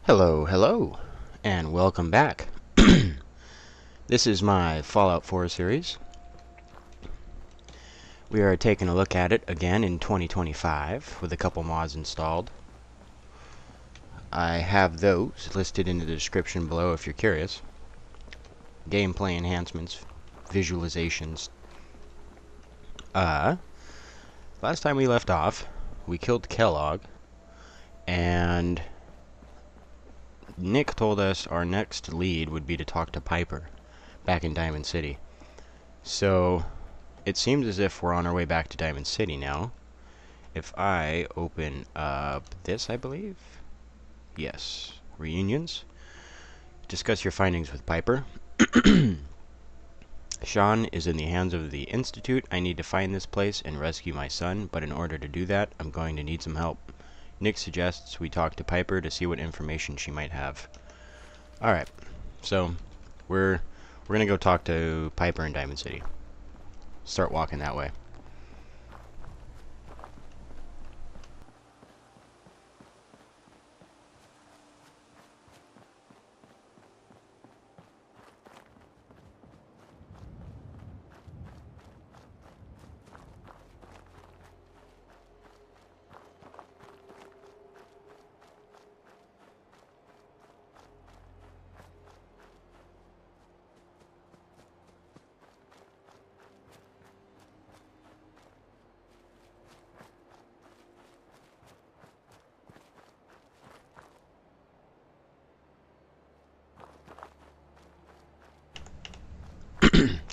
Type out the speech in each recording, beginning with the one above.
Hello, hello, and welcome back. This is my Fallout 4 series. We are taking a look at it again in 2025 with a couple mods installed. I have those listed in the description below if you're curious. Gameplay enhancements, visualizations. Last time we left off, we killed Kellogg, and Nick told us our next lead would be to talk to Piper back in Diamond City. So it seems as if we're on our way back to Diamond City now. If I open up this, I believe. Yes. Reunions. Discuss your findings with Piper. Sean is in the hands of the Institute. I need to find this place and rescue my son, but in order to do that, I'm going to need some help. Nick suggests we talk to Piper to see what information she might have. Alright. So, we're gonna go talk to Piper in Diamond City. Start walking that way.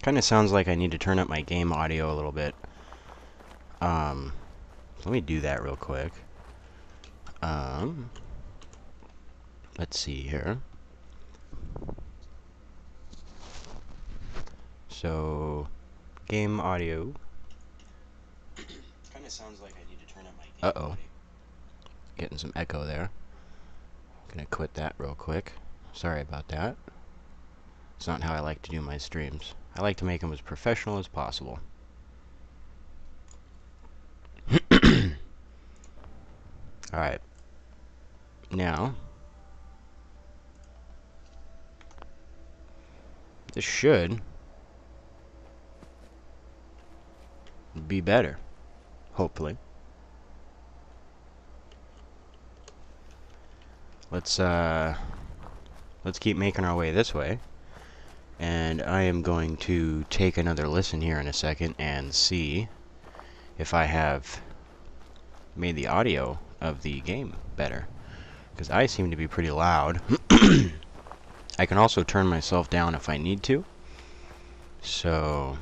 Kind of sounds like I need to turn up my game audio a little bit. Let me do that real quick. Let's see here. So, game audio. Kind of sounds like I need to turn up my game audio. Getting some echo there. Gonna quit that real quick. Sorry about that. It's not how I like to do my streams. I like to make them as professional as possible. Alright. Now, this should be better. Hopefully. Let's keep making our way this way. And I am going to take another listen here in a second and see if I have made the audio of the game better. Because I seem to be pretty loud. I can also turn myself down if I need to. So,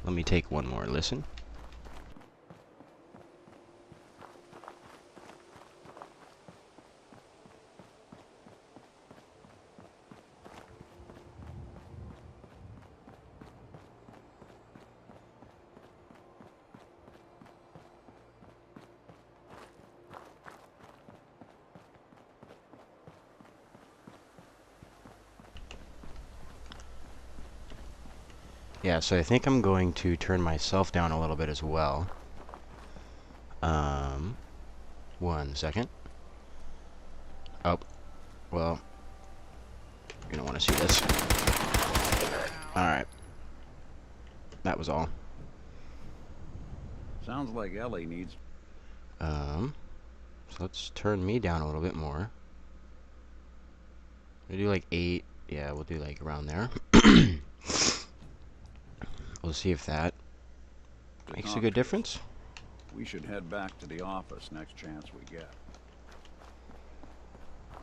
let me take one more listen. Yeah, so I think I'm going to turn myself down a little bit as well. 1 second. Oh, well, you don't want to see this. Alright. That was all. Sounds like Ellie needs... So let's turn me down a little bit more. We'll do like 8. Yeah, we'll do like around there. We'll see if that makes a good difference. We should head back to the office next chance we get.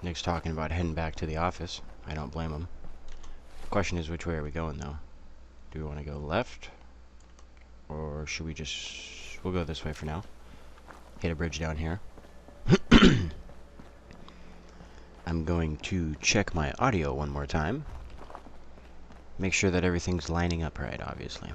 Nick's talking about heading back to the office. I don't blame him. The question is, which way are we going, though? Do we want to go left? Or should we just... We'll go this way for now. Hit a bridge down here. I'm going to check my audio one more time. Make sure that everything's lining up right, obviously.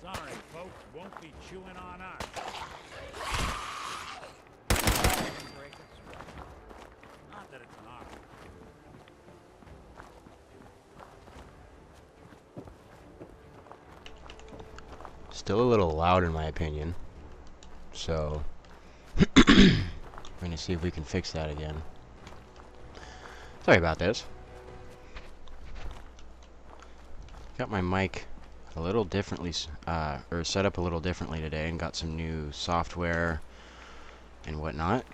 Sorry, folks, won't be chewing on us. that it's an option. Still a little loud in my opinion. So we're gonna see if we can fix that again. Sorry about this. Got my mic a little differently, or set up a little differently today, and got some new software and whatnot.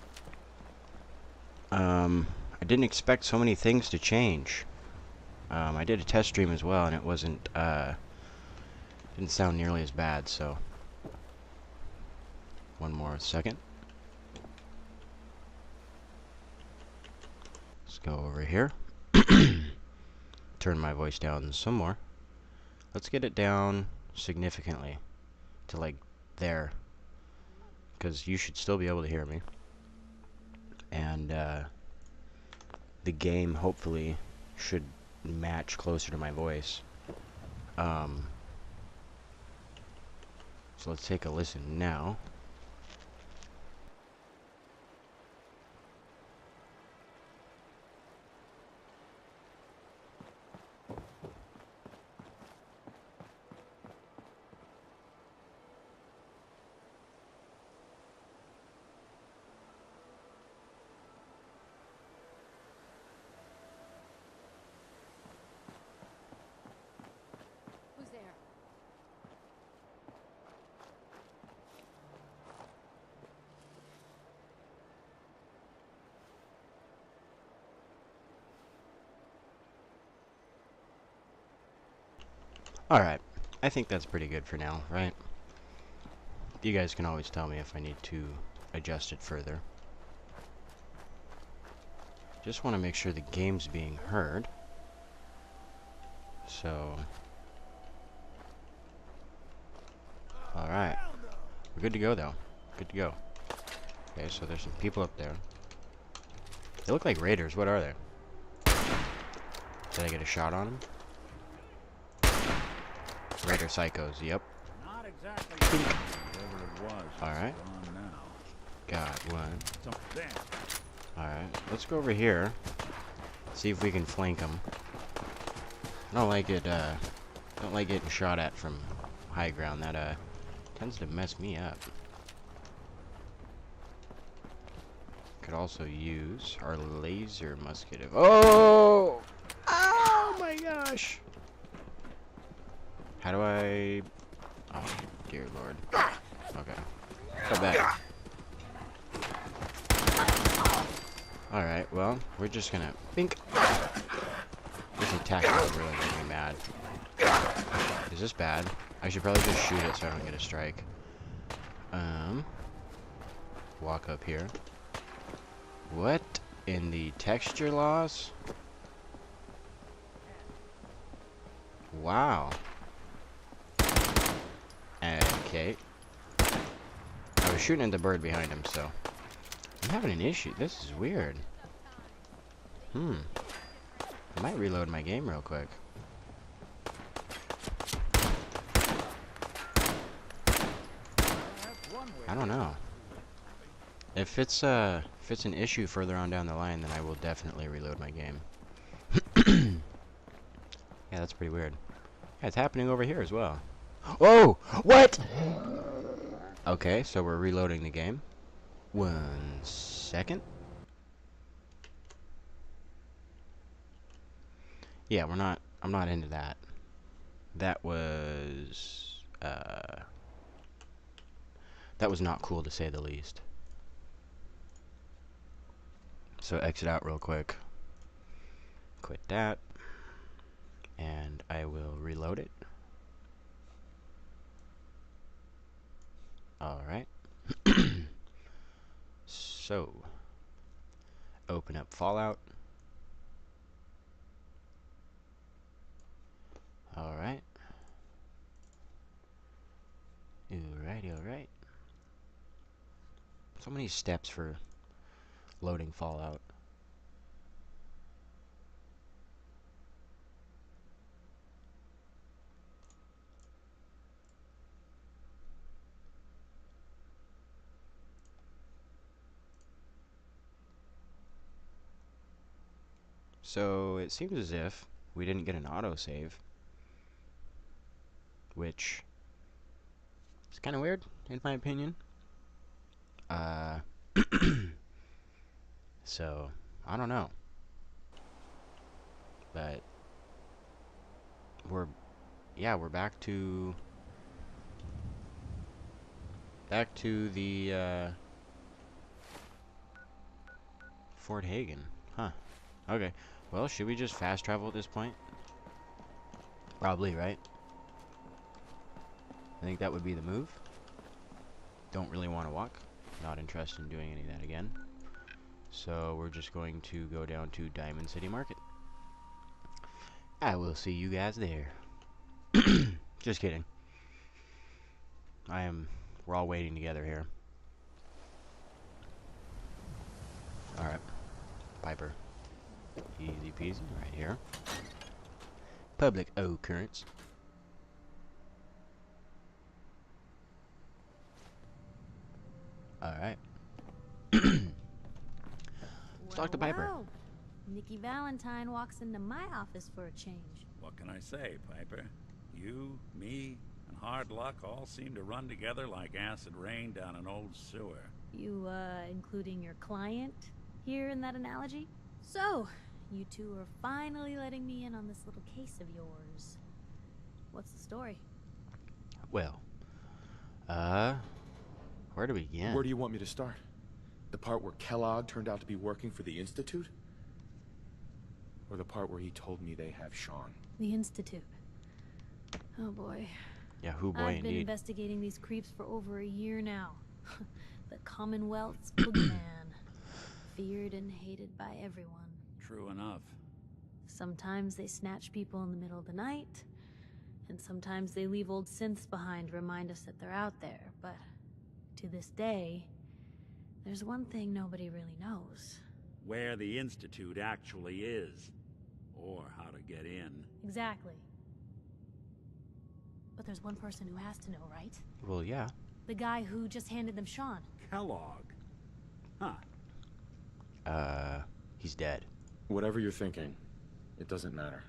I didn't expect so many things to change. I did a test stream as well, and it wasn't, didn't sound nearly as bad, so. One more second. Let's go over here. Turn my voice down some more. Let's get it down significantly to like there, because you should still be able to hear me. And the game hopefully should match closer to my voice. So let's take a listen now. Who's there? Alright, I think that's pretty good for now, right? You guys can always tell me if I need to adjust it further. Just want to make sure the game's being heard. So, alright. We're good to go, though. Good to go. Okay, so there's some people up there. They look like raiders. What are they? Did I get a shot on them? Raider psychos, yep. Not exactly. Whatever it was, it's Alright. gone now. Got one. Something. Alright, let's go over here. See if we can flank them. I don't like it, don't like getting shot at from high ground. That, tends to mess me up. Could also use our laser musket. Oh! Oh my gosh! How do I... Oh, dear lord. Okay. Go back. Alright, well, we're just gonna... Bink! This attack is really making me mad. Is this bad? I should probably just shoot it so I don't get a strike. Walk up here. What in the texture laws? Wow. Okay. I was shooting at the bird behind him, so... I'm having an issue. This is weird. I might reload my game real quick. I don't know. If it's an issue further on down the line, then I will definitely reload my game. Yeah, that's pretty weird. Yeah, it's happening over here as well. Oh! What?! Okay, so we're reloading the game. 1 second. Yeah, I'm not into that. That was not cool, to say the least. So exit out real quick. Quit that. And I will reload it. Alright. So, open up Fallout. Alright. Alright. So many steps for loading Fallout. So it seems as if we didn't get an autosave, which is kind of weird, in my opinion. So I don't know, but we're back to the Fort Hagen, huh? Okay. Well, should we just fast travel at this point? Probably, right? I think that would be the move. Don't really want to walk. Not interested in doing any of that again. So we're just going to go down to Diamond City Market. I will see you guys there. Just kidding. We're all waiting together here. Alright. Piper. Easy peasy, right here. Public occurrence. Alright. Let's talk to Piper. Well, Nikki Valentine walks into my office for a change. What can I say, Piper? You, me, and hard luck all seem to run together like acid rain down an old sewer. You, including your client here in that analogy? So, you two are finally letting me in on this little case of yours. What's the story? Well, where do we begin? Where do you want me to start? The part where Kellogg turned out to be working for the Institute? Or the part where he told me they have Sean? The Institute. Oh boy. Yeah, who boy I've been indeed. investigating these creeps for over a year now. The Commonwealth's boogeyman. Feared and hated by everyone. True enough. Sometimes they snatch people in the middle of the night, and sometimes they leave old synths behind to remind us that they're out there, but to this day, there's one thing nobody really knows. Where the Institute actually is. Or how to get in. Exactly. But there's one person who has to know, right? Well, yeah. The guy who just handed them Sean. Kellogg. Huh. He's dead. Whatever you're thinking, it doesn't matter.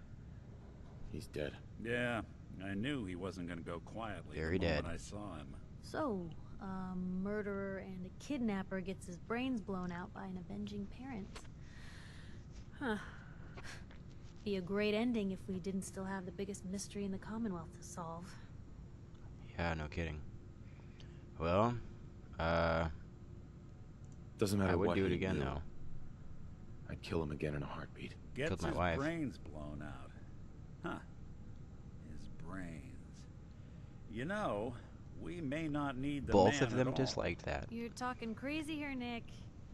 He's dead. Yeah, I knew he wasn't gonna go quietly Very the moment dead. I saw him. So, a murderer and a kidnapper gets his brains blown out by an avenging parent. Huh. Be a great ending if we didn't still have the biggest mystery in the Commonwealth to solve. Yeah, no kidding. Well, Doesn't matter I would what do it he again, knew. though. I'd kill him again in a heartbeat. Gets Killed my his wife. brains blown out. Huh. His brains. You know, we may not need the Both man of them at all. disliked that. You're talking crazy here, Nick.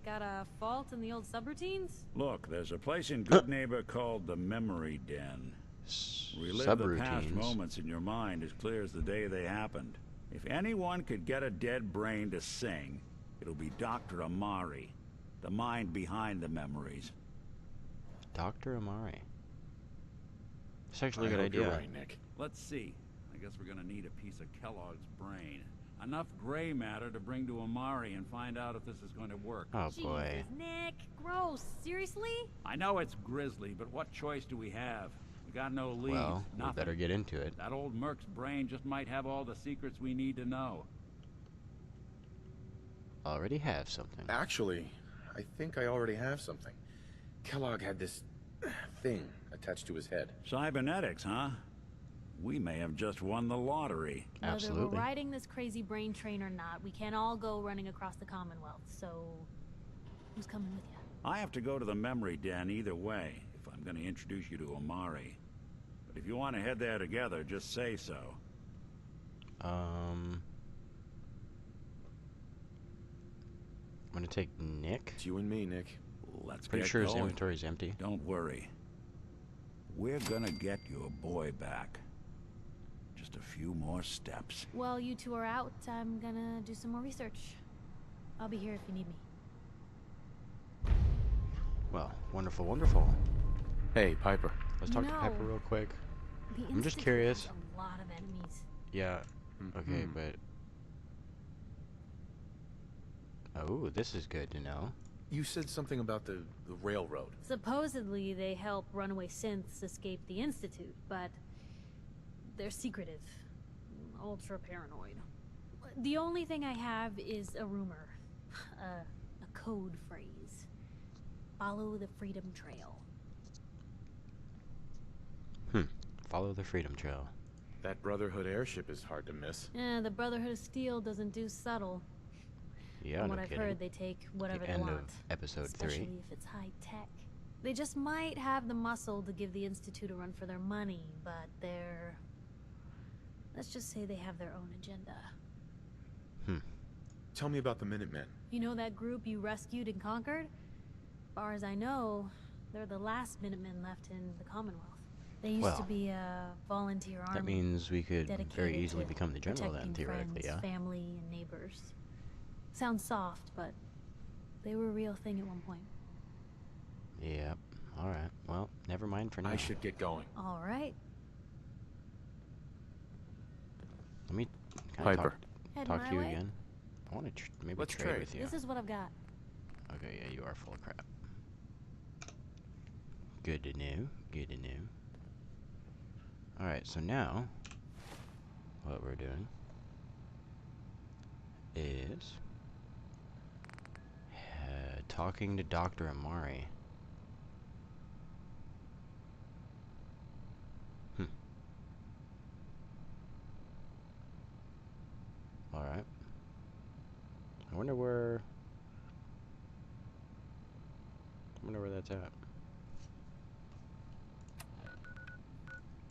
Got a fault in the old subroutines? Look, there's a place in Good Neighbor called the Memory Den. Relive the past Subroutines. moments in your mind as clear as the day they happened. If anyone could get a dead brain to sing, it'll be Dr. Amari, the mind behind the memories. Dr. Amari. It's actually a I good hope idea. you're right, Nick. Let's see. I guess we're gonna need a piece of Kellogg's brain. Enough gray matter to bring to Amari and find out if this is going to work. Oh boy. Jesus, Nick. Gross. Seriously? I know it's grisly, but what choice do we have? We got no leads. Well, we nothing. better get into it. That old Merc's brain just might have all the secrets we need to know. Already have something. Actually, I think I already have something. Kellogg had this thing attached to his head. Cybernetics, huh? We may have just won the lottery. Whether Absolutely. we're riding this crazy brain train or not, we can't all go running across the Commonwealth, so who's coming with you? I have to go to the memory den either way, if I'm going to introduce you to Amari. But if you want to head there together, just say so. I'm gonna take Nick. It's you and me, Nick. Let's Pretty get sure his going. inventory's empty. Don't worry. We're gonna get your boy back. Just a few more steps. While you two are out, I'm gonna do some more research. I'll be here if you need me. Well, wonderful, wonderful. Hey, Piper. Let's talk to No. Pepper real quick. The I'm just Institute curious. has a lot of enemies. Yeah. Okay, Mhm. but... Oh, this is good to know. You said something about the railroad. Supposedly, they help runaway synths escape the Institute, but they're secretive. Ultra paranoid. The only thing I have is a rumor. A code phrase. Follow the Freedom Trail. Follow the Freedom Trail. That Brotherhood airship is hard to miss. The Brotherhood of Steel doesn't do subtle. Yeah, From no what I've kidding. heard, they take whatever The they end want. of episode Especially 3. if it's high tech. They just might have the muscle to give the Institute a run for their money, but they're... Let's just say they have their own agenda. Tell me about the Minutemen. You know that group you rescued and conquered? As far as I know, they're the last Minutemen left in the Commonwealth. They used to be a volunteer army. That means we could very dedicated easily to become the general then, protecting theoretically, friends, yeah? family, and neighbors. Sounds soft, but they were a real thing at one point. Yep. Alright. Well, never mind for now. I should get going. All right. Let me... Can Piper. I Head talk my to you way. again? I want to maybe Let's trade trade. with you. This is what I've got. Okay, yeah, you are full of crap. Good to know. Good to know. Alright, so now, what we're doing is talking to Dr. Amari. Alright. I wonder where that's at.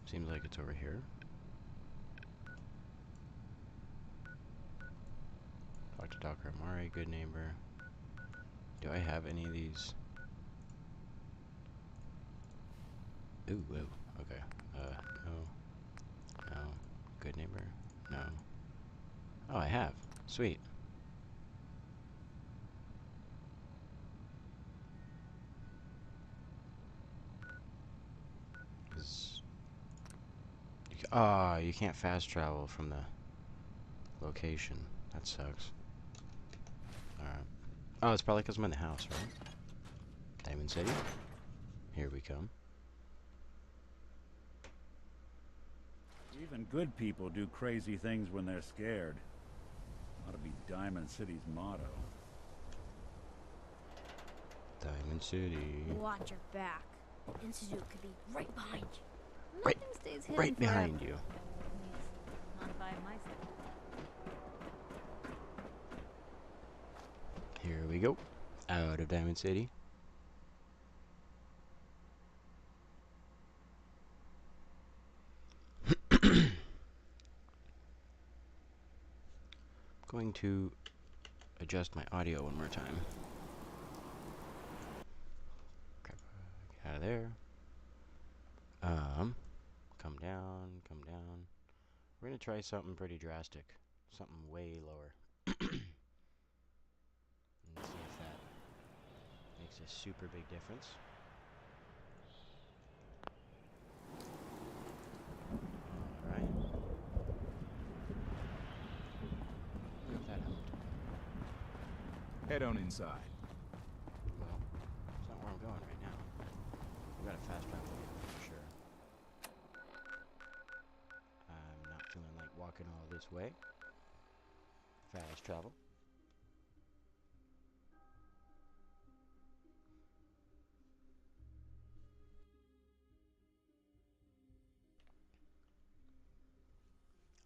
Seems like it's over here. Talk to Dr. Amari, good neighbor. Do I have any of these? Ooh, okay. No. Good neighbor? No. Oh, I have. Sweet. You can't fast travel from the location. That sucks. Alright. Oh, it's probably because I'm in the house, right? Diamond City. Here we come. Even good people do crazy things when they're scared. Ought to be Diamond City's motto. Diamond City. Watch your back. Institute could be right behind you. Right- Nothing stays hidden Right behind forever. you. Not if I have my say. Here we go. Out of Diamond City. Going to adjust my audio one more time. Get out of there. Come down, come down. We're gonna try something pretty drastic. Something way lower. And see if that makes a super big difference. Alright. Wonder if that helped. Head on inside. Well, it's not where I'm going right now. We gotta fast travel for sure. I'm not feeling like walking all this way. Fast travel.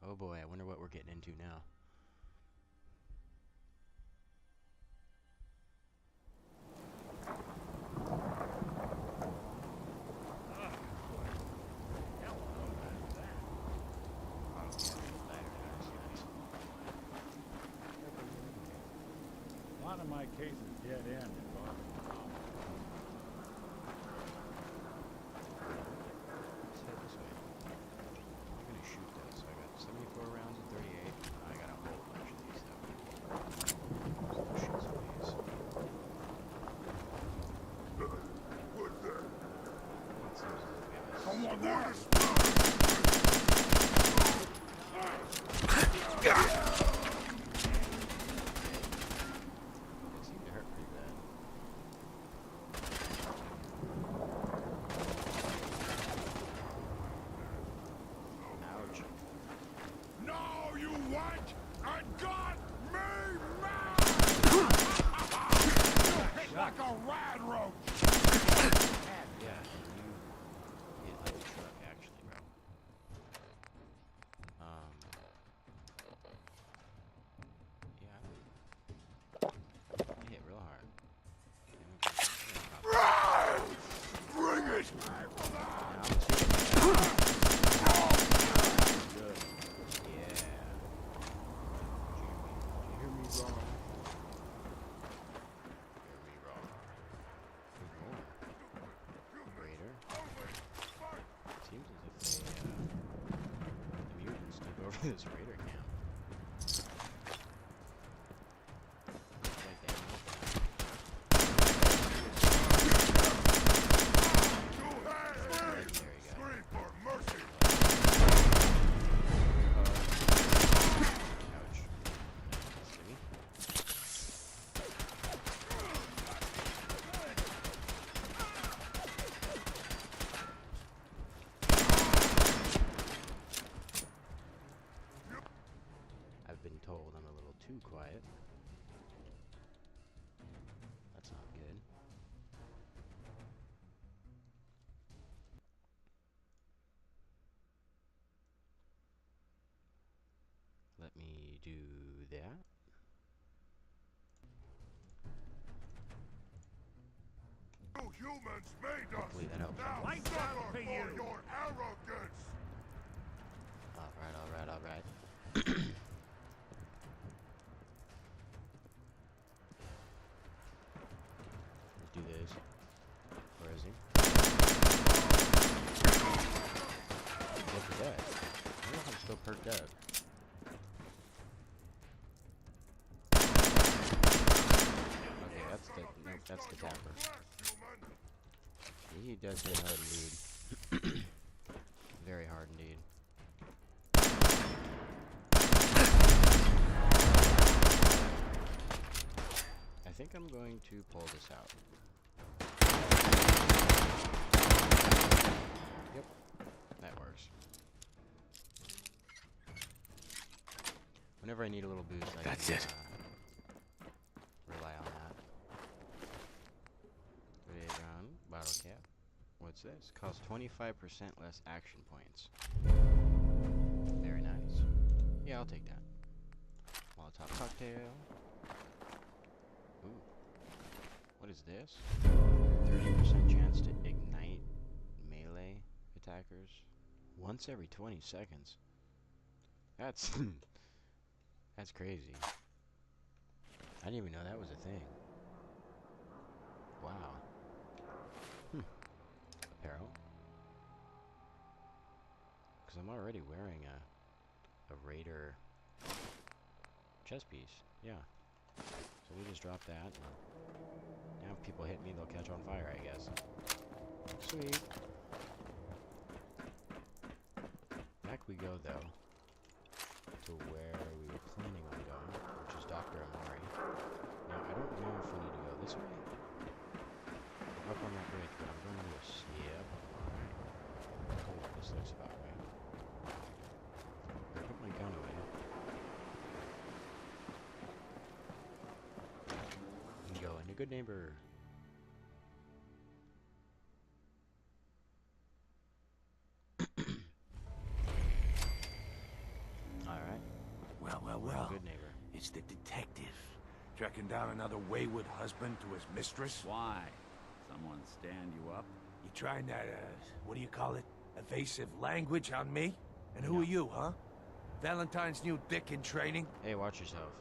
Oh boy, I wonder what we're getting into now. A lot of my cases dead end. Let's head this way. I'm gonna shoot those. So I got 74 rounds and 38. I got a whole bunch of these though. So shoot some of these. It seems as if we have a It seemed to hurt pretty bad. like a rad roach. Yeah, you hit like a truck, actually, bro. Yeah, I hit real hard. Bring it! Yeah. Hear me wrong. Raider. Seems as if the mutants took over this raider camp. Like they have legendary guy. Scream for mercy! Ouch. See? I've been told I'm a little too quiet. That's not good. Let me do that. You humans made us! Hopefully that helps. Now Lights suffer out for for you. your arrogance! Alright, alright, alright. Let's do this. Where is he? Look at that. I don't know if I'm still perked up. Okay, that's the nope, that's the tapper. He does hit hard indeed. Very hard indeed. I think I'm going to pull this out. Yep, that works. Whenever I need a little boost, I That's can, it. Rely on that. Grenade gun, bottle cap. What's this? Costs 25% less action points. Very nice. Yeah, I'll take that. Molotov cocktail. Ooh. What is this? 30% chance to ignite melee attackers once every 20 seconds. That's that's crazy. I didn't even know that was a thing. Wow. Apparel. Because I'm already wearing a raider chest piece. Yeah. So we just drop that. And now if people hit me, they'll catch on fire, I guess. Sweet. Back we go, though, to where we were planning on going, which is Dr. Amari. Now, I don't know if we need to go this way. Up on that bridge, but I'm going to this. Yep. Alright. Oh, this looks about right. I put my gun away. And go into good neighbor. Alright. Well. Good neighbor. It's the detective. Tracking down another wayward husband to his mistress. Why? Someone stand you up? You trying that, what do you call it? Evasive language on me? And who are you, huh? Valentine's new dick in training? Hey, watch yourself.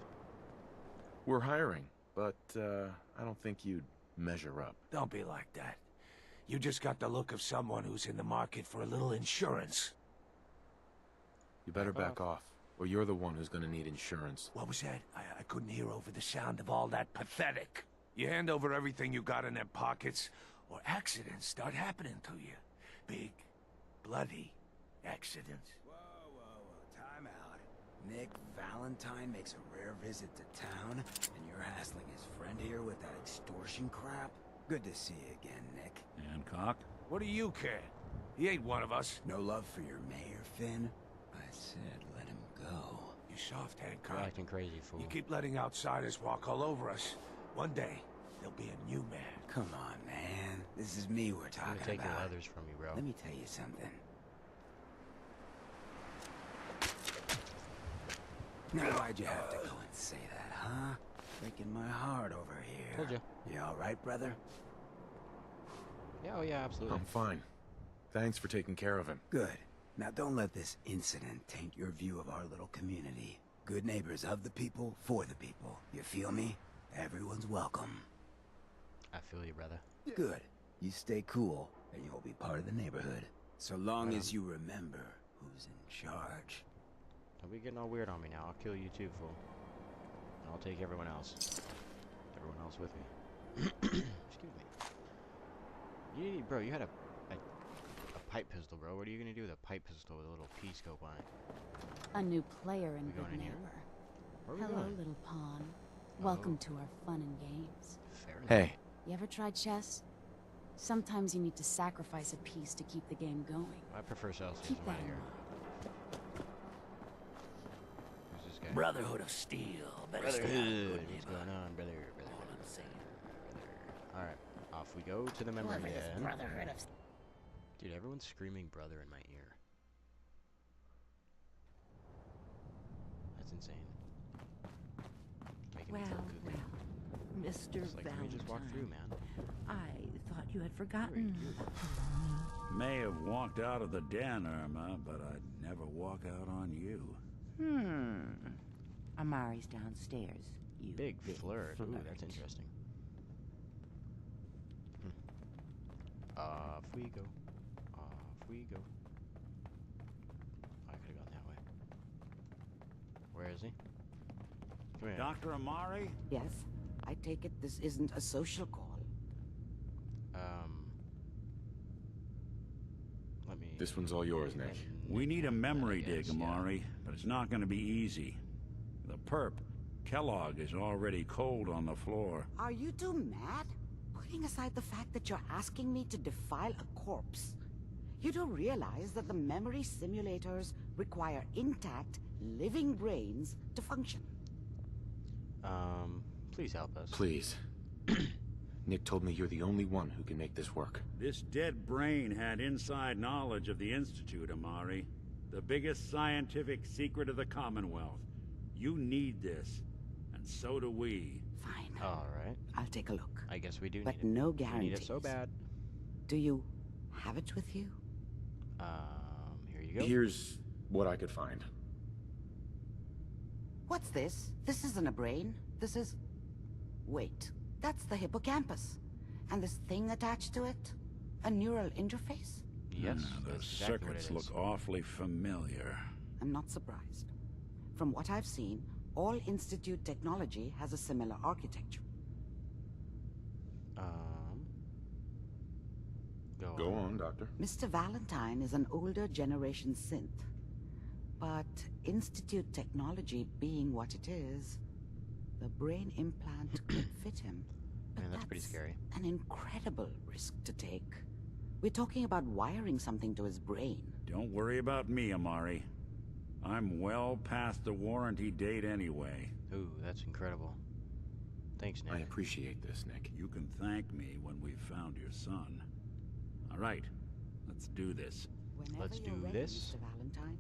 We're hiring, but I don't think you'd measure up. Don't be like that. You just got the look of someone who's in the market for a little insurance. You better back off, or you're the one who's gonna need insurance. What was that? I couldn't hear over the sound of all that pathetic. You hand over everything you got in them pockets, or accidents start happening to you. Big, bloody accidents. Whoa, time out. Nick Valentine makes a rare visit to town, and you're hassling his friend here with that extortion crap? Good to see you again, Nick. Hancock? What do you care? He ain't one of us. No love for your mayor, Finn? I said let him go. You soft, You're Hancock. acting crazy, fool. You keep letting outsiders walk all over us. One day, there'll be a new man. Come on, man. This is me we're I'm talking gonna take about. your leathers from you, bro. Let me tell you something. Now, why'd you have to go and say that, huh? Breaking my heart over here. Told you. You all right, brother? Yeah, oh yeah, absolutely. I'm fine. Thanks for taking care of him. Good. Now, don't let this incident taint your view of our little community. Good neighbors of the people, for the people. You feel me? Everyone's welcome. I feel you, brother. Good. You stay cool, and you'll be part of the neighborhood. So long as you remember who's in charge. Don't be getting all weird on me now. I'll kill you too, fool. And I'll take everyone else. Everyone else with me. Excuse me. Bro, you had a pipe pistol, bro. What are you gonna do with a pipe pistol with a little P-scope on it? A new player and We good going in here? neighbor. Where are we Hello, going? little pawn. Welcome to our fun and games. Fair enough. Hey, You ever tried chess? Sometimes you need to sacrifice a piece to keep the game going. I prefer Celsius. Keep I'm that out of in here. mind. Who's this guy? Brotherhood of Steel. Better stay out of Brotherhood. good What's neighbor. going on, brother? All I'm saying. Alright, off we go to the memory den. Brotherhood of Dude, everyone's screaming brother in my ear. That's insane. Making me feel goofy. Mr. It's like, we just walked through, man. I thought you had forgotten. May have walked out of the den, Irma, but I'd never walk out on you. Amari's downstairs. You Big flirt. Ooh, that's interesting. Off we go. Off we go. I could have gone that way. Where is he? Come here. Dr. Amari? Yes, I take it this isn't a social call. Let me... this one's all yours, Nick. We need a memory I guess, dig, Amari, but it's not going to be easy. The perp, Kellogg, is already cold on the floor. Are you two mad? Putting aside the fact that you're asking me to defile a corpse, you do realize that the memory simulators require intact, living brains to function. Please help us. Please. Nick told me you're the only one who can make this work. This dead brain had inside knowledge of the Institute, Amari. The biggest scientific secret of the Commonwealth. You need this, and so do we. Fine. Alright. I'll take a look. I guess we do But need it. no We need guarantees. it so bad. Do you have it with you? Here you go. Here's what I could find. What's this? This isn't a brain. This is... Wait. That's the hippocampus. And this thing attached to it? A neural interface? Yes, Those that's exactly what it circuits is. look awfully familiar. I'm not surprised. From what I've seen, all Institute technology has a similar architecture. Go on, Doctor. Mr. Valentine is an older generation synth. But Institute technology being what it is, the brain implant could fit him. But Man, that's pretty scary. an incredible risk to take. We're talking about wiring something to his brain. Don't worry about me, Amari. I'm well past the warranty date anyway. Ooh, that's incredible. Thanks, Nick. I appreciate this, Nick. You can thank me when we've found your son. All right, let's do this. Whenever Let's you're do ready, this. Mr. Valentine,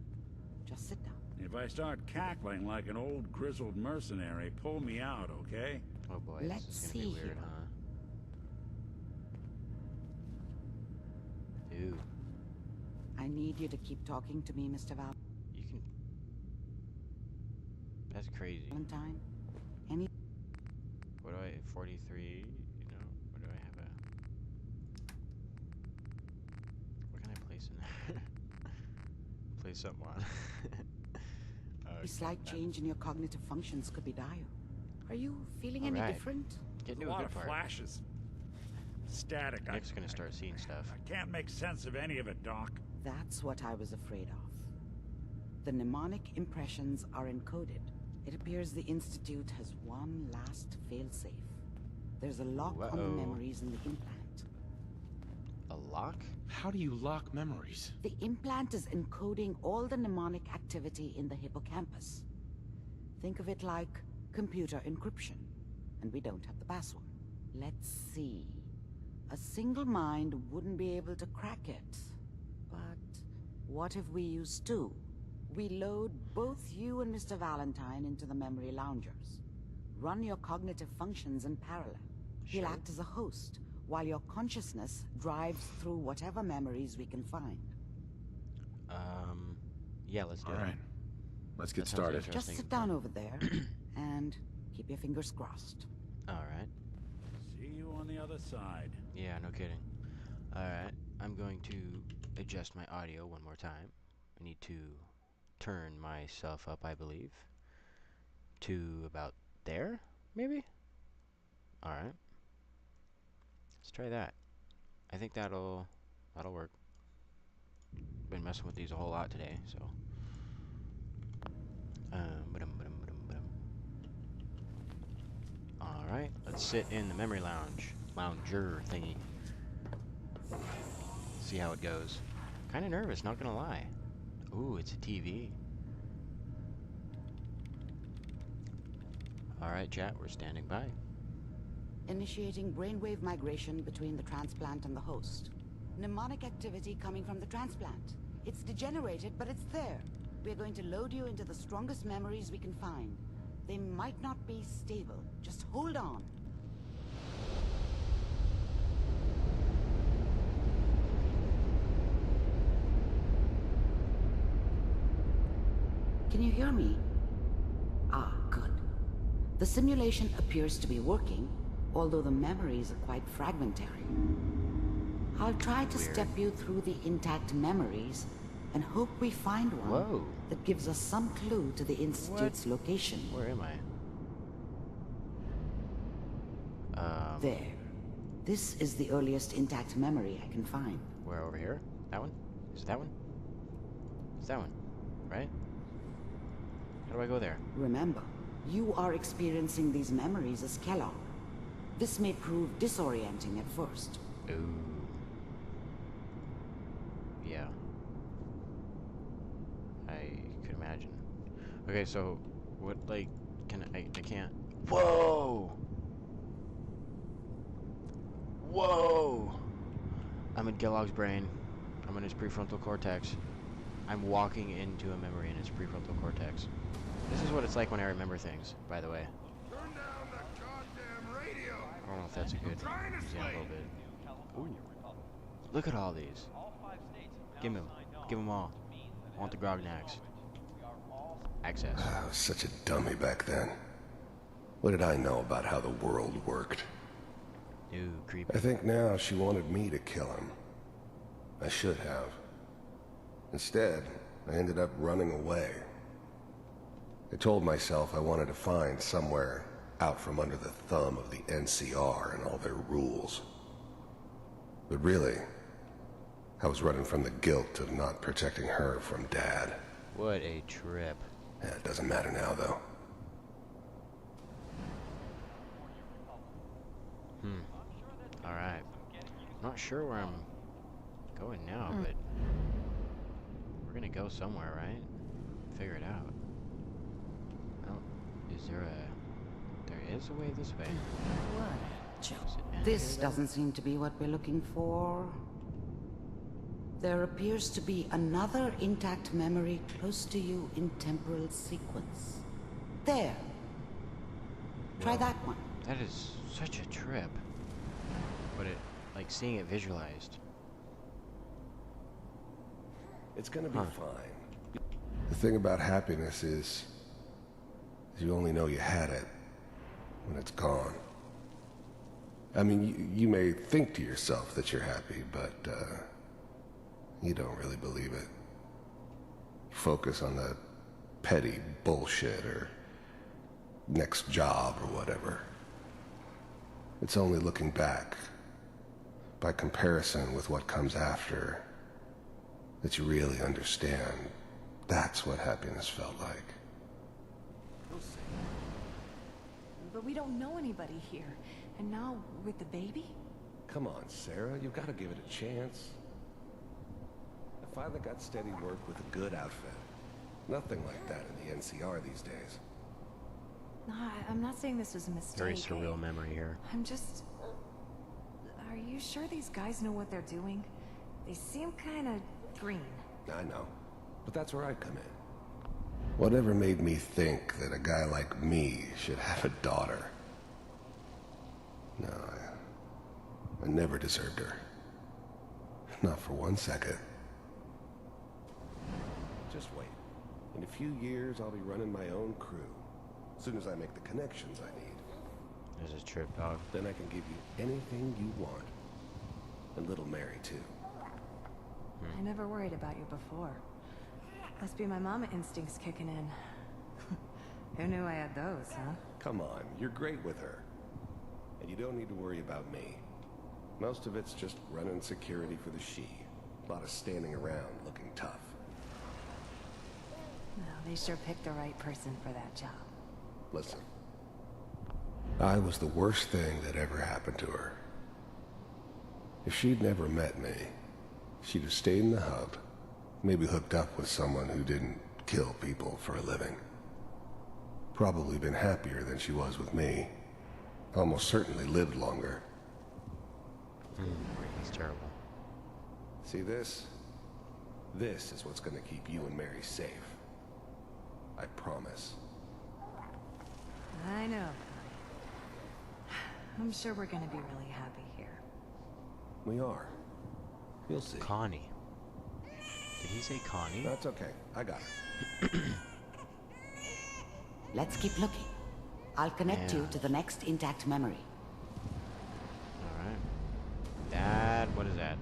just sit down. If I start cackling like an old grizzled mercenary, pull me out, okay? Oh boy, Let's this is gonna be see weird, here. huh? Dude, I need you to keep talking to me, Mr. you can... That's crazy. Valentine. Any... What do I... 43, you know? What do I have what can I place in there? Place something on. slight change in your cognitive functions could be dire. Are you feeling any Alright. different? Get A into a lot good of part. flashes. Static. Nick's gonna start seeing stuff. I can't make sense of any of it, Doc. That's what I was afraid of. The mnemonic impressions are encoded. It appears the Institute has one last failsafe. There's a lock on the Uh-oh. memories in the implant. A lock? How do you lock memories? The implant is encoding all the mnemonic activity in the hippocampus. Think of it like computer encryption, and we don't have the password. Let's see. A single mind wouldn't be able to crack it. But what if we use two? We load both you and Mr. Valentine into the memory loungers. Run your cognitive functions in parallel. He'll act as a host, while your consciousness drives through whatever memories we can find. Yeah, let's do it. All right. Let's get That sounds started. interesting. Just sit down over there and keep your fingers crossed. Alright. See you on the other side. Yeah, no kidding. Alright, I'm going to adjust my audio one more time. I need to turn myself up, I believe, to about there, maybe? Alright. Let's try that. I think that'll work. Been messing with these a whole lot today, so. Alright, let's sit in the memory lounger thingy. See how it goes. Kinda nervous, not gonna lie. Ooh, it's a TV. Alright, chat, we're standing by. Initiating brainwave migration between the transplant and the host. Mnemonic activity coming from the transplant. It's degenerated, but it's there. We're going to load you into the strongest memories we can find. They might not be stable. Just hold on. Can you hear me? Ah, good. The simulation appears to be working, although the memories are quite fragmentary. I'll try to step you through the intact memories and hope we find one that gives us some clue to the Institute's location. Where am I? There. This is the earliest intact memory I can find. Where, over here? That one? Is it that one? It's that one, right? How do I go there? Remember, you are experiencing these memories as Kellogg. This may prove disorienting at first. Ooh. Yeah. I could imagine. Okay, so what, like, I can't. Whoa! Whoa! I'm in Kellogg's brain. I'm in his prefrontal cortex. I'm walking into a memory in his prefrontal cortex. This is what it's like when I remember things, by the way. Turn down that goddamn radio! I don't know if that's a good example, but... Ooh. Look at all these. Give them. Give them all. I want the grognacks. Access. I was such a dummy back then. What did I know about how the world worked? Ooh, creepy. I think now she wanted me to kill him. I should have. Instead, I ended up running away. I told myself I wanted to find somewhere out from under the thumb of the NCR and all their rules. But really, I was running from the guilt of not protecting her from Dad. What a trip. Yeah, it doesn't matter now, though. Alright. Not sure where I'm going now, but we're gonna go somewhere, right? Figure it out. Is there a... There is a way this way. This doesn't seem to be what we're looking for. There appears to be another intact memory close to you in temporal sequence. There. Try that one. That is such a trip. But it, like, seeing it visualized. It's gonna be fine. The thing about happiness is you only know you had it when it's gone. I mean, you may think to yourself that you're happy, but you don't really believe it. Focus on the petty bullshit or next job or whatever. It's only looking back, by comparison with what comes after, that you really understand. That's what happiness felt like. But we don't know anybody here. And now, with the baby? Come on, Sarah, you've got to give it a chance. I finally got steady work with a good outfit. Nothing like that in the NCR these days. No, I'm not saying this was a mistake. Very surreal memory here. I'm just... Are you sure these guys know what they're doing? They seem kind of green. I know. But that's where I come in. Whatever made me think that a guy like me should have a daughter? No, I never deserved her. Not for 1 second. Just wait. In a few years, I'll be running my own crew. As soon as I make the connections I need. There's a trip, dog. Then I can give you anything you want. And little Mary, too. I never worried about you before. Must be my mama instincts kicking in. Who knew I had those, huh? Come on, you're great with her. And you don't need to worry about me. Most of it's just running security for the she. A lot of standing around looking tough. No, they sure picked the right person for that job. Listen. I was the worst thing that ever happened to her. If she'd never met me, she'd have stayed in the hub, maybe hooked up with someone who didn't kill people for a living. Probably been happier than she was with me. Almost certainly lived longer. That's terrible. See this? This is what's gonna keep you and Mary safe. I promise. I know. I'm sure we're gonna be really happy here. We are. You'll see. Connie. Did he say Connie? That's okay. I got it. Let's keep looking. I'll connect you to the next intact memory. Alright. That, what is that?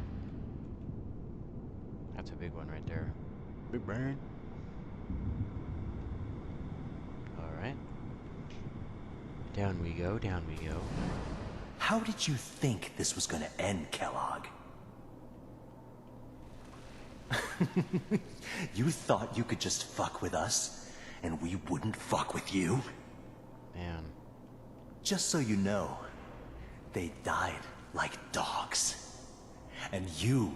That's a big one right there. Big brain. Alright. Down we go, down we go. How did you think this was gonna end, Kellogg? You thought you could just fuck with us, and we wouldn't fuck with you? Man. Just so you know, they died like dogs. And you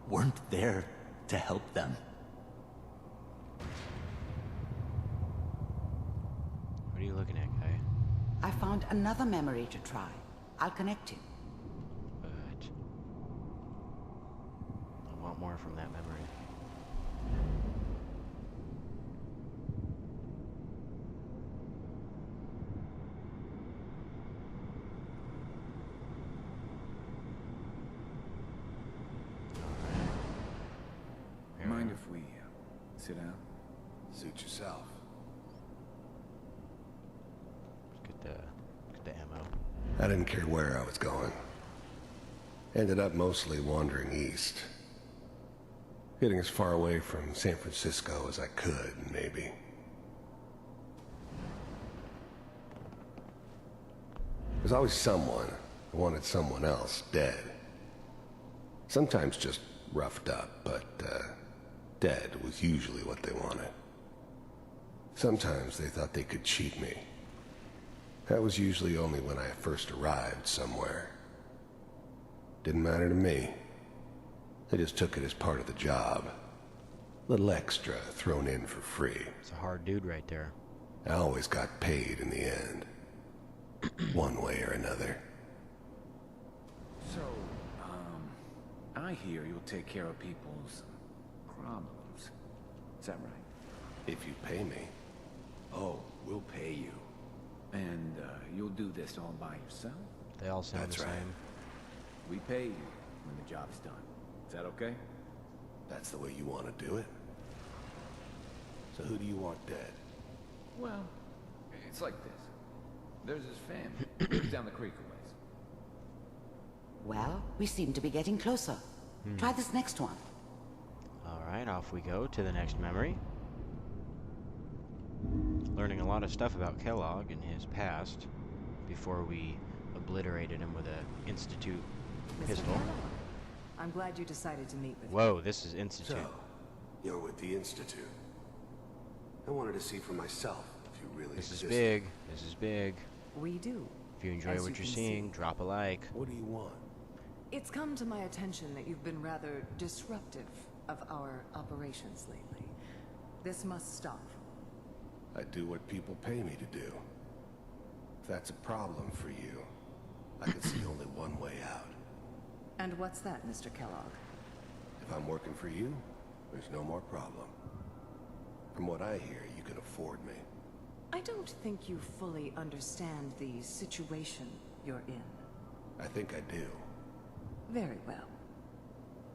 weren't there to help them. What are you looking at, guy? I found another memory to try. I'll connect you. But I want more from that memory. Mind if we sit down? Suit yourself. Let's get the ammo. I didn't care where I was going. Ended up mostly wandering east. Getting as far away from San Francisco as I could, maybe. There's always someone who wanted someone else dead. Sometimes just roughed up, but dead was usually what they wanted. Sometimes they thought they could cheat me. That was usually only when I first arrived somewhere. Didn't matter to me. I just took it as part of the job. Little extra thrown in for free. It's a hard dude right there. I always got paid in the end. One way or another. So, I hear you'll take care of people's problems. Is that right? If you pay me. Oh, we'll pay you. And, you'll do this all by yourself? They all sound That's the right. same. We pay you when the job's done. Is that okay? That's the way you want to do it? So who do you want dead? Well, it's like this. There's his family. Lives down the creek a ways. Well, we seem to be getting closer. Try this next one. Alright, off we go to the next memory. Learning a lot of stuff about Kellogg and his past before we obliterated him with a Institute pistol. I'm glad you decided to meet with me. Whoa, this is Institute. So, you're with the Institute. I wanted to see for myself if you really This is existed. big. This is big. We do. If you enjoy As what you you're can seeing, see. drop a like. What do you want? It's come to my attention that you've been rather disruptive of our operations lately. This must stop. I do what people pay me to do. If that's a problem for you, I could see only one way out. And what's that, Mr. Kellogg? If I'm working for you, there's no more problem. From what I hear, you can afford me. I don't think you fully understand the situation you're in. I think I do. Very well.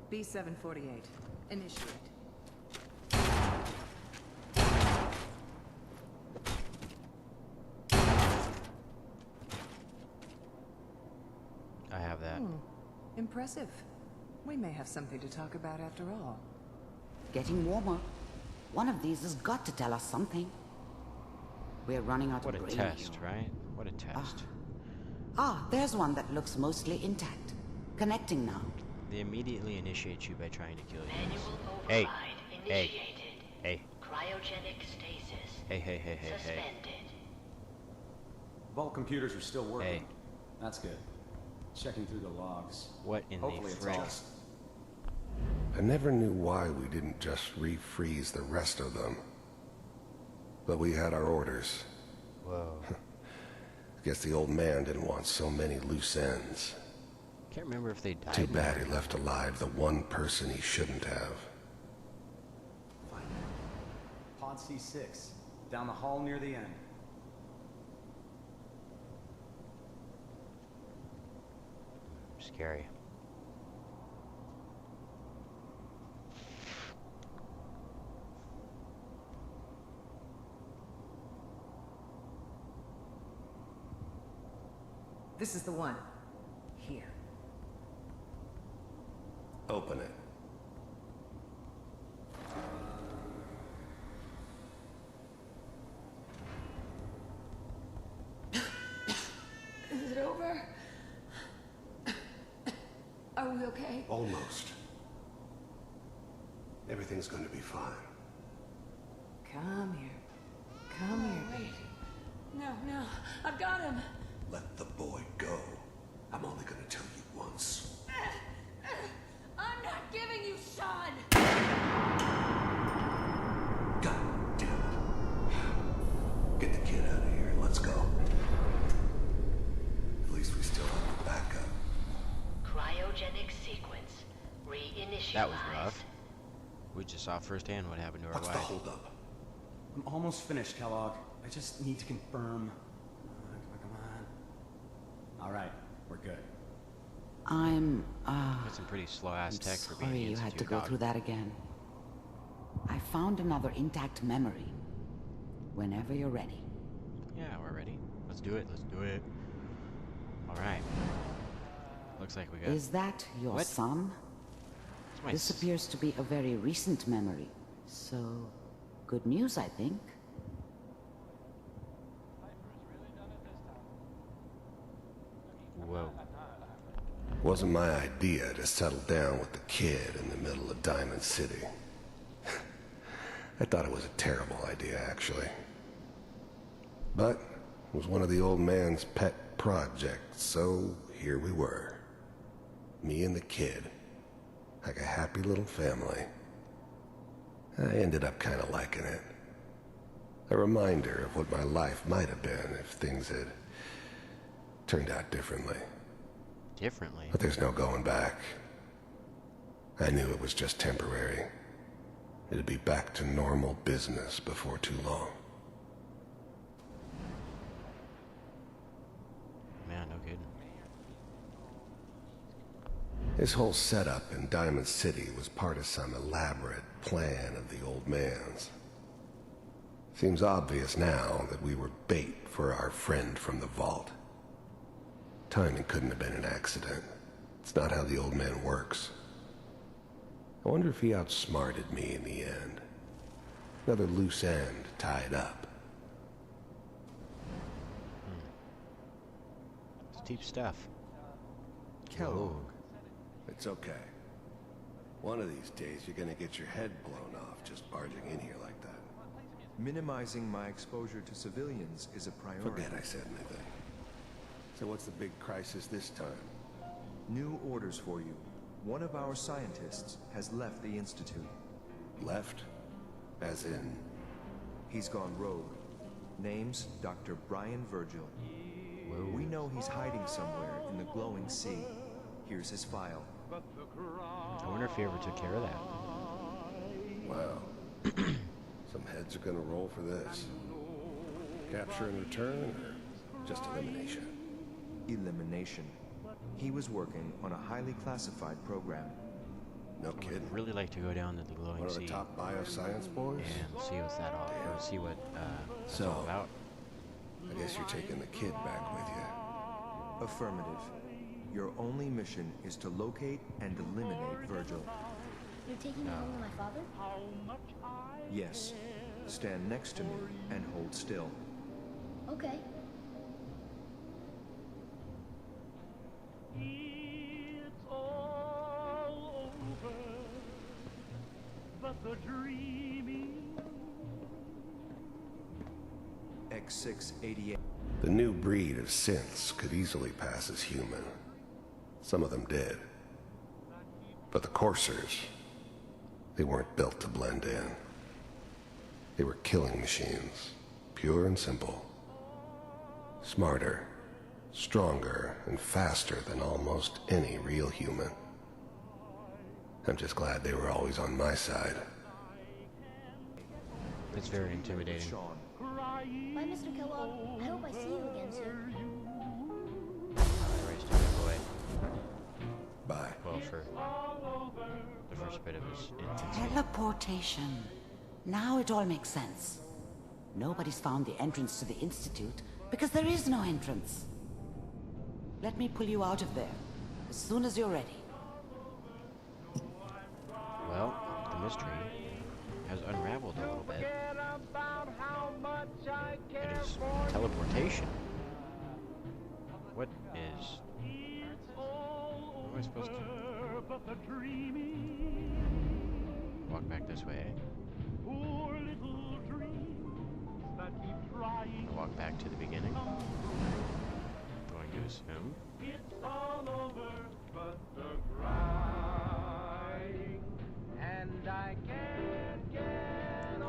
B-748, initiate. I have that. Impressive. We may have something to talk about after all. Getting warmer. One of these has got to tell us something. We're running out What of a brain test, here. right? What a test. There's one that looks mostly intact. Connecting now. They immediately initiate you by trying to kill you. Manual Hey, override hey, initiated. hey, Cryogenic stasis. hey. Suspended. Vault computers are still working. Hey. That's good. Checking through the logs. What in Hopefully the it's frick? all... I never knew why we didn't just refreeze the rest of them. But we had our orders. Whoa. Guess the old man didn't want so many loose ends. Can't remember if they died. Too bad he left alive the one person he shouldn't have. Pod C6. Down the hall near the end. Scary. This is the one. Here. Open it. Is it over? Are we okay? Almost. Everything's going to be fine. Come here. Come here. Wait. No. I've got him. Let the boy go. I'm only going to tell you once. I'm not giving you Sean. God damn it. Get the kid out of here. Let's go. At least we still have the backup. Cryogenic sequence. Reinitialize. That was rough. We just saw firsthand what happened to our What's wife. the holdup? I'm almost finished, Kellogg. I just need to confirm. Come on. All right, we're good. I'm, That's some pretty slow-ass tech for sorry being you had to go dog. through that again. I found another intact memory. Whenever you're ready. Yeah, we're ready. Let's do it. Let's do it. All right. Looks like we got. Is that your What? son? It's my This appears to be a very recent memory. So, good news, I think. Whoa. Wasn't my idea to settle down with the kid in the middle of Diamond City. I thought it was a terrible idea, actually. But it was one of the old man's pet projects, so here we were. Me and the kid. Like a happy little family. I ended up kind of liking it. A reminder of what my life might have been if things had turned out differently. Differently? But there's no going back. I knew it was just temporary. It'd be back to normal business before too long. Man, no kidding. This whole setup in Diamond City was part of some elaborate plan of the old man's. Seems obvious now that we were bait for our friend from the vault. Timing couldn't have been an accident. It's not how the old man works. I wonder if he outsmarted me in the end. Another loose end tied up. It's deep stuff. Kellogg. It's okay. One of these days you're gonna get your head blown off just barging in here like that. Minimizing my exposure to civilians is a priority. Forget I said anything. So what's the big crisis this time? New orders for you. One of our scientists has left the Institute. Left? As in? He's gone rogue. Name's Dr. Brian Virgil. Whoa. We know know he's hiding somewhere in the glowing sea. Here's his file. I wonder if he ever took care of that. Wow. Some heads are gonna roll for this. Capture and return, or just elimination? Elimination. He was working on a highly classified program. No I would kidding. really like to go down to the glowing One of sea the top bioscience boys? and see what's that all, or see what it's So, all about. I guess you're taking the kid back with you. Affirmative. Your only mission is to locate and eliminate Virgil. You're taking me home to my father? Yes. Stand next to me and hold still. Okay. It's all over, but the dreaming. X688. The new breed of synths could easily pass as human. Some of them did. But the coursers, they weren't built to blend in. They were killing machines, pure and simple. Smarter, stronger, and faster than almost any real human. I'm just glad they were always on my side. It's very intimidating. Bye, Mr. Kellogg. I hope I see you again soon. Race to move away. Bye. Well, for the first bit of his infancy. Teleportation. Now it all makes sense. Nobody's found the entrance to the Institute because there is no entrance. Let me pull you out of there as soon as you're ready. Well, the mystery has unraveled a little bit. It is teleportation. What is... What am I supposed to... Walk back this way. Walk back to the beginning. Going to assume. It's all over, but the crying, and I can't get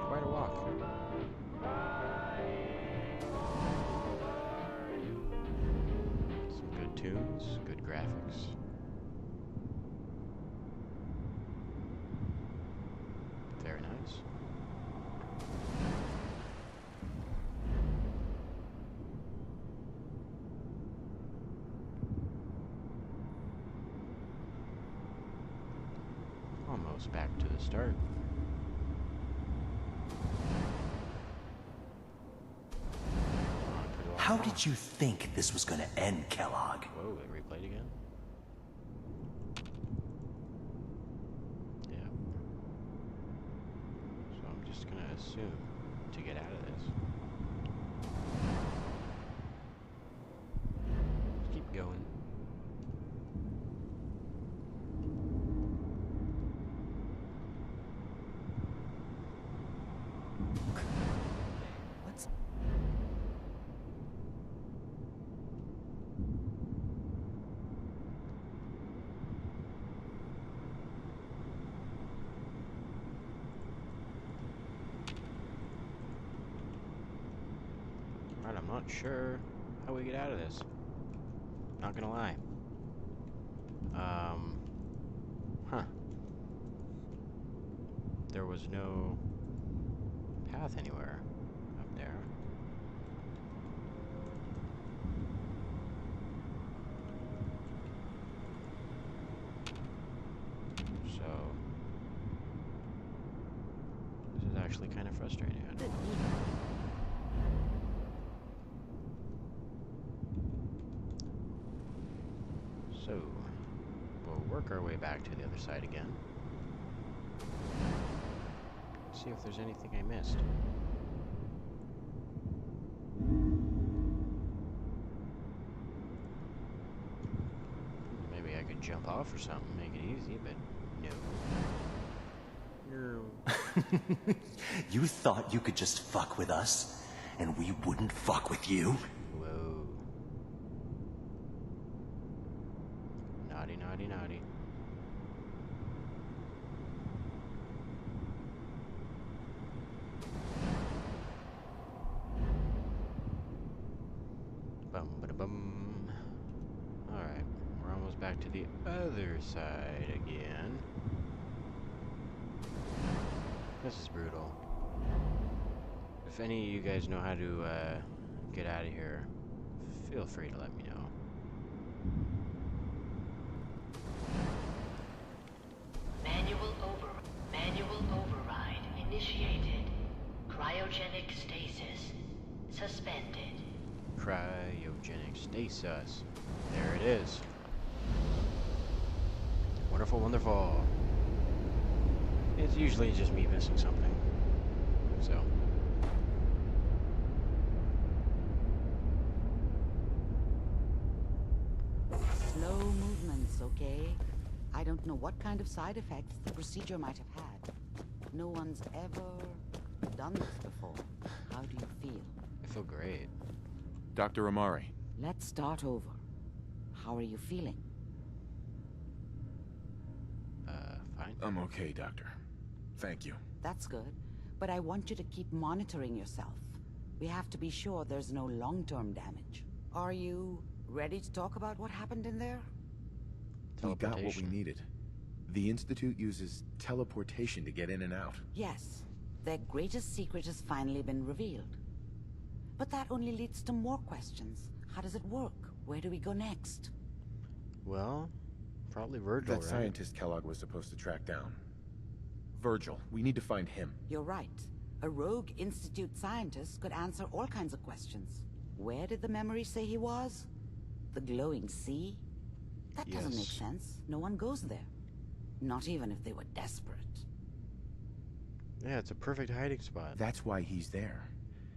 Quite a walk. Some good tunes, good graphics. Very nice. Almost back to the start. How did you think this was gonna end, Kellogg? Whoa, it replayed again? Yeah. So I'm just gonna assume to get out of this. Just keep going. What's... Alright, I'm not sure how we get out of this. Not gonna lie. Huh. There was no path anywhere up there. So this is actually kind of frustrating. I don't know. So we'll work our way back to the other side again. See if there's anything I missed. Maybe I could jump off or something, make it easy, but no. You thought you could just fuck with us, and we wouldn't fuck with you? Whoa. Naughty, naughty, naughty. Bum ba da bum. back to the other side again. This is brutal. If any of you guys know how to get out of here, feel free to let me know. Manual override initiated. Cryogenic stasis suspended. Cryogenic stasis. There it is. Wonderful, wonderful. It's usually just me missing something. So. Slow movements, okay? I don't know what kind of side effects the procedure might have had. No one's ever done this before. How do you feel? I feel great. Dr. Amari. Let's start over. How are you feeling? Fine. I'm okay, Doctor. Thank you. That's good. But I want you to keep monitoring yourself. We have to be sure there's no long-term damage. Are you ready to talk about what happened in there? We got what we needed. The Institute uses teleportation to get in and out. Yes. Their greatest secret has finally been revealed. But that only leads to more questions. How does it work? Where do we go next? Well, probably Virgil, That scientist Kellogg was supposed to track down. Virgil. We need to find him. You're right. A rogue Institute scientist could answer all kinds of questions. Where did the memory say he was? The glowing sea? That doesn't make sense. No one goes there. Not even if they were desperate. Yeah, it's a perfect hiding spot. That's why he's there.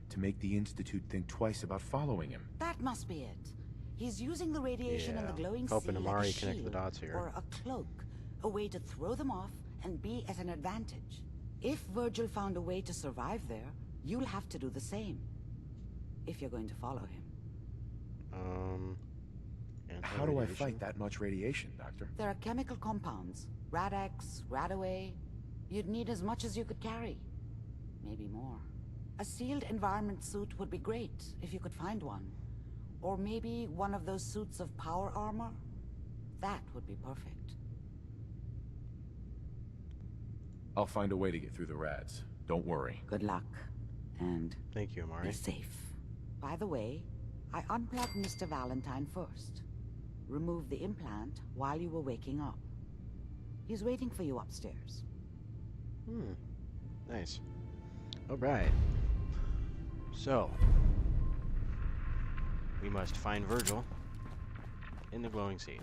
To make the Institute think twice about following him. That must be it. He's using the radiation and the glowing sea Hoping like Amari a connect the shield dots here. or a cloak. A way to throw them off and be at an advantage. If Virgil found a way to survive there, you'll have to do the same. If you're going to follow him. How do I fight that much radiation, Doctor? There are chemical compounds. Rad-X, Radaway. You'd need as much as you could carry. Maybe more. A sealed environment suit would be great, if you could find one. Or maybe one of those suits of power armor? That would be perfect. I'll find a way to get through the rads. Don't worry. Good luck. And thank you, Amari. Be safe. By the way, I unplugged Mr. Valentine first. Remove the implant while you were waking up. He's waiting for you upstairs. Nice. Alright. So, we must find Virgil in the glowing sea.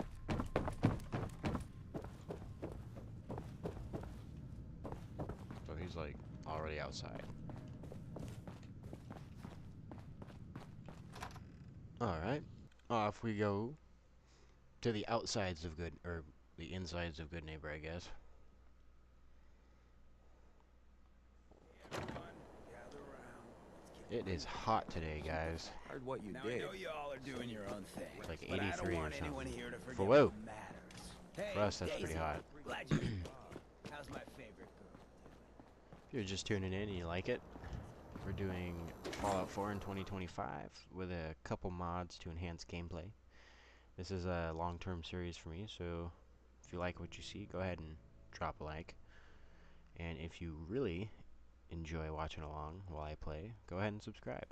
So he's like already outside. Alright. Off we go to the outsides of good, or the insides of Good Neighbor, I guess. It is hot today, guys. Heard what you did. I know you all are doing your own thing. It's like but 83 I don't want or something. anyone here to forget For whoa. what matters. Hey, For us, that's Daisy, pretty hot. Glad you How's my favorite girl? If you're just tuning in and you like it, we're doing Fallout 4 in 2025 with a couple mods to enhance gameplay. This is a long-term series for me, so if you like what you see, go ahead and drop a like. And if you really enjoy watching along while I play, go ahead and subscribe.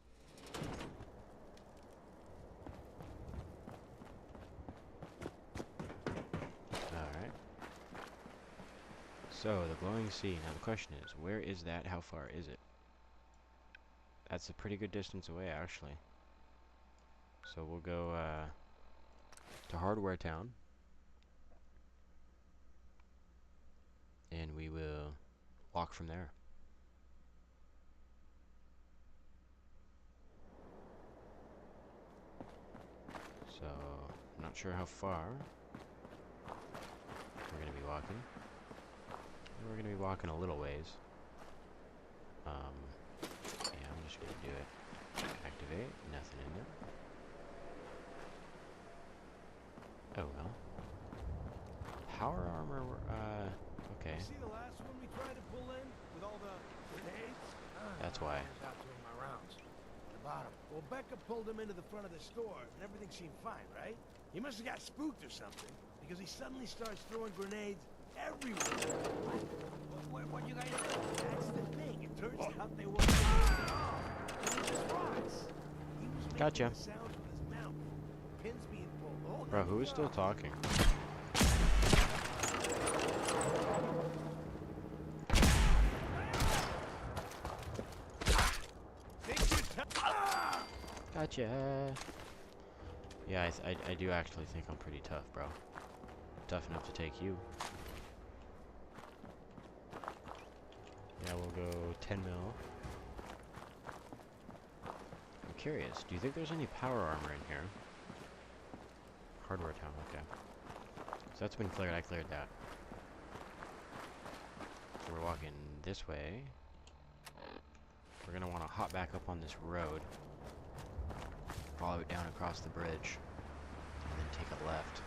Alright. So, the glowing sea. Now the question is, where is that? How far is it? That's a pretty good distance away, actually. So we'll go to Hardware Town. And we will walk from there. So, I'm not sure how far we're going to be walking. We're going to be walking a little ways. Yeah, I'm just going to do it. Activate, nothing in there. Oh well. Power armor, okay. See the last one we tried to pull in with all the grenades? That's why. Out doing my rounds. The bottom. Well, Becca pulled him into the front of the store, and everything seemed fine, right? He must have got spooked or something, because he suddenly starts throwing grenades everywhere. What you guys do? That's the thing. It turns out they were just rocks. He was making Gotcha. the sounds with his mouth. Pins being pulled. The whole Bro, nine who is still yards. talking? Gotcha. Yeah, I do actually think I'm pretty tough, bro. Tough enough to take you. Yeah, we'll go 10 mil. I'm curious, do you think there's any power armor in here? Hardware town, okay. So that's been cleared, I cleared that. So we're walking this way. We're gonna wanna hop back up on this road. Follow it down across the bridge. And then take a left.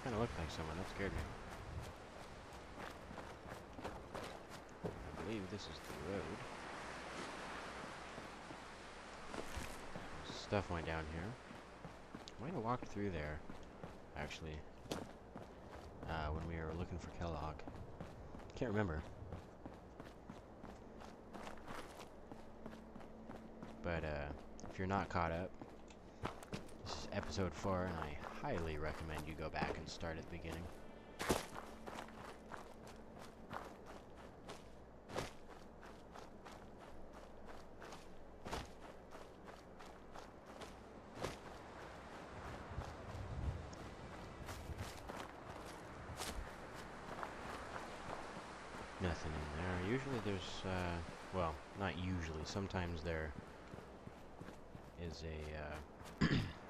Kinda looked like someone, that scared me. I believe this is the road. Stuff went down here. I might have walked through there, actually, when we were looking for Kellogg. Can't remember. But, if you're not caught up, this is episode 4, and I highly recommend you go back and start at the beginning. Nothing in there. Usually there's, well, not usually. Sometimes there is a,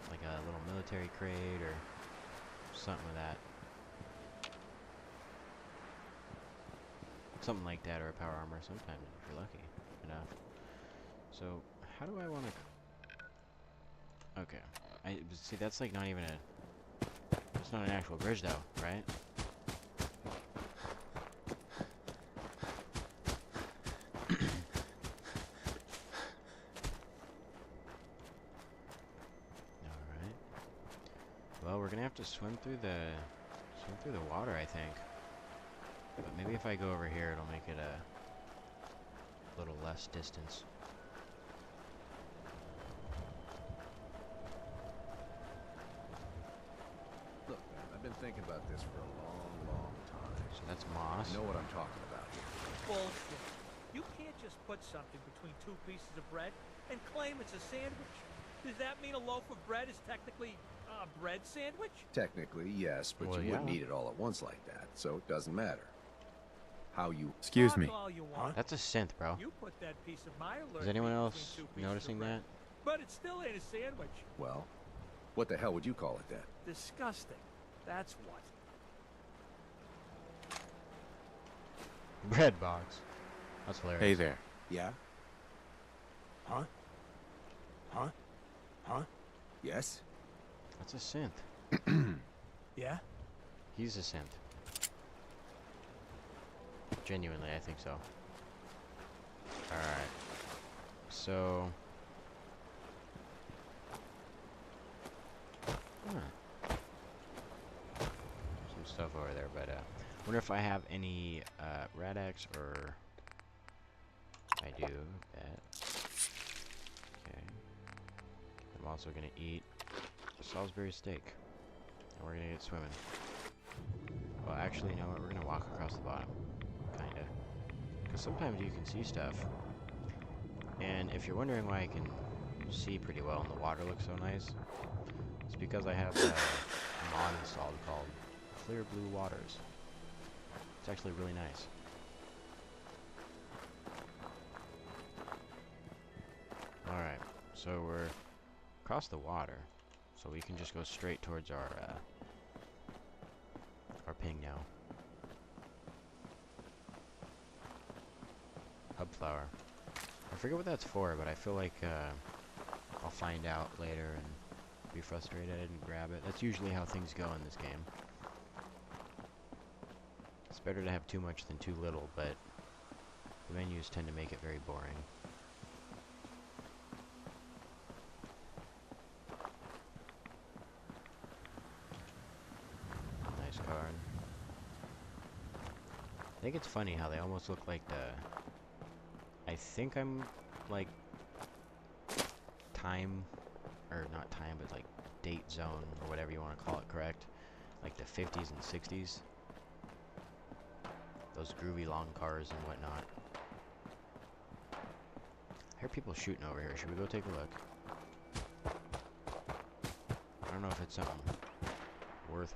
like a little military crate or something with that. Something like that, or a power armor sometimes, if you're lucky enough. So, how do I want to... Okay. See, that's like not even a... It's not an actual bridge, though, right? Well, we're gonna have to swim through the water, I think. But maybe if I go over here, it'll make it a little less distance. Look, man, I've been thinking about this for a long, long time. So that's moss. I know what I'm talking about here. Bullshit. You can't just put something between two pieces of bread and claim it's a sandwich. Does that mean a loaf of bread is technically a bread sandwich? Technically, yes, but Well, you wouldn't yeah. eat it all at once like that, so it doesn't matter. How you... Excuse me. Talk all you want. That's a synth, bro. You put that piece of my alert Is anyone between else two pieces noticing of bread. that? But it still ain't a sandwich. Well, what the hell would you call it then? Disgusting. That's what. Bread box. That's hilarious. Hey there. Yeah? Huh? Huh? Huh? Yes? That's a synth. Yeah? He's a synth. Genuinely, I think so. Alright. So... Some stuff over there, but, wonder if I have any, Rad-X or... I do, bet. Okay. I'm also gonna eat Salisbury steak. And we're gonna get swimming. Well, actually, you know what? We're gonna walk across the bottom. Kinda. Because sometimes you can see stuff. And if you're wondering why I can see pretty well and the water looks so nice, it's because I have a mod installed called Clear Blue Waters. It's actually really nice. Alright, so we're across the water, so we can just go straight towards our ping now. Hub flower. I forget what that's for, but I feel like I'll find out later and be frustrated and grab it. That's usually how things go in this game. It's better to have too much than too little, but the menus tend to make it very boring. I think it's funny how they almost look like the... I think I'm, like, time, or not time, but like date zone, or whatever you want to call it, correct? Like the 50s and 60s. Those groovy long cars and whatnot. I hear people shooting over here. Should we go take a look? I don't know if it's something worth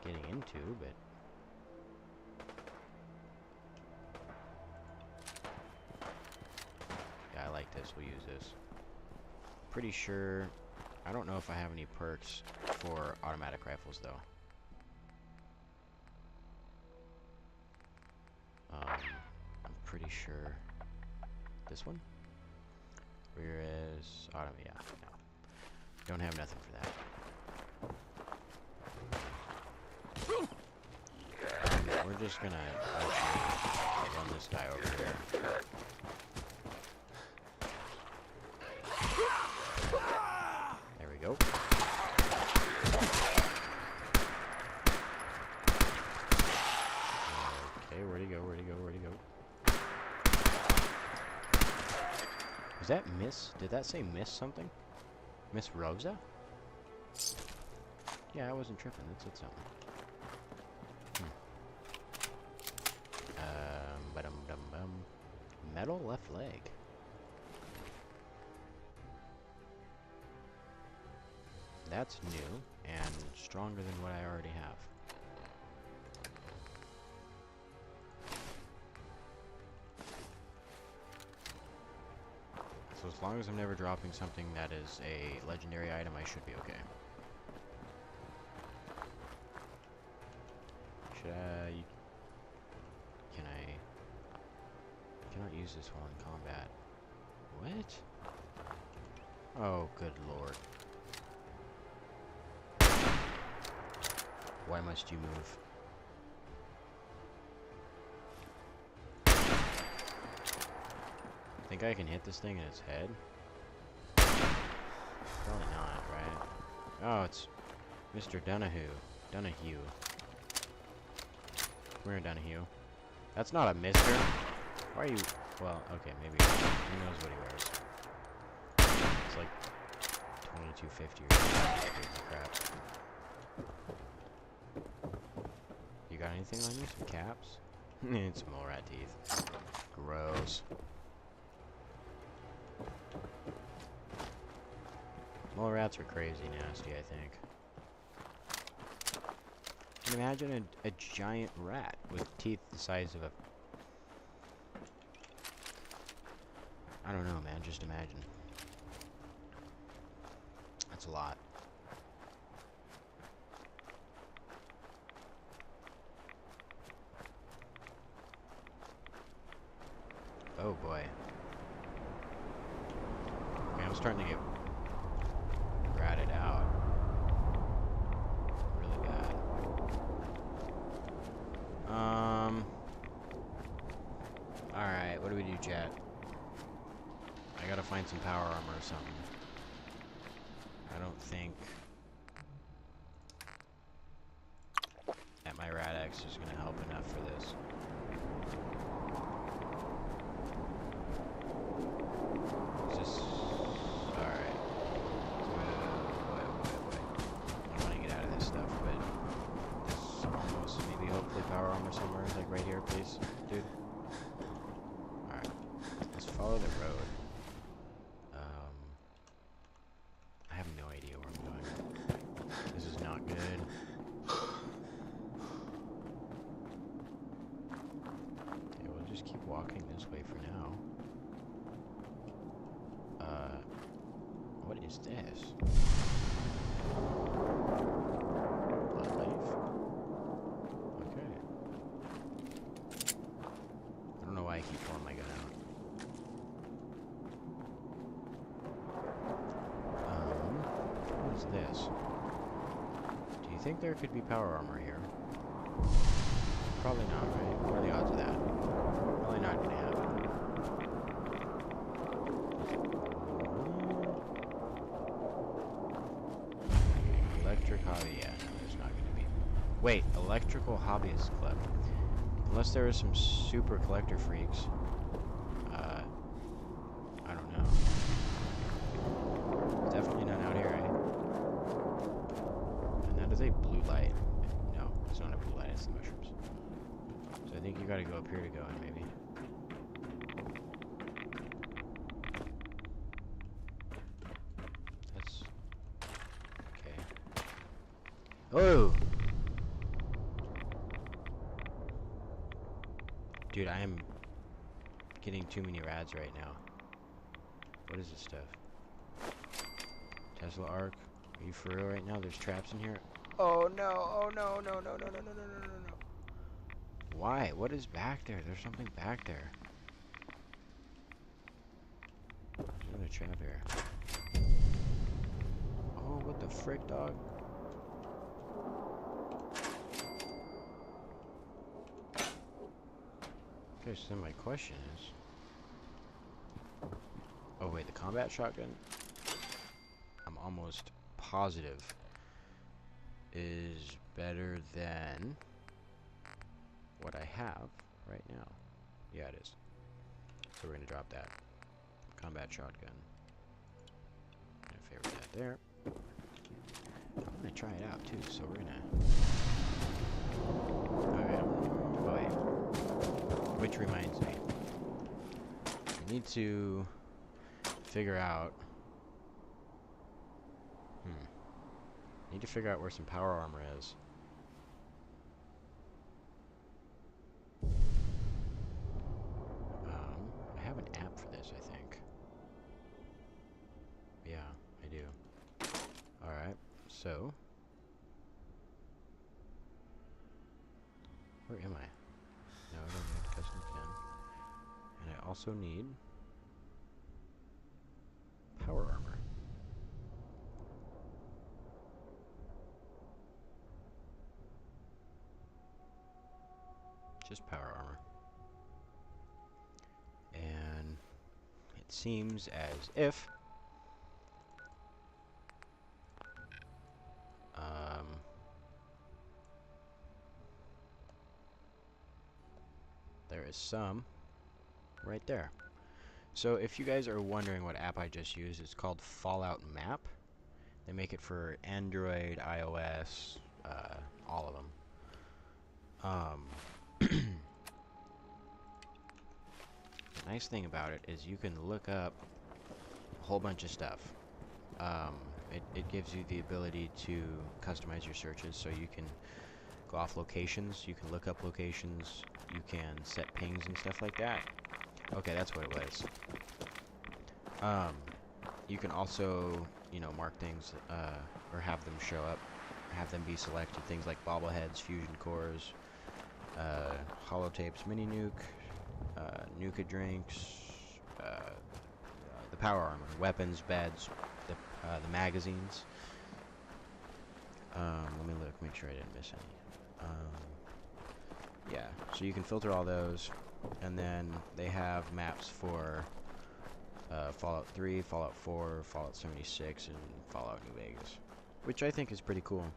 getting into, but... yeah, I like this. We'll use this. Pretty sure... I don't know if I have any perks for automatic rifles, though. I'm pretty sure... this one? Whereas... yeah, no. Don't have nothing for that. We're just gonna actually run this guy over here. There we go. Okay, where'd he go? Where'd he go? Where'd he go? Was that Miss? Did that say Miss something? Miss Rosa? Yeah, I wasn't tripping. That said something. Ba-dum-dum-bum. Metal left leg. That's new and stronger than what I already have. So as long as I'm never dropping something that is a legendary item, I should be okay. Should I... can I... I cannot use this while in combat. What? Oh, good lord. Why must you move? Think I can hit this thing in its head? Probably not, right? Oh, it's Mr. Donahue. Donahue. Come here, Donahue. That's not a mister. Why are you... well, okay, maybe he knows what he wears. It's like $22.50 or something crazy crap. You got anything on you? Some caps? It's some mole rat teeth. Gross. Mole rats are crazy nasty, I think. Can you imagine a giant rat with teeth the size of a... I don't know, man. Just imagine. That's a lot. Oh boy. Okay, I'm starting to get ratted out. Really bad. Alright, what do we do, chat? I gotta find some power armor or something. I don't think that my rat axe is gonna help enough for this. Is this... alright. Wait. I want to get out of this stuff, but there's almost, maybe hopefully power armor somewhere, like right here, please, dude. Alright. Let's follow the road. I have no idea where I'm going. This is not good. Okay, we'll just keep walking this way for now. What is this? Blood leaf? Okay. I don't know why I keep pulling my gun out. What is this? Do you think there could be power armor here? Probably not, right? What are the odds of that? Probably not gonna happen. Electric hobby, yeah, no, there's not gonna be. Wait, electrical hobbyist club. Unless there are some super collector freaks. I don't know. There's definitely none out here, right? And that is a blue light. No, it's not a blue light, it's the mushrooms. So I think you gotta go up here to go in, maybe. That's... okay. Oh! Dude, I am getting too many rads right now. What is this stuff? Tesla Arc? Are you for real right now? There's traps in here? Oh no! Oh no! No! No! No! No! No! No! No! No! No! Why? What is back there? There's something back there. Another trap here. Oh, what the frick, dog? Okay, so then my question is... oh wait, the combat shotgun? I'm almost positive is better than what I have right now. Yeah, it is. So we're gonna drop that. Combat shotgun. I'm gonna favorite that there. I'm gonna try it out too, so we're gonna... okay. Oh wait. Which reminds me. I need to figure out... need to figure out where some power armor is. I have an app for this, I think. Yeah, I do. Alright, so... where am I? No, I don't need custom pin. And I also need... power armor. Just power armor. And it seems as if there is some right there. So if you guys are wondering what app I just used, it's called Fallout Map. They make it for Android, iOS, all of them. The nice thing about it is you can look up a whole bunch of stuff. It gives you the ability to customize your searches, so you can go off locations, you can look up locations, you can set pings and stuff like that. Okay, that's what it was. You can also, you know, mark things, or have them show up, have them be selected, things like bobbleheads, fusion cores, holotapes, mini nuke, nuka drinks, the power armor, weapons, beds, the magazines. Let me look, make sure I didn't miss any. Yeah, so you can filter all those, and then they have maps for Fallout 3, Fallout 4, Fallout 76, and Fallout New Vegas, which I think is pretty cool.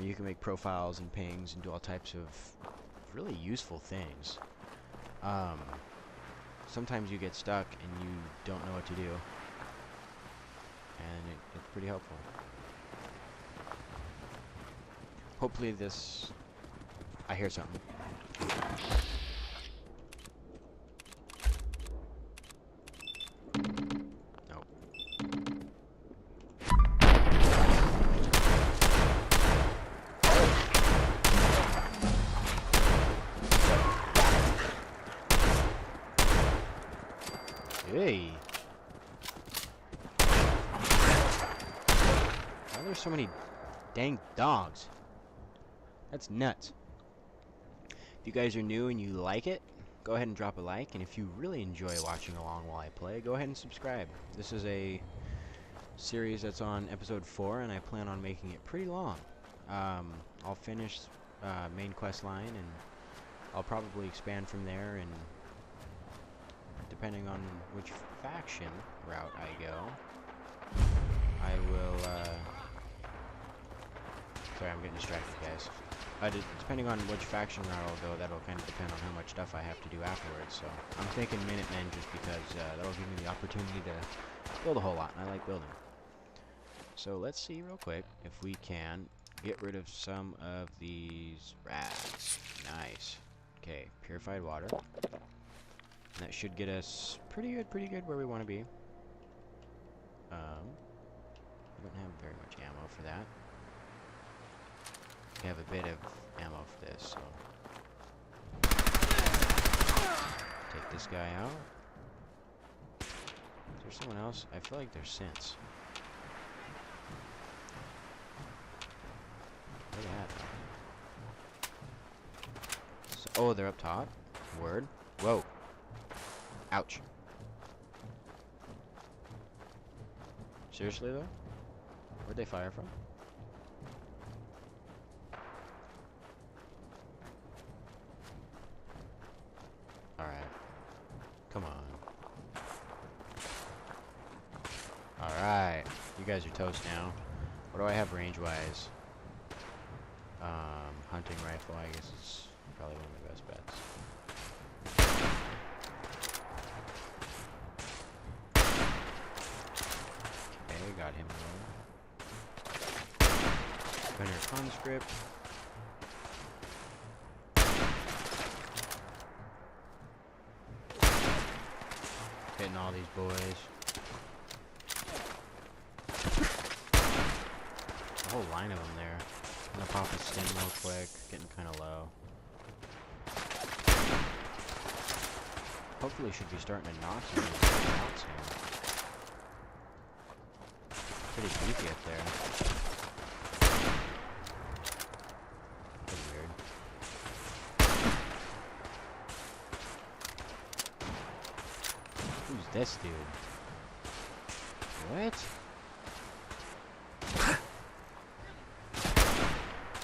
You can make profiles and pings and do all types of really useful things. Sometimes you get stuck and you don't know what to do, and it's pretty helpful. Hopefully this... I hear something. Nope. Hey! Why are there so many dang dogs? That's nuts. If you guys are new and you like it, go ahead and drop a like, and if you really enjoy watching along while I play, go ahead and subscribe. This is a series that's on episode 4, and I plan on making it pretty long. I'll finish main quest line, and I'll probably expand from there, and depending on which faction route I go, I will Sorry, I'm getting distracted, guys. Depending on which faction route I'll go, that'll kind of depend on how much stuff I have to do afterwards. So I'm thinking Minutemen just because that'll give me the opportunity to build a whole lot, and I like building. So let's see real quick if we can get rid of some of these rats. Nice. Okay, purified water. And that should get us pretty good where we want to be. We don't have very much ammo for that. We have a bit of ammo for this, so take this guy out. Is there someone else? I feel like there's synths. Where they at? So, oh, they're up top. Word. Whoa. Ouch. Seriously though? Where'd they fire from? Alright. Come on. Alright. You guys are toast now. What do I have range-wise? Hunting rifle, I guess it's probably one of my best bets. Okay, got him low. Gunner conscript. Hitting all these boys. A whole line of them there. I'm gonna pop a stim real quick. Getting kind of low. Hopefully should be starting to knock some of these guys out soon. Pretty beefy up there. Pretty weird. Who's this dude? What?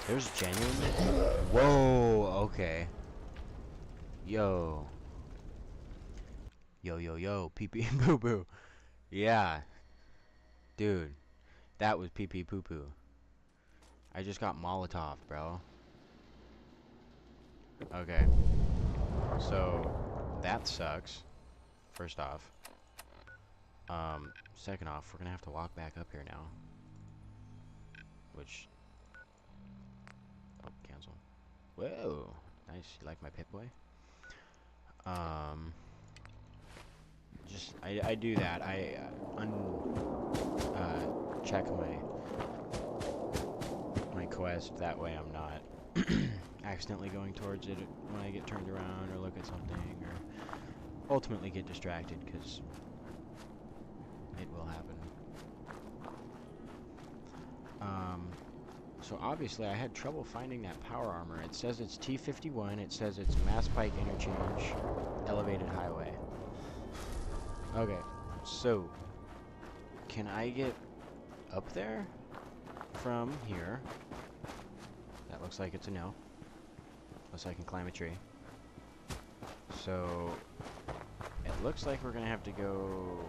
There's genuine. Whoa, okay. Yo. Yo, pee pee and poo poo. Yeah. Dude. That was pee pee poo poo. I just got Molotov, bro. Okay. So, that sucks. First off. Second off, we're gonna have to walk back up here now. Which... Oh, cancel. Whoa! Nice. You like my Pip-Boy? I do that. I check my quest. That way I'm not accidentally going towards it when I get turned around or look at something or ultimately get distracted, because it will happen. So obviously I had trouble finding that power armor. It says it's T51, it says it's Mass Pike Interchange, Elevated Highway. Okay, so can I get up there from here? That looks like it's a no. Unless I can climb a tree. So it looks like we're gonna have to go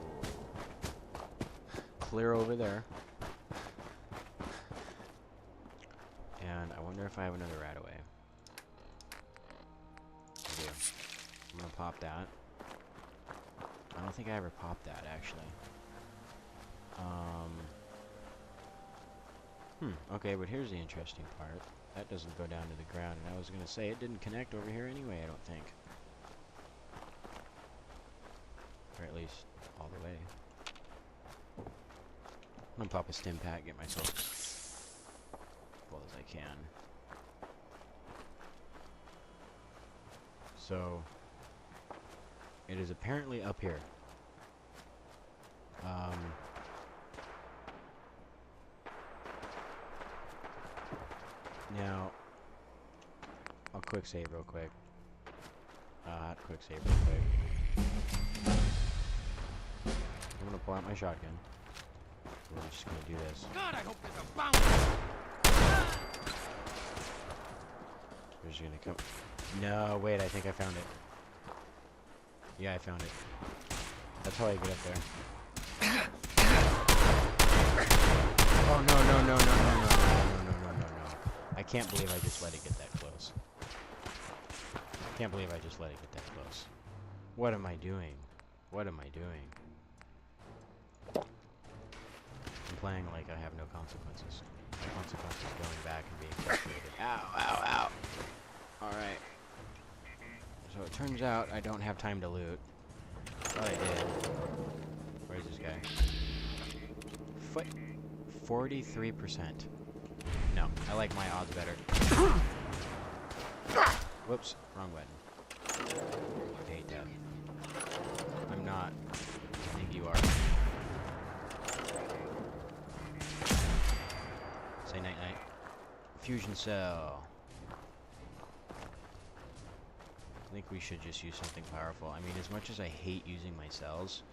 clear over there. And I wonder if I have another Radaway. I do. I'm gonna pop that. I don't think I ever popped that, actually. Okay, but here's the interesting part. That doesn't go down to the ground, and I was gonna say it didn't connect over here anyway, I don't think. Or at least all the way. I'm gonna pop a stim pack, get myself full as I can. So it is apparently up here. Now I'll quick save real quick. Quick save real quick. I'm gonna pull out my shotgun. We're just gonna do this. God, I hope there's a bounce. We're just gonna come. No, wait, I think I found it. Yeah, I found it. That's how I get up there. Oh no. can't believe I just let it get that close. I can't believe I just let it get that close. What am I doing? What am I doing? I'm playing like I have no consequences. My consequences going back and being frustrated. Ow, ow, ow. Alright. So it turns out I don't have time to loot. Thought I did. Where's this guy? Foot. 43%. No, I like my odds better. Whoops, wrong button. I hate that. I'm not. I think you are. Say night night. Fusion cell. I think we should just use something powerful. I mean, as much as I hate using my cells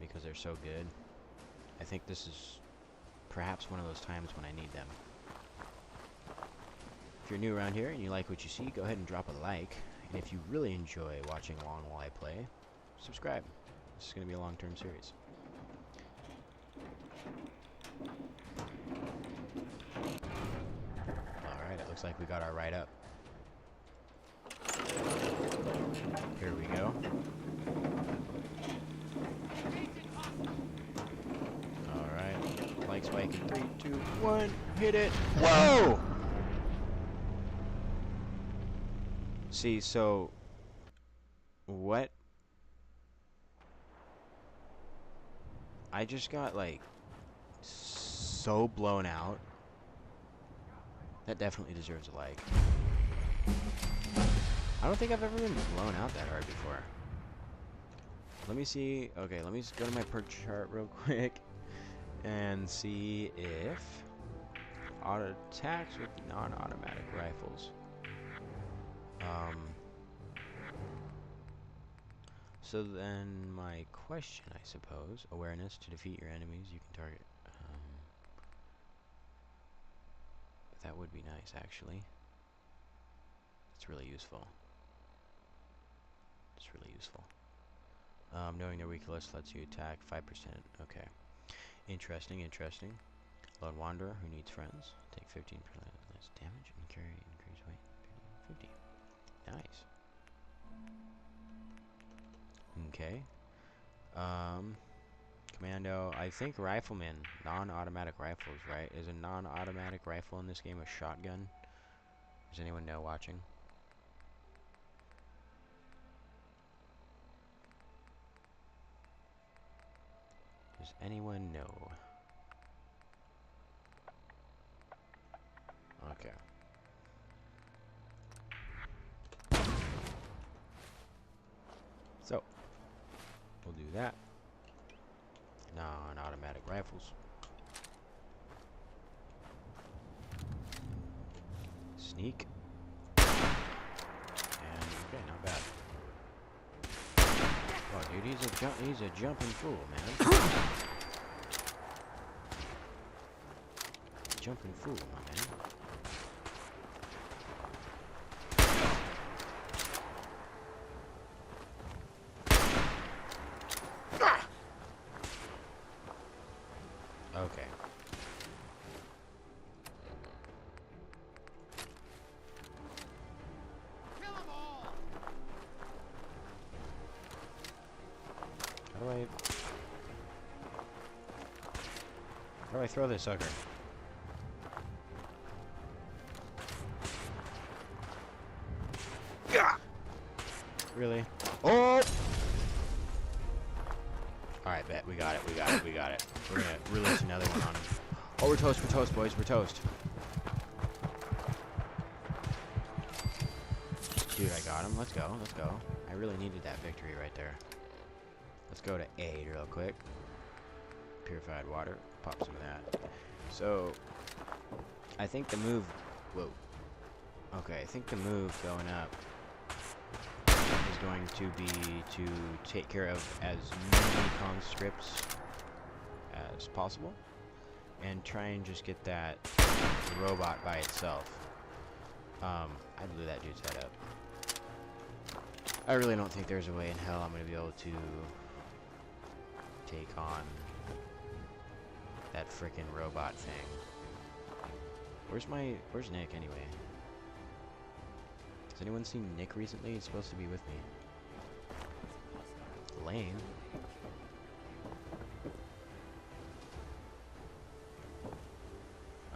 because they're so good, I think this is perhaps one of those times when I need them. If you're new around here and you like what you see, go ahead and drop a like. And if you really enjoy watching along while I play, subscribe. This is going to be a long-term series. Alright, it looks like we got our write-up. Here we go. Alright, like spike in 3, 2, 1, hit it! Whoa! See, so what? I just got like so blown out. That definitely deserves a like. I don't think I've ever been blown out that hard before. Let me see. Okay, let me just go to my perk chart real quick and see if auto attacks with non-automatic rifles. So then my question, I suppose, awareness to defeat your enemies, you can target. That would be nice, actually. It's really useful. It's really useful. Knowing their weak list lets you attack 5%. Okay. Interesting, interesting. Lone Wanderer who needs friends. Take 15% less damage and carry increased weight. 50. Nice. Okay. Commando, I think rifleman, non-automatic rifles, right? Is a non-automatic rifle in this game a shotgun? Does anyone know watching? Does anyone know? Okay. So, we'll do that. Non-automatic rifles. Sneak. And, okay, not bad. Oh, dude, he's a jumping fool, man. Jumping fool, my man. Okay. How do I throw this sucker? Really? Oh! Alright, bet. We got it. We got it. We got it. We're gonna release another one on him. Oh, we're toast. We're toast, boys. We're toast. Dude, I got him. Let's go. Let's go. I really needed that victory right there. Let's go to aid real quick. Purified water. Pop some of that. So, I think the move... Whoa. Okay, I think the move going up is going to be to take care of as many conscripts as possible and try and just get that robot by itself. I blew that dude's head up. I really don't think there's a way in hell I'm going to be able to take on that frickin' robot thing. Where's Nick anyway? Has anyone seen Nick recently? He's supposed to be with me. Lame.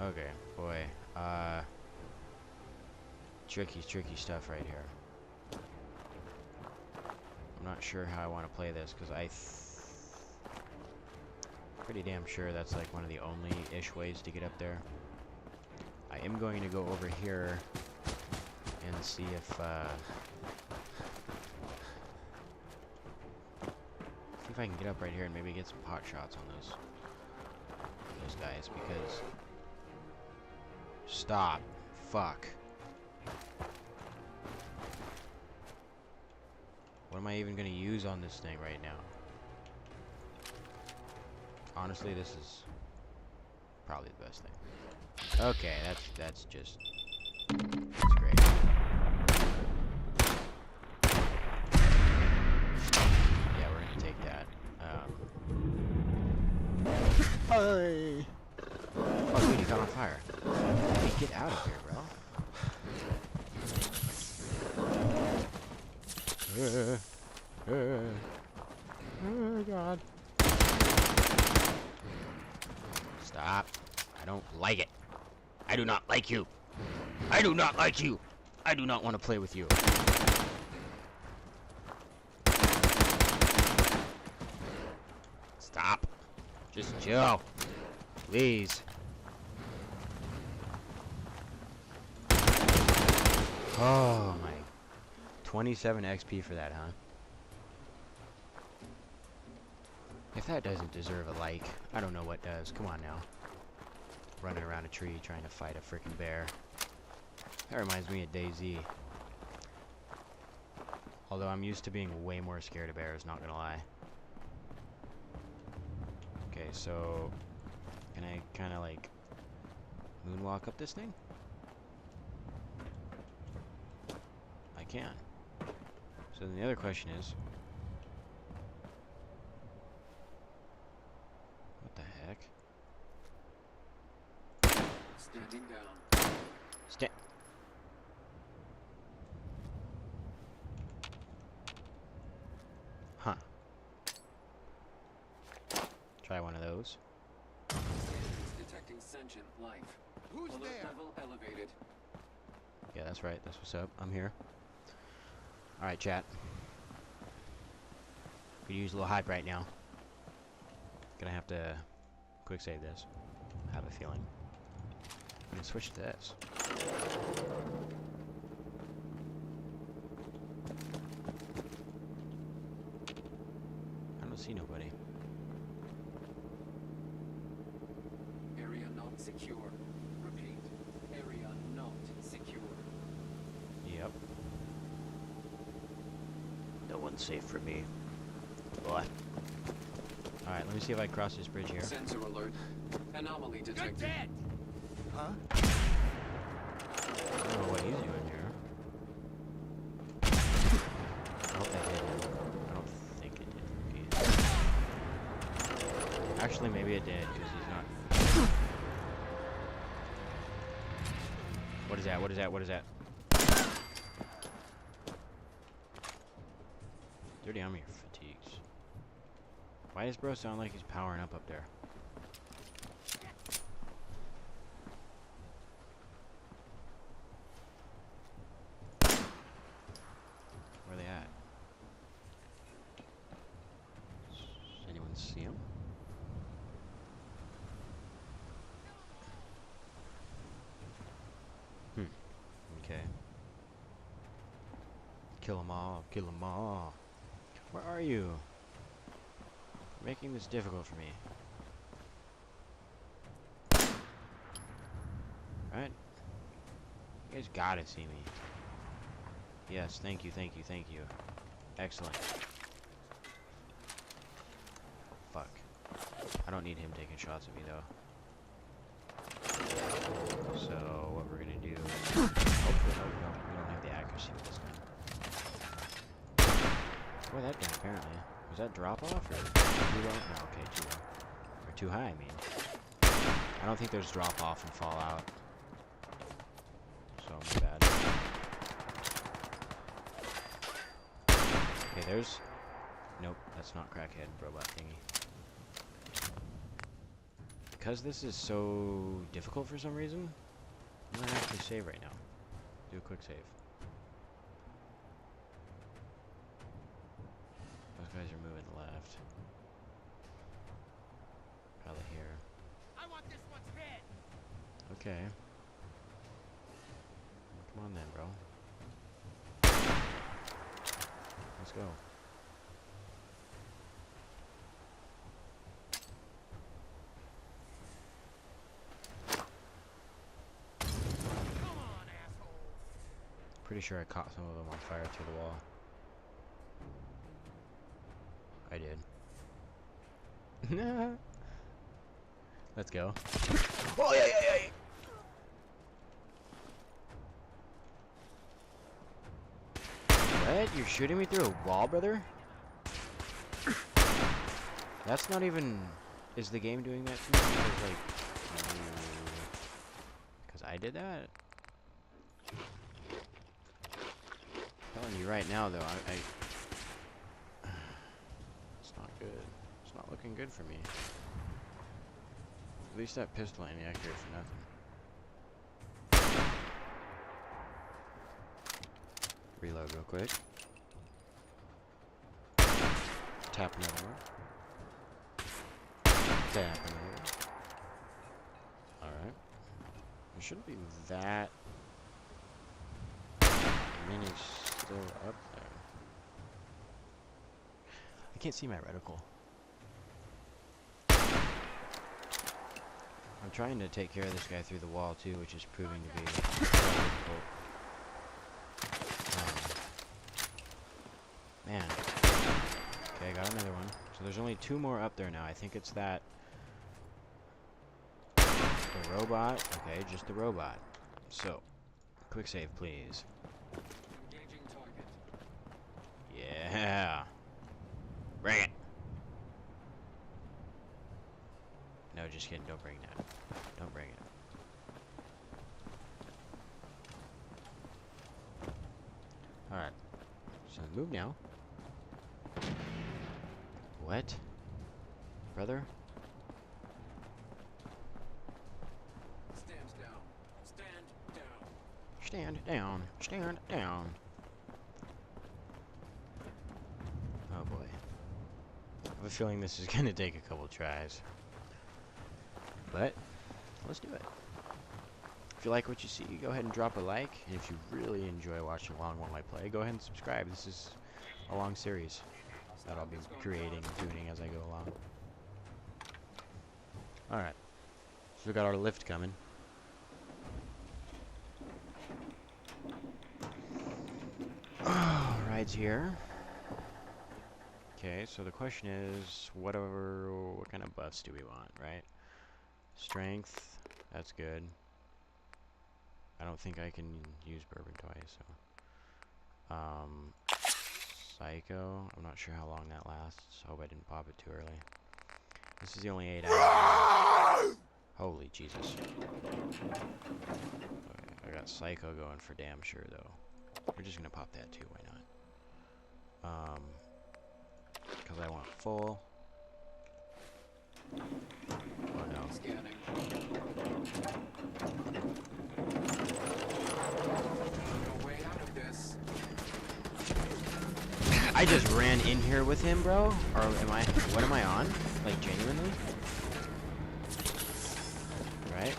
Okay, boy. Tricky stuff right here. I'm not sure how I want to play this, because pretty damn sure that's like one of the only-ish ways to get up there. I am going to go over here and see if I can get up right here and maybe get some pot shots on those guys, because stop. Fuck. What am I even gonna use on this thing right now? Honestly, this is probably the best thing. Okay, that's great. Yeah, we're gonna take that. Hey! Oh, dude, he got on fire. Hey, get out of here, bro. Oh, God. Stop. I don't like it. I do not like you. I do not like you. I do not want to play with you. Stop. Just chill. Please. Oh my. 27 XP for that, huh? If that doesn't deserve a like, I don't know what does. Come on now. Running around a tree trying to fight a freaking bear. That reminds me of DayZ. Although I'm used to being way more scared of bears, not gonna lie. Okay, so can I kind of like moonwalk up this thing? I can. So then the other question is, what the heck? Standing down. Huh. Try one of those. Scanners detecting sentient life. Who's Alert there? level elevated. Yeah, that's right. That's what's up. I'm here. Alright, chat. Could use a little hype right now. Gonna have to quick save this. I have a feeling. I'm gonna switch to this. I don't see nobody. Area not secure. Repeat. Area not secure. Yep. No one's safe for me. Boy. Alright, let me see if I can cross this bridge here. Sensor alert. Anomaly detected. You're dead! Huh? I don't know what he's doing here. I hope that hit him. I don't think it did. Okay. Actually, maybe it did, because he's not... What is that? What is that? What is that? Dirty army fatigues. Why does bro sound like he's powering up there? Where are they at? Does anyone see him? Okay. Kill them all, kill them all. Where are you? You're making this difficult for me. Right? You guys gotta see me. Yes, thank you, thank you, thank you. Excellent. Fuck. I don't need him taking shots at me, though. So, what we're gonna do... Hopefully, we don't have the accuracy with this gun. Where that gun, apparently. Was that drop-off, or too low? No, okay, too low. Or too high, I mean. I don't think there's drop-off in Fallout. there's... Nope, that's not crackhead robot thingy. Because this is so difficult for some reason, I'm gonna actually save right now. Do a quick save. Those guys are moving left. Probably here. I want this one's head. Okay. Come on then, bro. Let's go. Pretty sure I caught some of them on fire through the wall. I did. Let's go. Oh, yeah, yeah, yeah. What? You're shooting me through a wall, brother? That's not even... Is the game doing that to me? Because, like... Because I did that? I'm telling you right now, though, it's not good. It's not looking good for me. At least that pistol ain't accurate for nothing. Reload real quick. Tap another one. Tap another one. Alright. There shouldn't be that many still up there. I can't see my reticle. I'm trying to take care of this guy through the wall too, which is proving to be difficult. Man. Okay, I got another one. So there's only 2 more up there now. I think it's that... The robot. Okay, just the robot. So, quick save, please. Engaging target. Yeah. Bring it. No, just kidding. Don't bring that. Don't bring it. Alright. So move now. What? Brother? Stand down. Stand down. Stand down. Stand down. Oh boy. I have a feeling this is gonna take a couple tries. But, let's do it. If you like what you see, go ahead and drop a like. And if you really enjoy watching along while I play, go ahead and subscribe. This is a long series that I'll be creating and tuning as I go along. Alright. So we got our lift coming. Rides here. Okay, so the question is, what kind of buffs do we want, right? Strength, that's good. I don't think I can use bourbon twice, so. Psycho, I'm not sure how long that lasts. Hope I didn't pop it too early. This is the only 8 hours. Holy Jesus. Okay, I got Psycho going for damn sure, though. We're just gonna pop that too, why not? Because I want full. Oh no. Scanning. No way out of this. I just ran in here with him, bro? Or am I... What am I on? Like, genuinely? Right?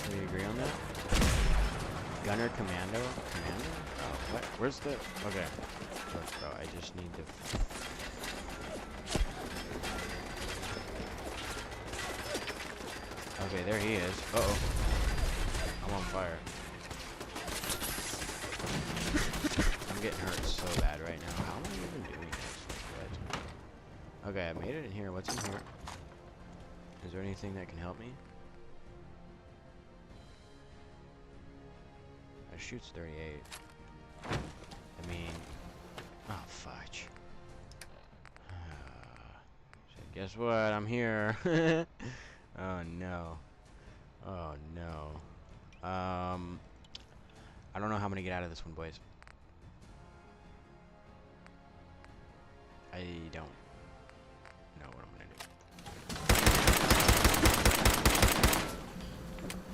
Do we agree on that? Gunner Commando? Commando? Oh, what? Where's the... Okay. Look, bro, I just need to... Okay, there he is. Uh-oh. I'm on fire. I'm getting hurt so bad right now. How am I even doing this? Like, what? Okay, I made it in here. What's in here? Is there anything that can help me? That shoots 38. I mean... Oh, fudge. So guess what? I'm here. Oh, no. Oh, no. I don't know how I'm gonna get out of this one, boys. I don't know what I'm gonna do.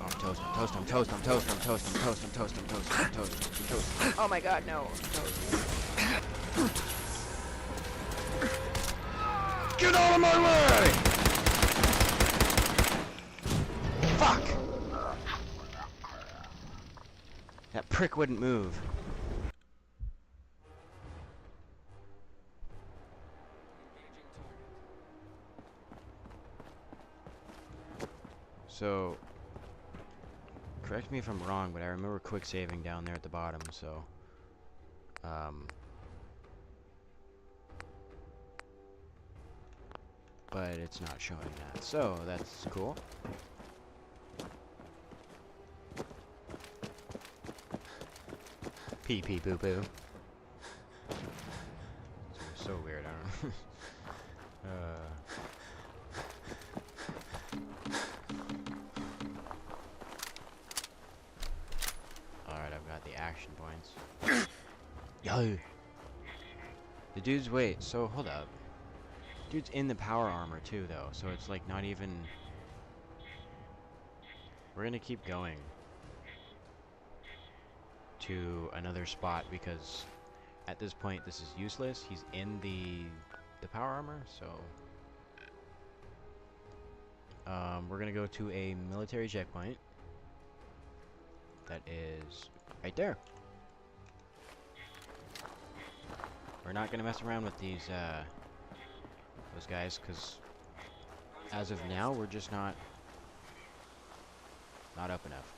Oh, I'm toast, I'm toast, I'm toast, I'm toast, I'm toast, I'm toast, I'm toast, I'm toast, I'm toast, I'm toast. Oh my god, no. I'm toast. Get out of my way! Fuck! That prick wouldn't move. So, correct me if I'm wrong, but I remember quick saving down there at the bottom, so, but it's not showing that, so that's cool. Pee pee boo boo. It's so weird, I don't know. Alright, I've got the action points. Yo! The dude's, wait, so hold up. Dude's in the power armor too, though, so it's like not even... We're gonna keep going to another spot because at this point this is useless. He's in the power armor, so... we're gonna go to a military checkpoint. That is right there. We're not gonna mess around with these, those guys, because as of now, we're just not up enough.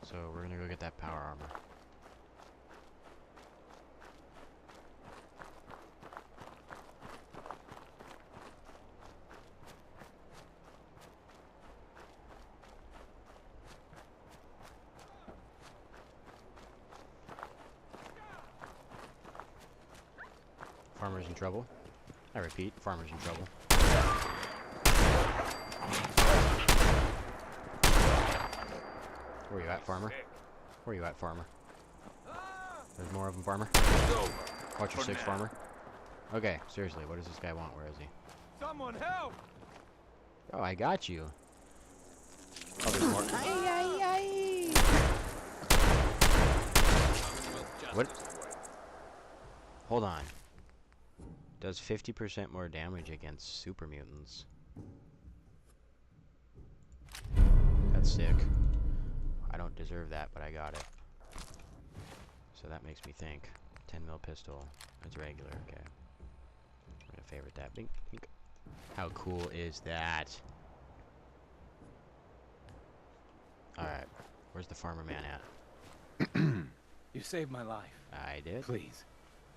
So we're gonna go get that power armor. Farmer's in trouble. I repeat, farmer's in trouble. Where you at, farmer? Where you at, farmer? There's more of them, farmer. Watch your six, farmer. Okay, seriously, what does this guy want? Where is he? Someone help! Oh, I got you. Oh, there's more. What? Hold on. Does 50% more damage against super mutants. That's sick. I don't deserve that, but I got it. So that makes me think. 10mm pistol. It's regular, okay. I'm gonna favorite that. Bink, bink. How cool is that? Alright. Where's the farmer man at? You saved my life. I did. Please,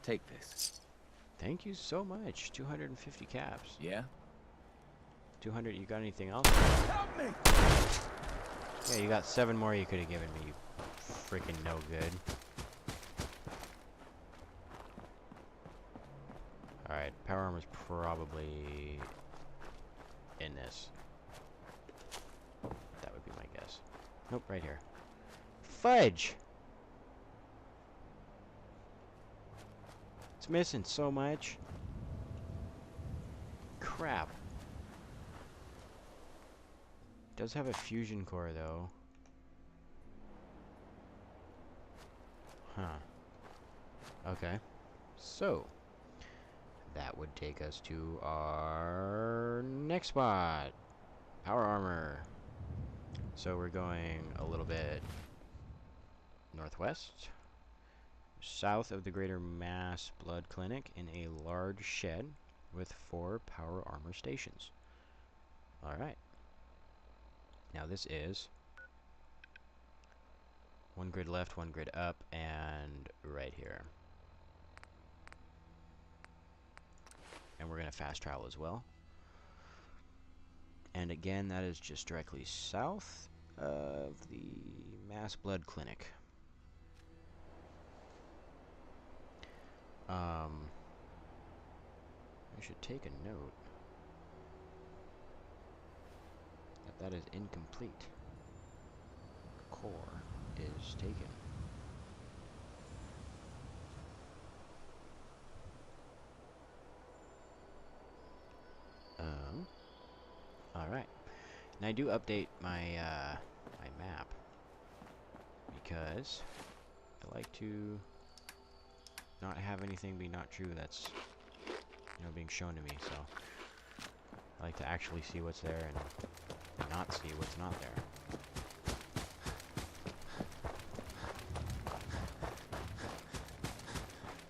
take this. Thank you so much. 250 caps. Yeah? 200. You got anything else? Help me! Yeah, you got 7 more you could have given me, you freaking no good. Alright, power armor's probably in this. That would be my guess. Nope, right here. Fudge! It's missing so much. Crap. Does have a fusion core though. Huh. Okay. So that would take us to our next spot. Power armor. So we're going a little bit northwest. South of the Greater Mass Blood Clinic in a large shed with 4 power armor stations. Alright. Now this is 1 grid left, 1 grid up, and right here. And we're going to fast travel as well. And again, that is just directly south of the Mass Blood Clinic. I should take a note that is incomplete. Core is taken. Alright. And I do update my, my map. Because I like to not have anything be not true that's, you know, being shown to me, so I like to actually see what's there and not see what's not there.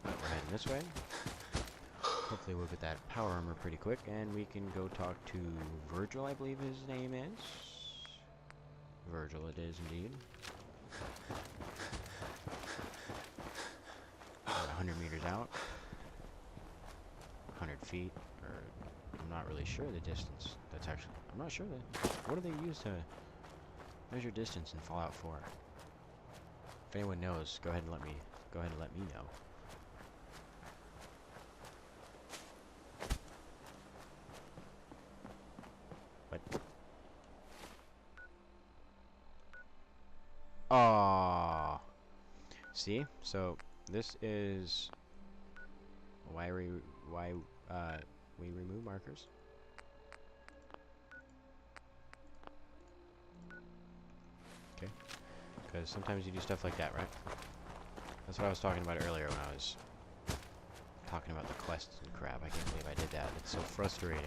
But we're heading this way. Hopefully we'll get that power armor pretty quick, and we can go talk to Virgil, I believe his name is. Virgil it is indeed. About 100 meters out. 100 feet, or I'm not really sure the distance. That's actually, I'm not sure what do they use to measure distance in Fallout 4? If anyone knows, go ahead and let me know. But ah, see, so this is why we remove markers. Okay, because sometimes you do stuff like that, right? That's what I was talking about earlier when I was talking about the quests and crap. I can't believe I did that. It's so frustrating.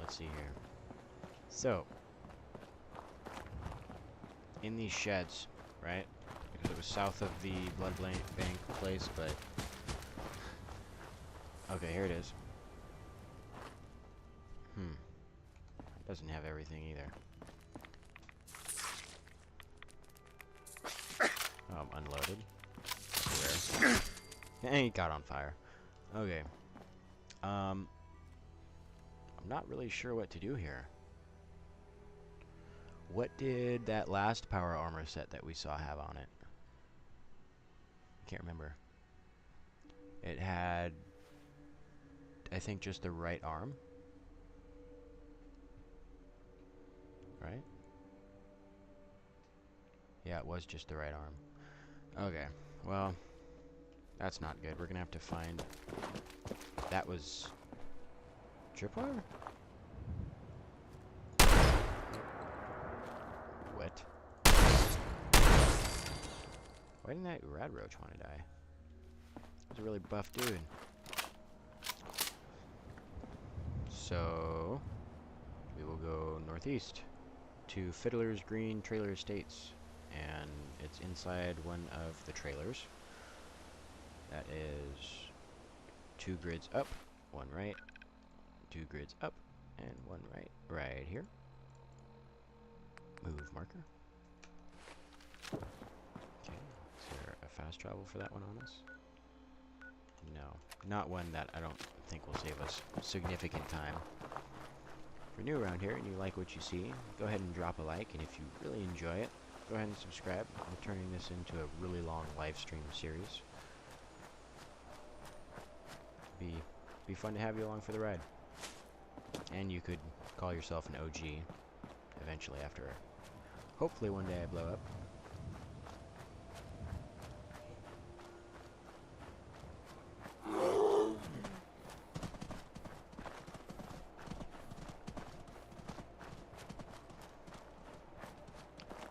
Let's see here. So, in these sheds, right? Because it was south of the blood bank place, but okay, here it is. Doesn't have everything either. Oh, I'm unloaded. Where? And he got on fire. Okay. I'm not really sure what to do here. What did that last power armor set that we saw have on it? I can't remember. It had, I think, just the right arm. Right? Yeah, it was just the right arm. Okay, well, that's not good. We're gonna have to find... That was... Tripwire? What? Why didn't that rad roach want to die? He's a really buff dude. So we will go northeast to Fiddler's Green Trailer Estates, and it's inside one of the trailers. That is 2 grids up, 1 right, 2 grids up, and 1 right. Right here. Move marker. Okay, is there a fast travel for that one on us? No, not one that I don't think will save us significant time. If you're new around here and you like what you see, go ahead and drop a like, and if you really enjoy it, go ahead and subscribe. We're turning this into a really long live stream series. Be fun to have you along for the ride. And you could call yourself an OG eventually after, hopefully one day I blow up.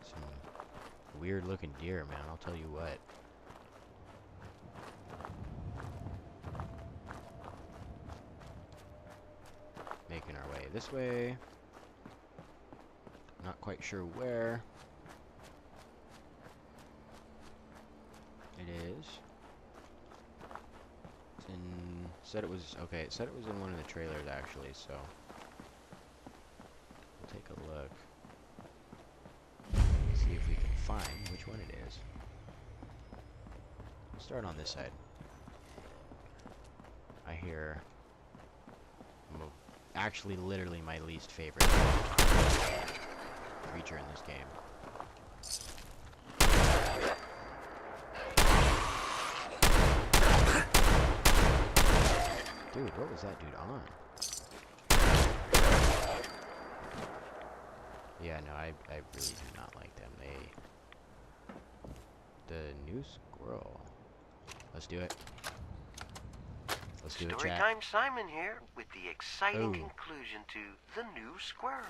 Some weird looking deer, man, I'll tell you what. Making our way this way. Not quite sure where it is. It's in, said it was, okay, it said it was in one of the trailers actually, so we'll take a look. See if we can find which one it is. We'll start on this side. I hear actually literally my least favorite creature in this game. Dude, what was that dude on? Yeah, no, I really do not like them. The new squirrel. Let's do it. Let's do it, chat. Storytime Simon here with the exciting Oh. conclusion to The New Squirrel.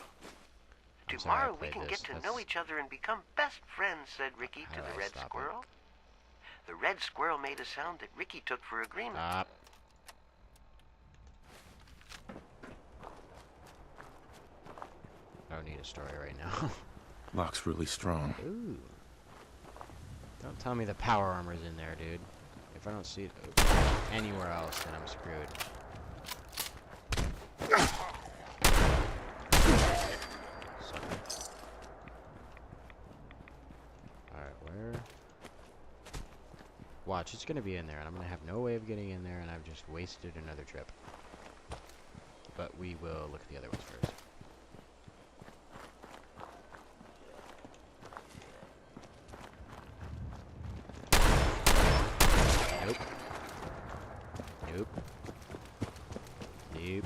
I'm sorry I Tomorrow we played can this. get to know That's- each other and become best friends, said Ricky How to do the I red stop it? squirrel. The red squirrel made a sound that Ricky took for agreement. Stop. I don't need a story right now. Lock's really strong. Ooh. Don't tell me the power armor's in there, dude. If I don't see it anywhere else, then I'm screwed. Alright, where? Watch, it's gonna be in there, and I'm gonna have no way of getting in there, and I've just wasted another trip. But we will look at the other ones first. Nope. Nope. Nope.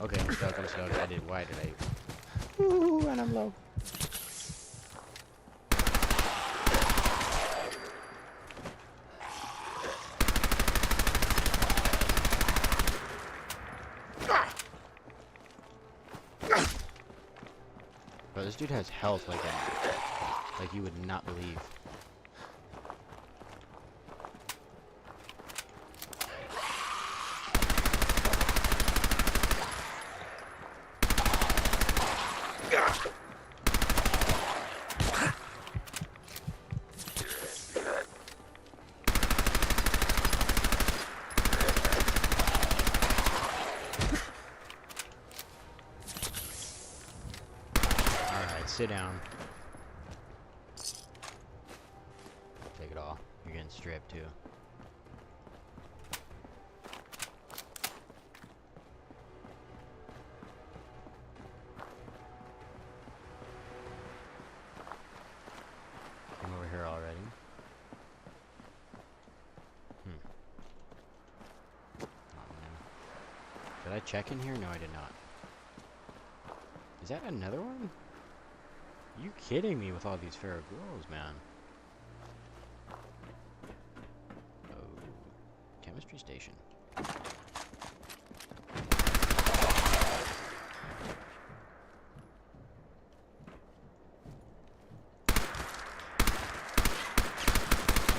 Okay, I'm stuck, I did, why did I? Ooh, and I'm low. Bro, this dude has health like that. Like you would not believe. Sit down. Take it all. You're getting stripped too. Came over here already. Oh, man. Did I check in here? No, I did not. Is that another one? You kidding me with all these Pharaoh girls, man? Oh, chemistry station. I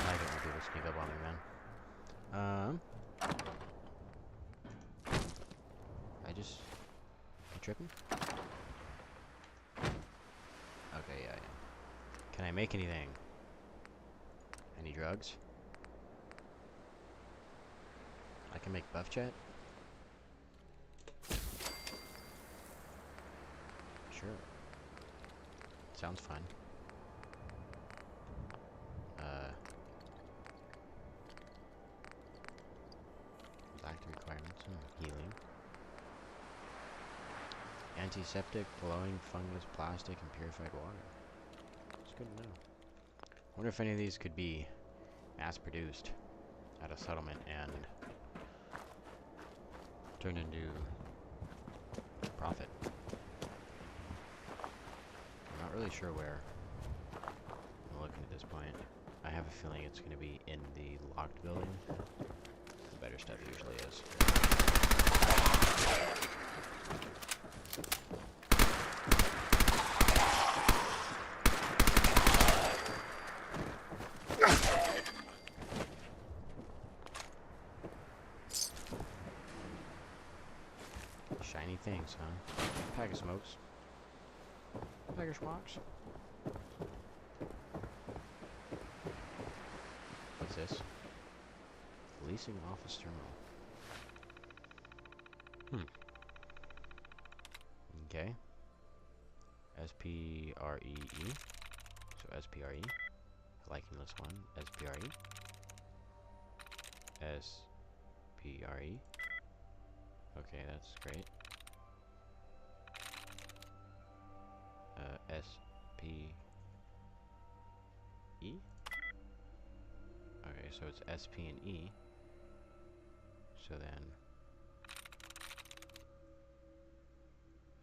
don't want people to sneak up on me, man. You tripping? Okay, yeah. Can I make anything? Any drugs? I can make buff chat? Sure. Sounds fun. Active requirements. Healing. Antiseptic, flowing fungus, plastic, and purified water. It's good to know. Wonder if any of these could be mass-produced at a settlement and turned into profit. I'm not really sure where I'm looking at this point. I have a feeling it's going to be in the locked building. The better stuff usually is. Shiny things, huh? Pack of smokes. Pack of smokes. What's this? Leasing office terminal. Okay. SPREE. So SPRE. Liking this one. SPRE. SPRE. Okay, that's great. SPE. Okay, so it's SP and E. So then,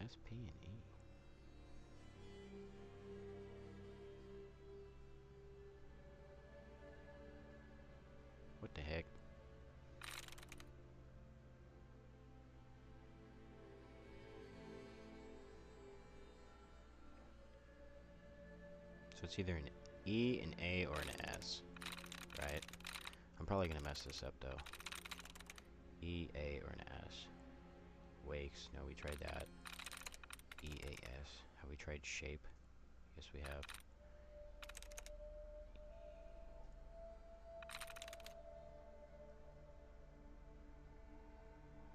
S, P, and E. What the heck? So it's either an E, an A, or an S, right? I'm probably gonna mess this up though. E, A, or an S. Wakes, no, we tried that. E, A, S. Have we tried shape? Yes, we have.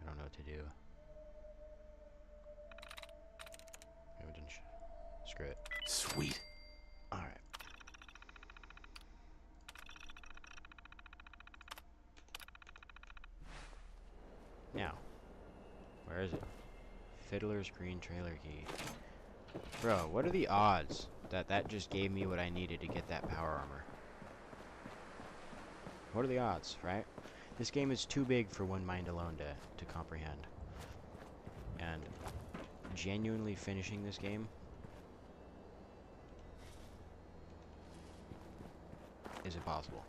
I don't know what to do. Maybe we didn't screw it. Sweet. Alright. Now, where is it? Fiddler's green trailer key. Bro, what are the odds that that just gave me what I needed to get that power armor? What are the odds, right? This game is too big for one mind alone to comprehend. And genuinely finishing this game is impossible.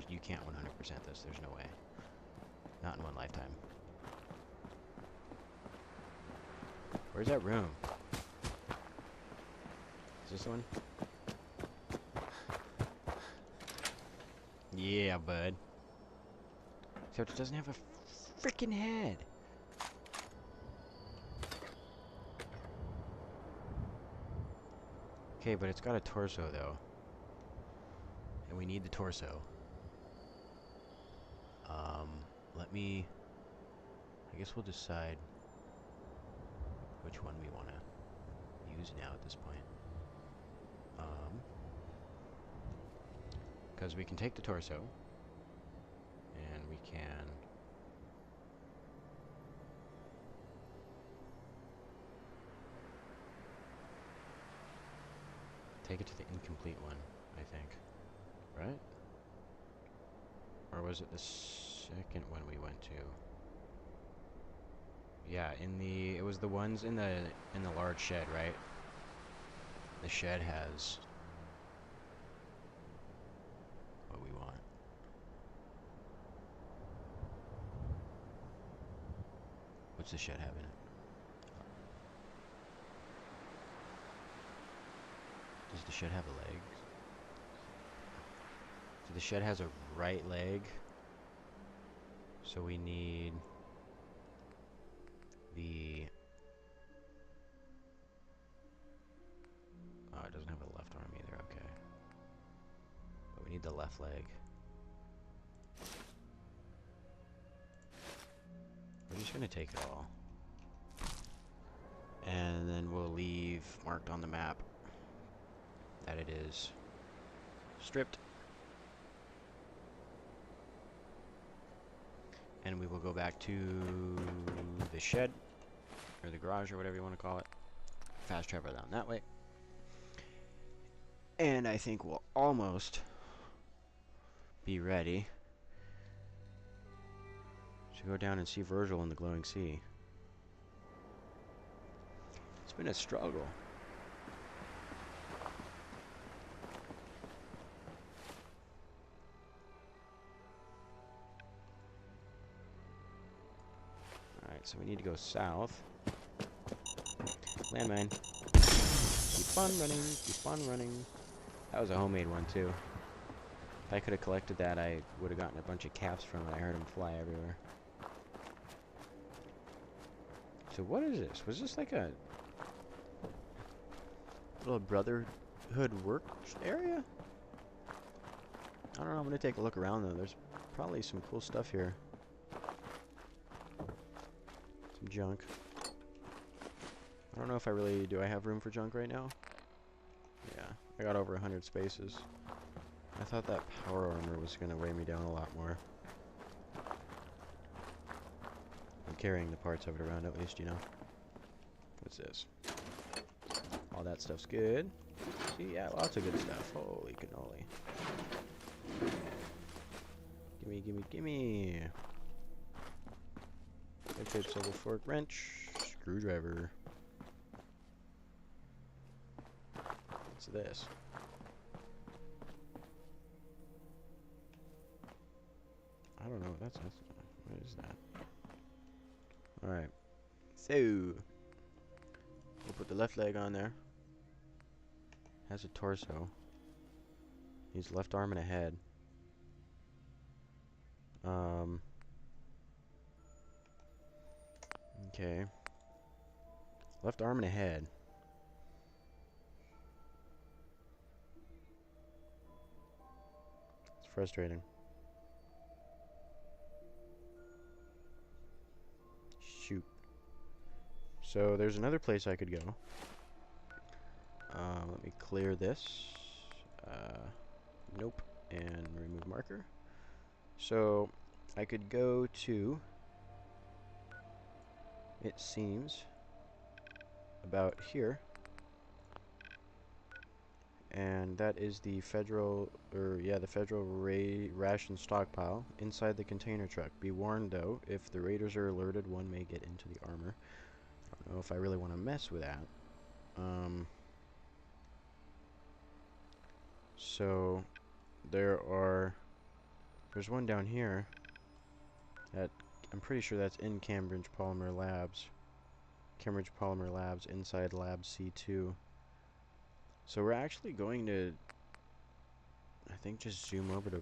You can't 100% this, there's no way. Not in one lifetime. Where's that room? Is this the one? Yeah, bud. Except it doesn't have a freaking head. Okay, but it's got a torso, though. And we need the torso. Let me... I guess we'll decide which one we want to use now at this point. Because we can take the torso, and we can... take it to the incomplete one, I think. Right? Or was it the second one we went to? Yeah, it was the ones in the large shed, right? The shed has what we want. What's the shed have in it? Does the shed have a leg? So the shed has a right leg. So we need the... Oh, it doesn't have a left arm either, okay. But we need the left leg. We're just gonna take it all. And then we'll leave marked on the map that it is stripped. And we will go back to the shed, or the garage, or whatever you want to call it. Fast travel down that way. And I think we'll almost be ready to go down and see Virgil in the glowing sea. It's been a struggle. Alright, so we need to go south. Landmine. Keep on running, keep on running. That was a homemade one too. If I could have collected that, I would have gotten a bunch of caps from it. I heard them fly everywhere. So what is this? Was this like a little brotherhood work area? I don't know, I'm gonna take a look around though. There's probably some cool stuff here. Some junk. I don't know if do I have room for junk right now? Yeah, I got over 100 spaces. I thought that power armor was gonna weigh me down a lot more. I'm carrying the parts of it around at least, you know. What's this? All that stuff's good. See, yeah, lots of good stuff. Holy cannoli. Gimme, gimme, gimme. Okay, silver fork, wrench, screwdriver. What's this? I don't know what that's. What is that? Alright. So, we'll put the left leg on there. Has a torso. Needs left arm and a head. Okay. Left arm and a head. It's frustrating. Shoot. So there's another place I could go. Let me clear this. Nope. And remove marker. So I could go to, it seems, about here. And that is the federal, the federal ration stockpile inside the container truck. Be warned though, if the raiders are alerted, one may get into the armor. I don't know if I really want to mess with that. So there's one down here that I'm pretty sure that's in Cambridge Polymer Labs. Cambridge Polymer Labs inside Lab C2. So we're actually going to, I think, just zoom over to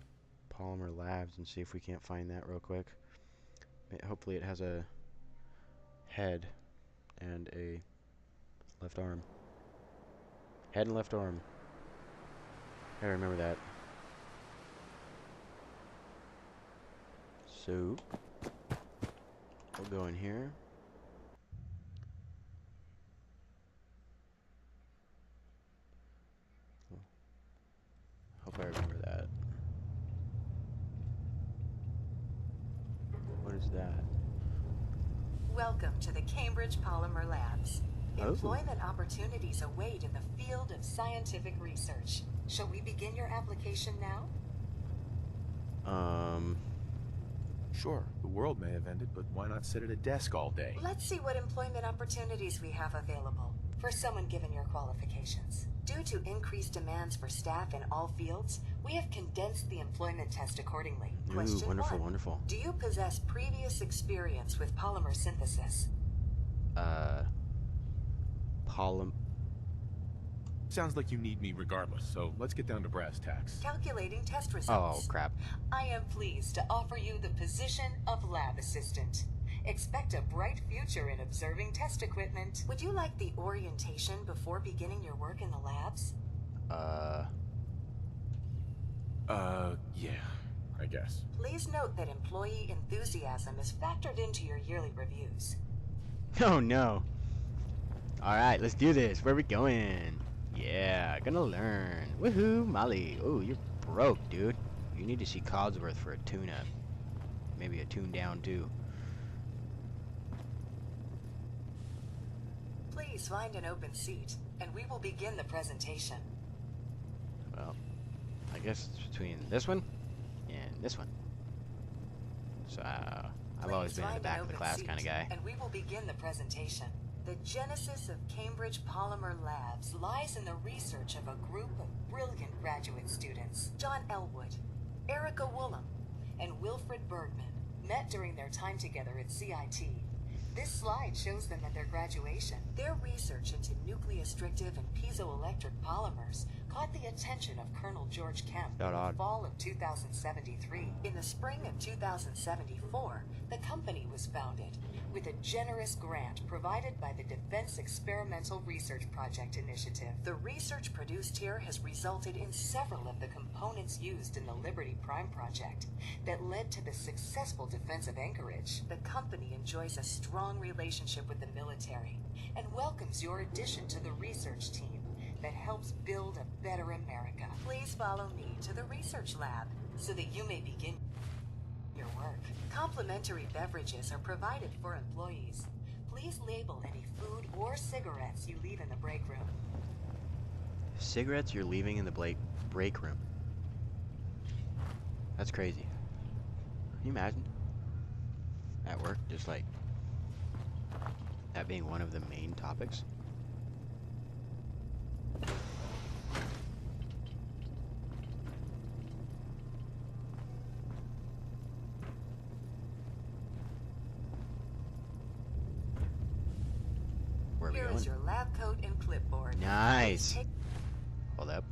Polymer Labs and see if we can't find that real quick. Hopefully it has a head and a left arm. Head and left arm. I remember that. So we'll go in here. Hope I remember that. What is that? Welcome to the Cambridge Polymer Labs. Employment opportunities await in the field of scientific research. Shall we begin your application now? Sure, the world may have ended, but why not sit at a desk all day? Let's see what employment opportunities we have available for someone given your qualifications. Due to increased demands for staff in all fields, we have condensed the employment test accordingly. Question wonderful, 1. wonderful. Do you possess previous experience with polymer synthesis? Sounds like you need me regardless, so let's get down to brass tacks. Calculating test results. Oh, crap. I am pleased to offer you the position of lab assistant. Expect a bright future in observing test equipment. Would you like the orientation before beginning your work in the labs? Yeah, I guess. Please note that employee enthusiasm is factored into your yearly reviews. Oh no. Alright, let's do this. Where are we going? Yeah, gonna learn. Woohoo, Molly. Oh, you're broke, dude. You need to see Codsworth for a tune-up. Maybe a tune-down, too. Please find an open seat, and we will begin the presentation. Well, I guess it's between this one and this one. So, I've always been in the back of the class kind of guy. And we will begin the presentation. The genesis of Cambridge Polymer Labs lies in the research of a group of brilliant graduate students. John Elwood, Erica Woolham, and Wilfred Bergman met during their time together at CIT. This slide shows them at their graduation. Their research into nucleostrictive and piezoelectric polymers caught the attention of Colonel George Kemp in the fall of 2073. In the spring of 2074, the company was founded with a generous grant provided by the Defense Experimental Research Project Initiative. The research produced here has resulted in several of the components used in the Liberty Prime project that led to the successful defense of Anchorage. The company enjoys a strong relationship with the military and welcomes your addition to the research team that helps build a better America. Please follow me to the research lab so that you may begin your work. Complimentary beverages are provided for employees. Please label any food or cigarettes you leave in the break room. Cigarettes you're leaving in the break room. That's crazy. you imagine? At work, just like that being one of the main topics. Where are we Here going? is your lab coat and clipboard. Nice. Take Hold up.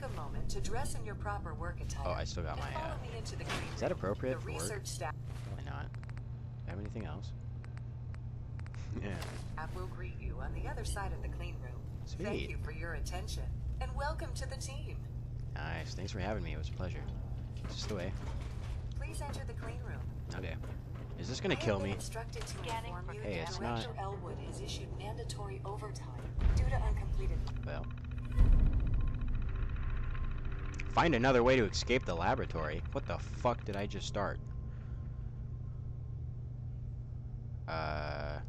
a moment to dress in your proper work attire. Oh, I still got and my, follow me into the green Is that room. appropriate The for work? research staff Probably not. Do I have anything else? Yeah. will greet you on the other side of the clean room. Sweet. Thank you for your attention, and welcome to the team. Nice. Thanks for having me. It was a pleasure. It's just the way. Please enter the clean room. Okay. Is this gonna kill me? Instructed to inform you Hey, that it's Director not. Elwood has issued mandatory overtime due to uncompleted. Well. Find another way to escape the laboratory. What the fuck did I just start? I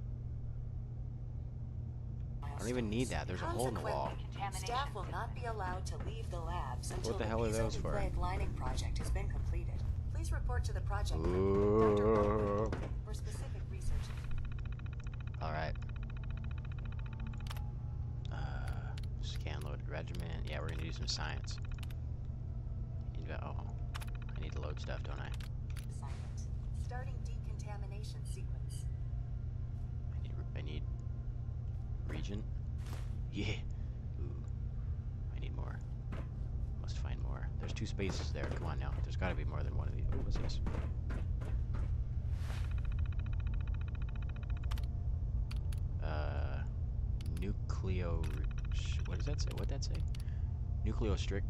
don't even need that. There's a hole in the wall. Staff will not be allowed to leave the labs until What the hell are those for? nucleic lining project has been completed. Please report to the project group, Ooh. for specific research. Alright. Scan loaded regiment. Yeah, we're gonna do some science. Oh, I need to load stuff, don't I? Assignment. Starting decontamination sequence. I need region. Yeah. Ooh. I need more. Must find more. There's 2 spaces there. Come on now. There's got to be more than one of these. Oh, what's this? Nucleo. What does that say? What'd that say? Nucleostrictive.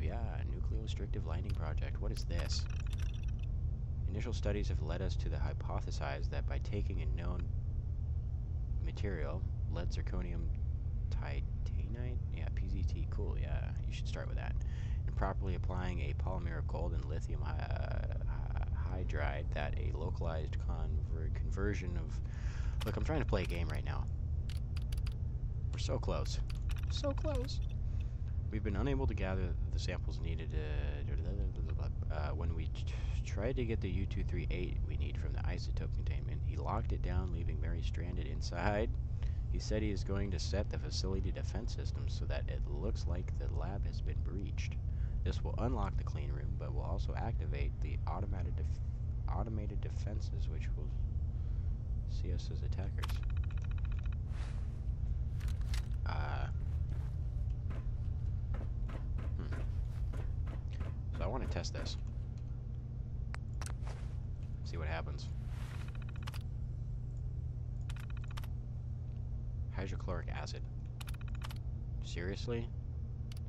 Yeah, nucleostrictive lining project. What is this? Initial studies have led us to the hypothesize that by taking a known material, lead zirconium titanite, yeah, PZT, cool, yeah, you should start with that, and properly applying a polymer of gold and lithium hydride, that a localized conversion of. Look, I'm trying to play a game right now. We're so close, so close. We've been unable to gather the samples needed. When we tried to get the U-238 we need from the isotope containment, he locked it down, leaving Mary stranded inside. He said he is going to set the facility defense system so that it looks like the lab has been breached. This will unlock the clean room, but will also activate the automated defenses, which will see us as attackers. So I want to test this. See what happens. Hydrochloric acid. Seriously?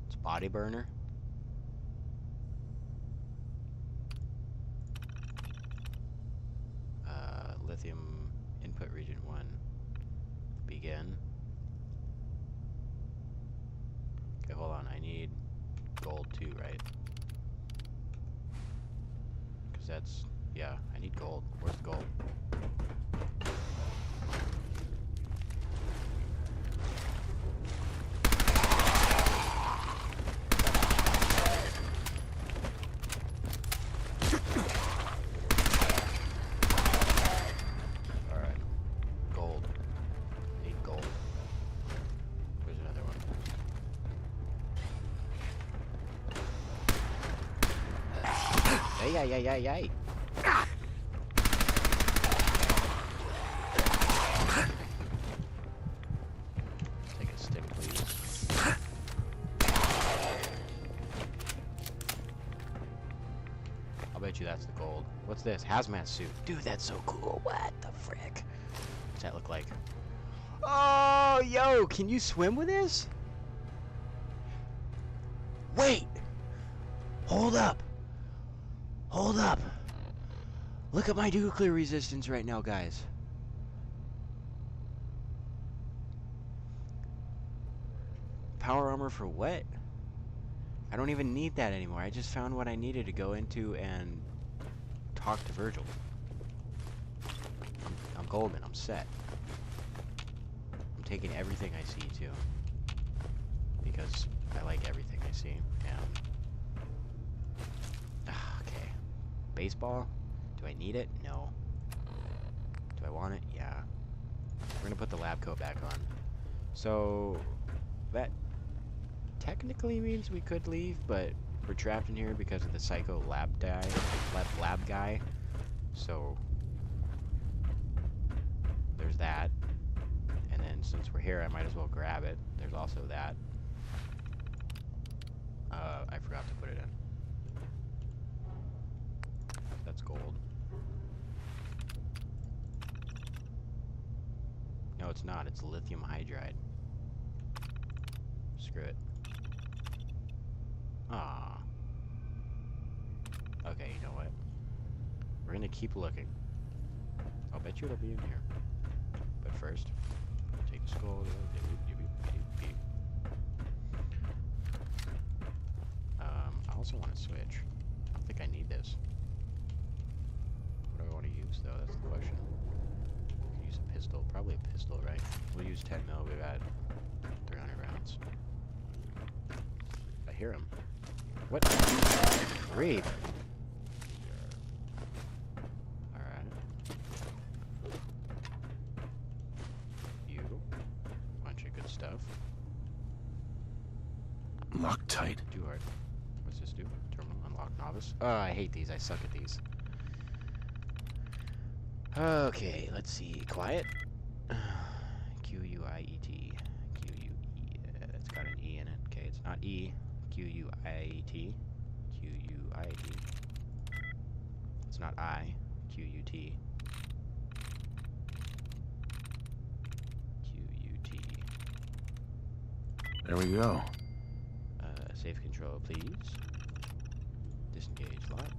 It's body burner? Lithium input region 1. Begin. Okay, hold on. I need gold too, right? Because that's... Yeah, I need gold. Where's the gold? Alright. Gold. I need gold. Where's another one? Yay. Take a stick, please. I'll bet you that's the gold. What's this? Hazmat suit. Dude, that's so cool. What the frick? What's that look like? Oh, yo, can you swim with this? Wait! Hold up! Hold up! Look at my nuclear resistance right now, guys. Power armor for what? I don't even need that anymore. I just found what I needed to go into and talk to Virgil. I'm golden. I'm set. I'm taking everything I see, too. Because I like everything I see. Okay. Baseball? Do I need it? No. Do I want it? Yeah. We're gonna put the lab coat back on. So that technically means we could leave, but we're trapped in here because of the psycho lab guy. So there's that. And then since we're here, I might as well grab it. There's also that. I forgot to put it in. That's gold. No, it's not. It's lithium hydride. Screw it. Ah. Okay, you know what? We're gonna keep looking. I'll bet you it'll be in here. But first, take the skull. I also want to switch. I don't think I need this. What do I want to use, though? That's the question. I can use a pistol. Probably a pistol, right? We'll use 10 mil. We've got 300 rounds. I hear him. What? Reap. Alright. You. Bunch of good stuff. Loctite. Too hard. What's this do? Terminal unlock novice. Oh, I hate these. I suck at these. Okay, let's see. Quiet. Q-U-I-E-T. Q-U-E. It's got an E in it. Okay, it's not E. Q-U-I-E-T. Q-U-I-E-T. It's not I. Q-U-T. Q-U-T. There we go. Safe control, please. Disengage lock.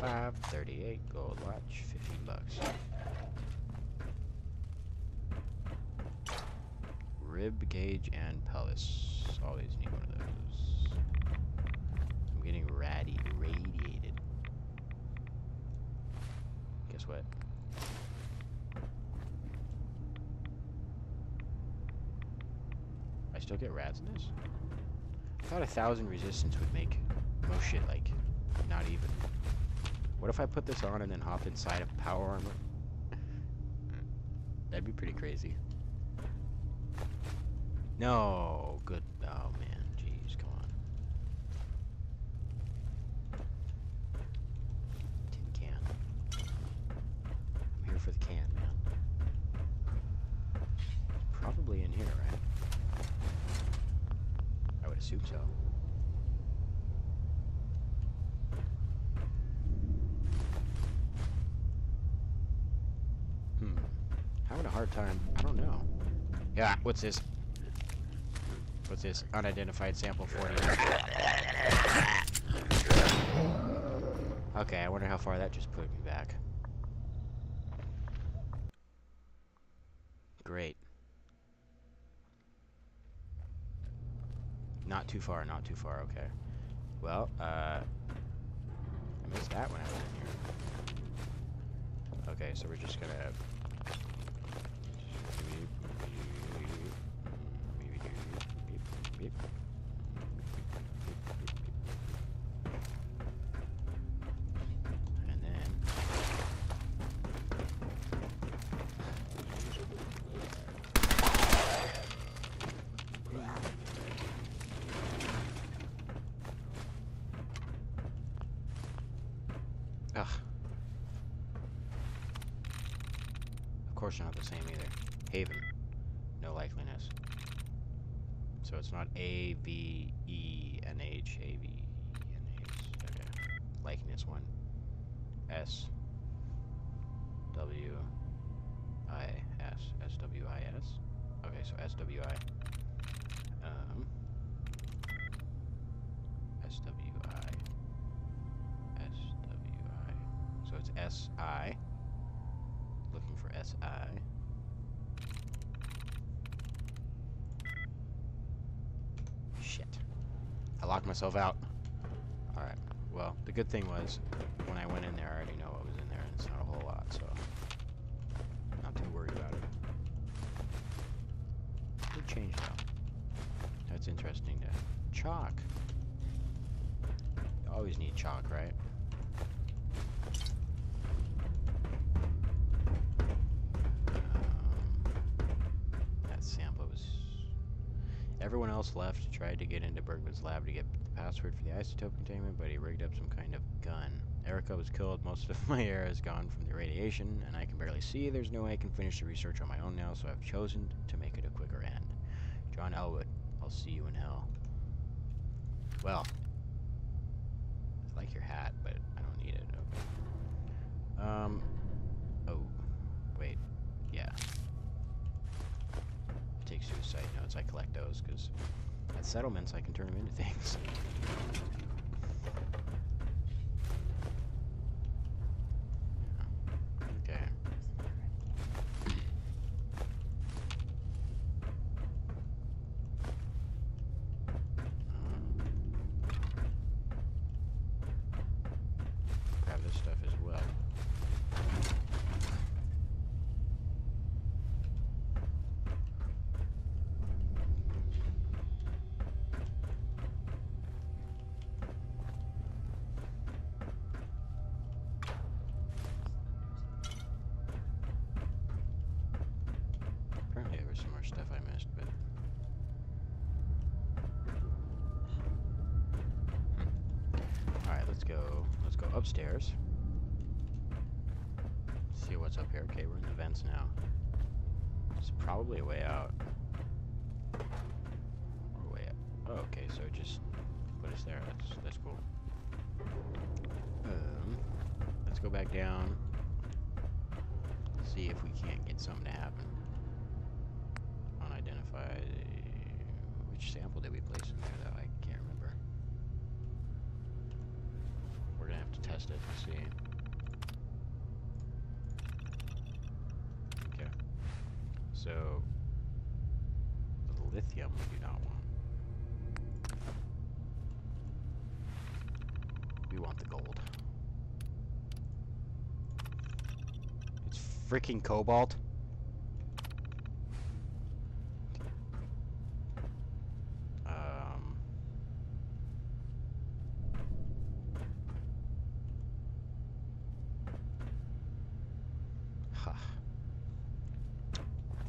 $5.38 gold watch, $15. Rib gauge and pelvis. Always need one of those. I'm getting radiated. Guess what? I still get rats in this? I thought 1,000 resistance would make most shit, like, not even. What if I put this on and then hop inside of power armor? That'd be pretty crazy. No, good. Oh man, jeez, come on. Tin can. I'm here for the can, man. Probably in here, right? I would assume so. Having a hard time. I don't know. Yeah, what's this? What's this? Unidentified sample 40. Okay, I wonder how far that just put me back. Great. Not too far, not too far, okay. Well, I missed that when I was in here. Okay, so we're just gonna... And then... Ugh. Of course not the same either. Haven. No likeliness. So it's not A-V-E-N-H. A-V-E-N-H. Okay. Likeness one. S. W-I-S. S-W-I-S? Okay, so S-W-I. S-W-I. S-W-I. So it's S-I. Looking for S-I. Shit. I locked myself out. Alright. Well, the good thing was, when I went in there, I already know what was in there, and it's not a whole lot, so... Not too worried about it. change though. That's interesting. Chalk. You always need chalk, right? That sample was... Everyone else left, tried to get into Bergman's lab to get the password for the isotope containment, but he rigged up some kind of gun. Erica was killed, most of my air is gone from the radiation, and I can barely see. There's no way I can finish the research on my own now, so I've chosen to make it a quicker end. John Elwood, I'll see you in hell. Well, I like your hat, but I don't need it. Okay. Oh, wait, yeah. Take suicide notes, I collect those, because at settlements I can turn them into things. Okay. Grab this stuff as well. Apparently there was some more stuff I missed, but... Alright, let's go upstairs. See what's up here. Okay, we're in the vents now. It's probably a way out. Or a way up. Oh, okay, so just put us there. That's cool. Let's go back down. See if we can't get something to happen. Unidentified. Which sample did we place in there, though? I can't remember. We're gonna have to test it to see. Okay. So, the lithium we do not want. We want the gold. It's freaking cobalt.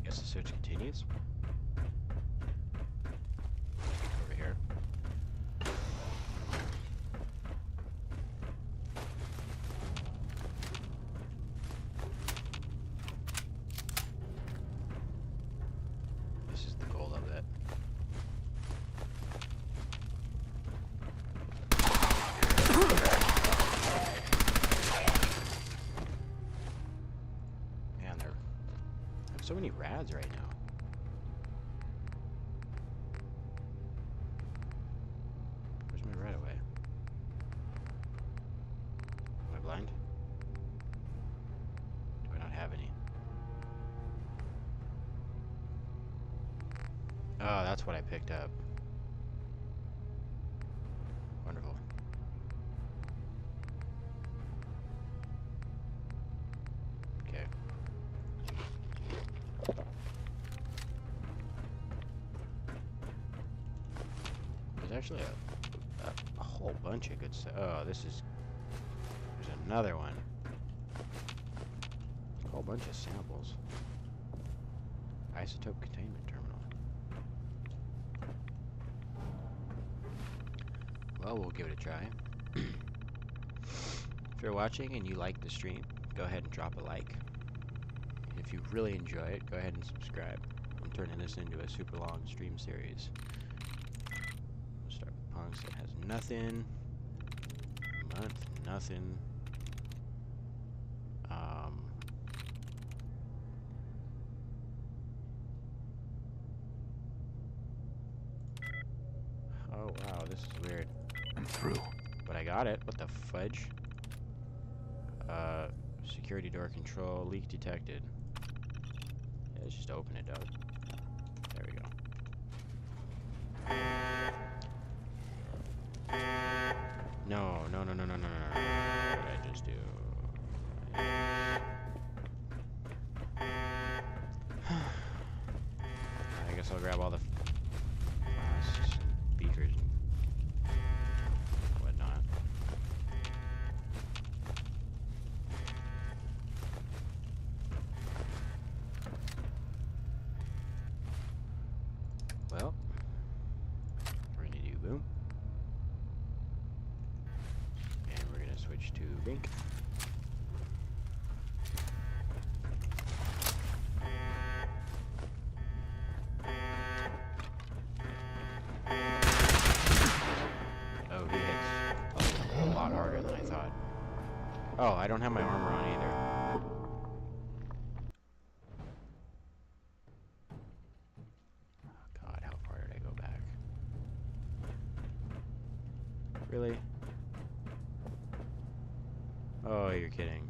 Guess the search continues. Over here. This is the goal of it. Man, there are so many rads right now. Where's my rad away? Am I blind? Do I not have any? Oh, that's what I picked up. Wonderful. Okay. There's actually a whole bunch of good stuff. Oh, there's another one. A whole bunch of samples. Isotope containment terminal. Well, we'll give it a try. If you're watching and you like the stream, go ahead and drop a like. And if you really enjoy it, go ahead and subscribe. I'm turning this into a super long stream series. We'll start with Punks that has nothing. Month, nothing. Oh wow, this is weird. I'm through. But I got it. What the fudge? Security door control. Leak detected. Yeah, let's just open it up. There we go. No. What did I just do? I guess guess I'll grab all the flasks and beakers and whatnot. Well, we're gonna do boom. And we're gonna switch to Bink. Oh, he hits a lot harder than I thought. Oh, I don't have my armor on either. Oh God, how far did I go back? Really? Oh, you're kidding.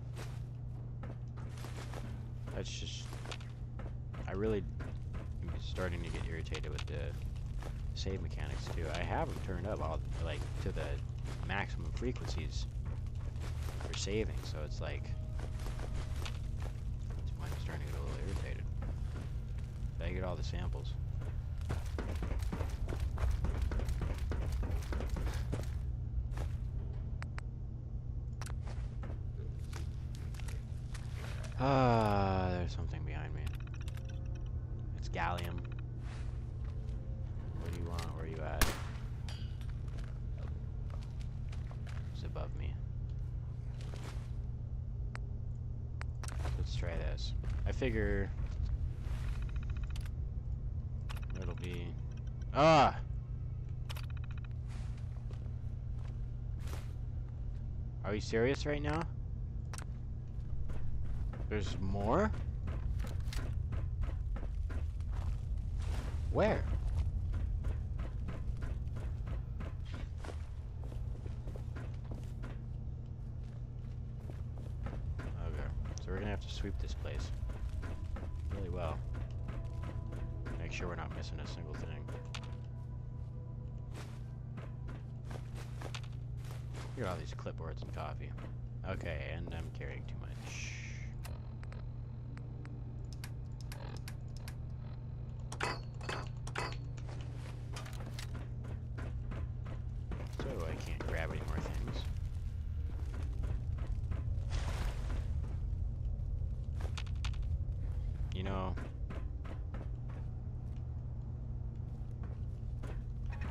That's just... I really am starting to get irritated with the save mechanics too. I have them turned up all like to the maximum frequencies for saving, so it's like that's why I'm starting to get a little irritated. Did I get all the samples? Ah, there's something behind me. It's gallium. What do you want? Where are you at? It's above me. Let's try this. I figure it'll be... Ah! Are you serious right now? There's more? Where? Okay, so we're gonna have to sweep this place really well. Make sure we're not missing a single thing. Look at all these clipboards and coffee. Okay, and I'm carrying too much. So I can't grab any more things. You know,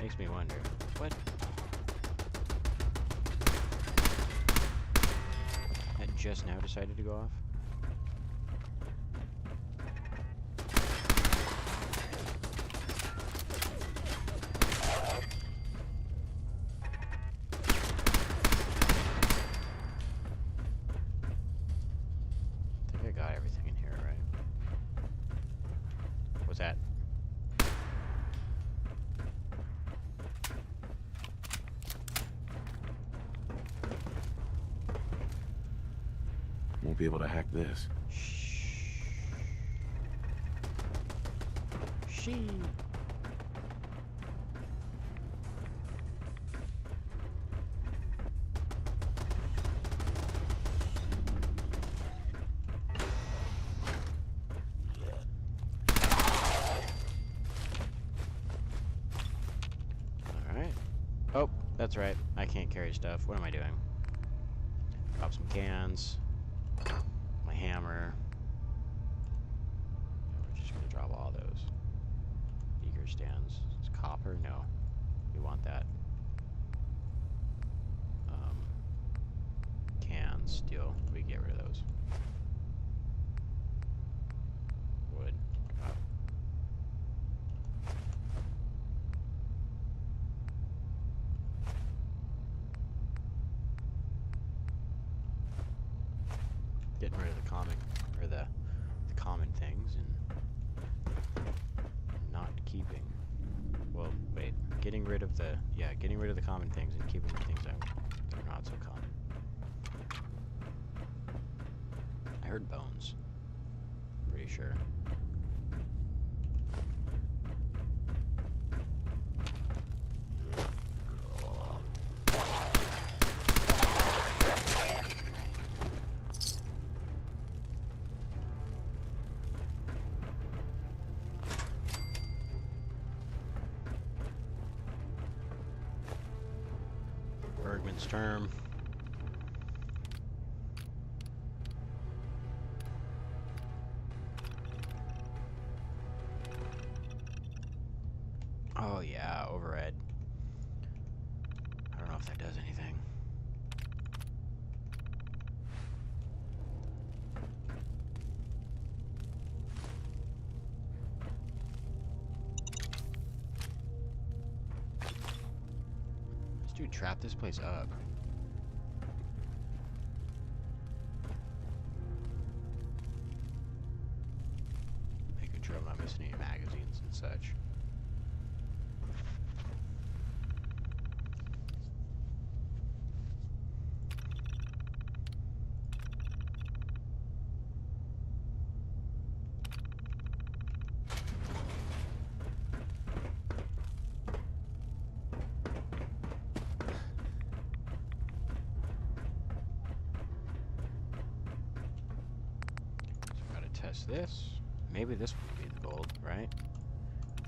makes me wonder, what? That just now decided to go off? I think I got everything in here, right? What's that? Won't be able to hack this. She. Alright. Oh, that's right. I can't carry stuff. What am I doing? Drop some cans. My hammer. We're just gonna drop all those. Beaker stands. It's copper? No. We want that. Cans, steel. We get rid of those. Wood. Oh. Getting rid of the common, or the common things, and not keeping. Well, wait. Getting rid of the, yeah, getting rid of the common things and keeping the things that are not so common. I heard bones. Pretty sure. its term. Oh yeah, overhead. I don't know if that does anything. This dude trapped this place up. Making sure I'm not missing any magazines and such. Test this. Maybe this will be the gold, right?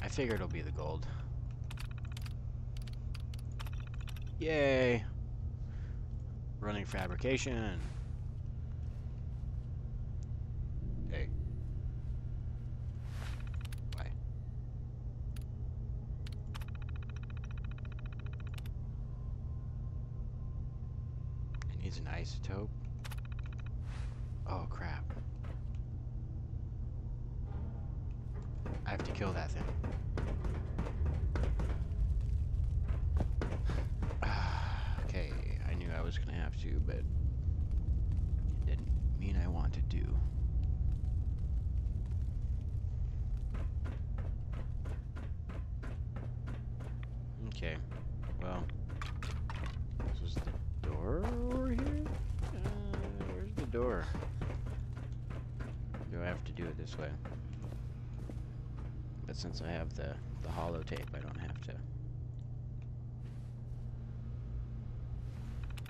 I figure it'll be the gold. Yay! Running fabrication. Hey. Why? It needs an isotope. Oh crap. I have to kill that thing. Okay, I knew I was gonna have to, but it didn't mean I wanted to. Okay, well, this is the door over here? Where's the door? Do I have to do it this way? But since I have the holotape, I don't have to.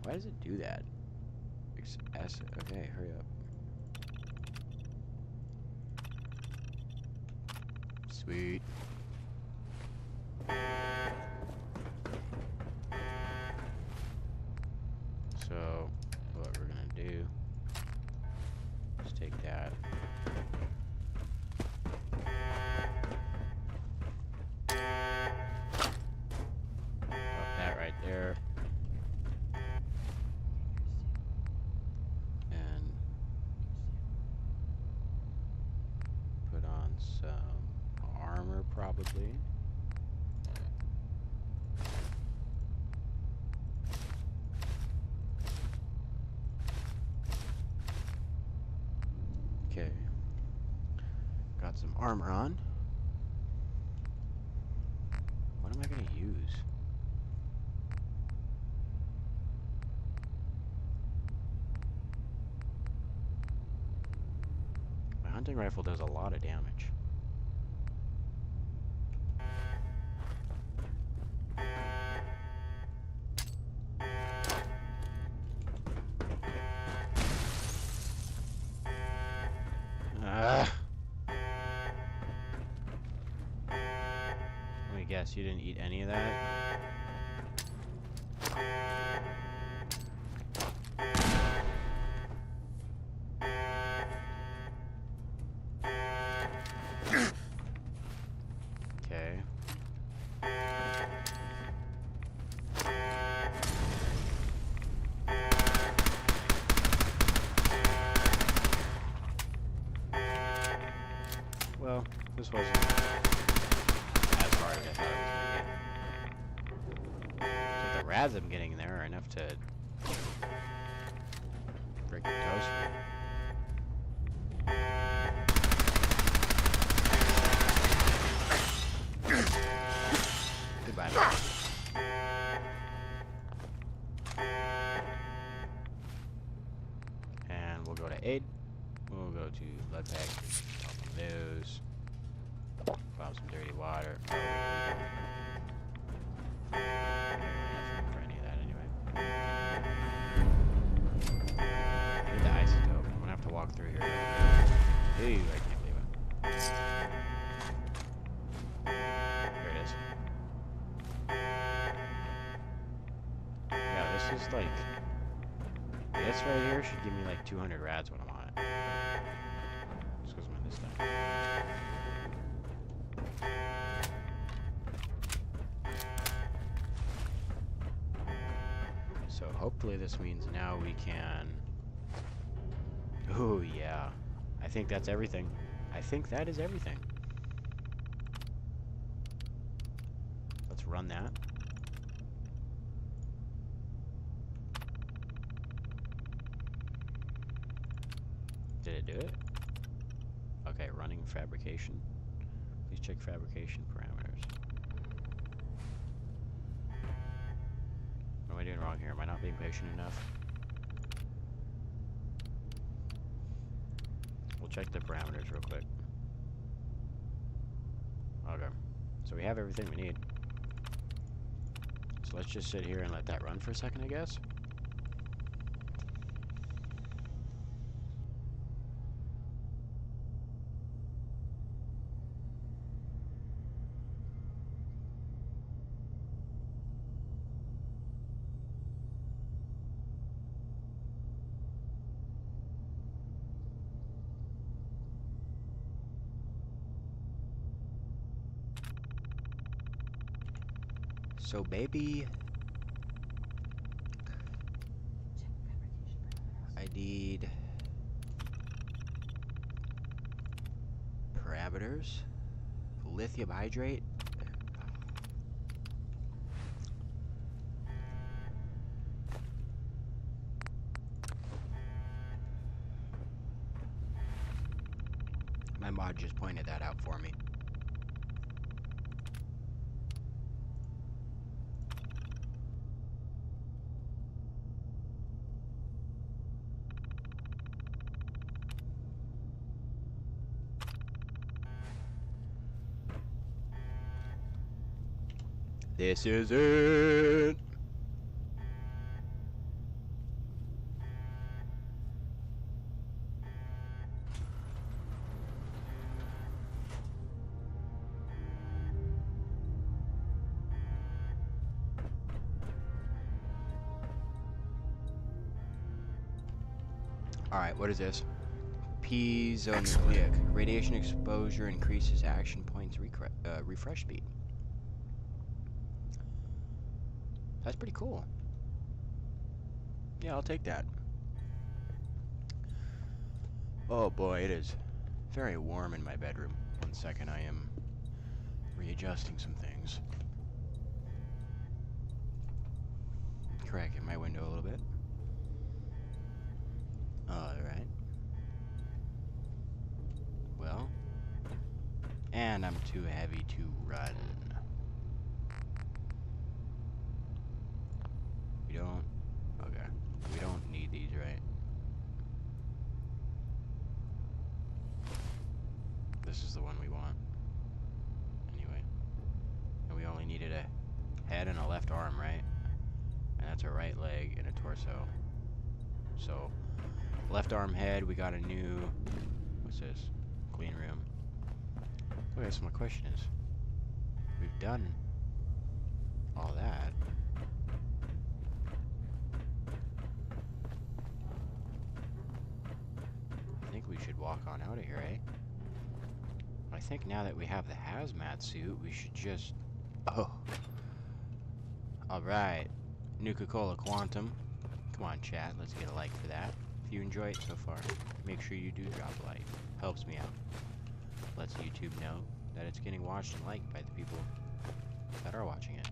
Why does it do that? Okay, hurry up. Sweet. So, what we're gonna do is take that. There. And put on some armor, probably. Okay. Got some armor on. What am I going to use? Hunting rifle does a lot of damage. Let me guess, you didn't eat any of that? Okay. Well, this wasn't as hard as I thought it was going to be. So the rads I'm getting there are enough to break the toast for me. Goodbye. And we'll go to aid. We'll go to lead pack. Those. Bomb some dirty water. Nothing for any of that anyway. I need the isotope. I'm gonna have to walk through here. Ew, I can't believe it. Here it is. Yeah, this feels like this right here should give me like 200 rads when I'm on it. Just goes on this thing. So hopefully this means now we can... Oh yeah. I think that's everything. I think that is everything. Let's run that. Did it do it? Okay, running fabrication. Please check fabrication parameters. What am I doing wrong here? Am I not being patient enough? We'll check the parameters real quick. Okay. So we have everything we need. So let's just sit here and let that run for a second, I guess. So baby, I need parameters, lithium hydrate. My mod just pointed that out for me. This is it. All right, what is this? Piezonucleic. Radiation exposure increases action points refresh speed. That's pretty cool. Yeah, I'll take that. Oh boy, it is very warm in my bedroom. 1 second, I am readjusting some things. Cracking my window a little bit. Alright. Well. And I'm too heavy to run. We don't... Okay. We don't need these, right? This is the one we want. Anyway. And we only needed a head and a left arm, right? And that's a right leg and a torso. So, left arm head, we got a new... What's this? Clean room. Okay, so my question is... We've done all that. I think we should walk on out of here, eh? I think now that we have the hazmat suit, we should just... Oh. Alright. Nuka-Cola Quantum. Come on, chat. Let's get a like for that. If you enjoy it so far, make sure you do drop a like. Helps me out. Lets YouTube know that it's getting watched and liked by the people that are watching it.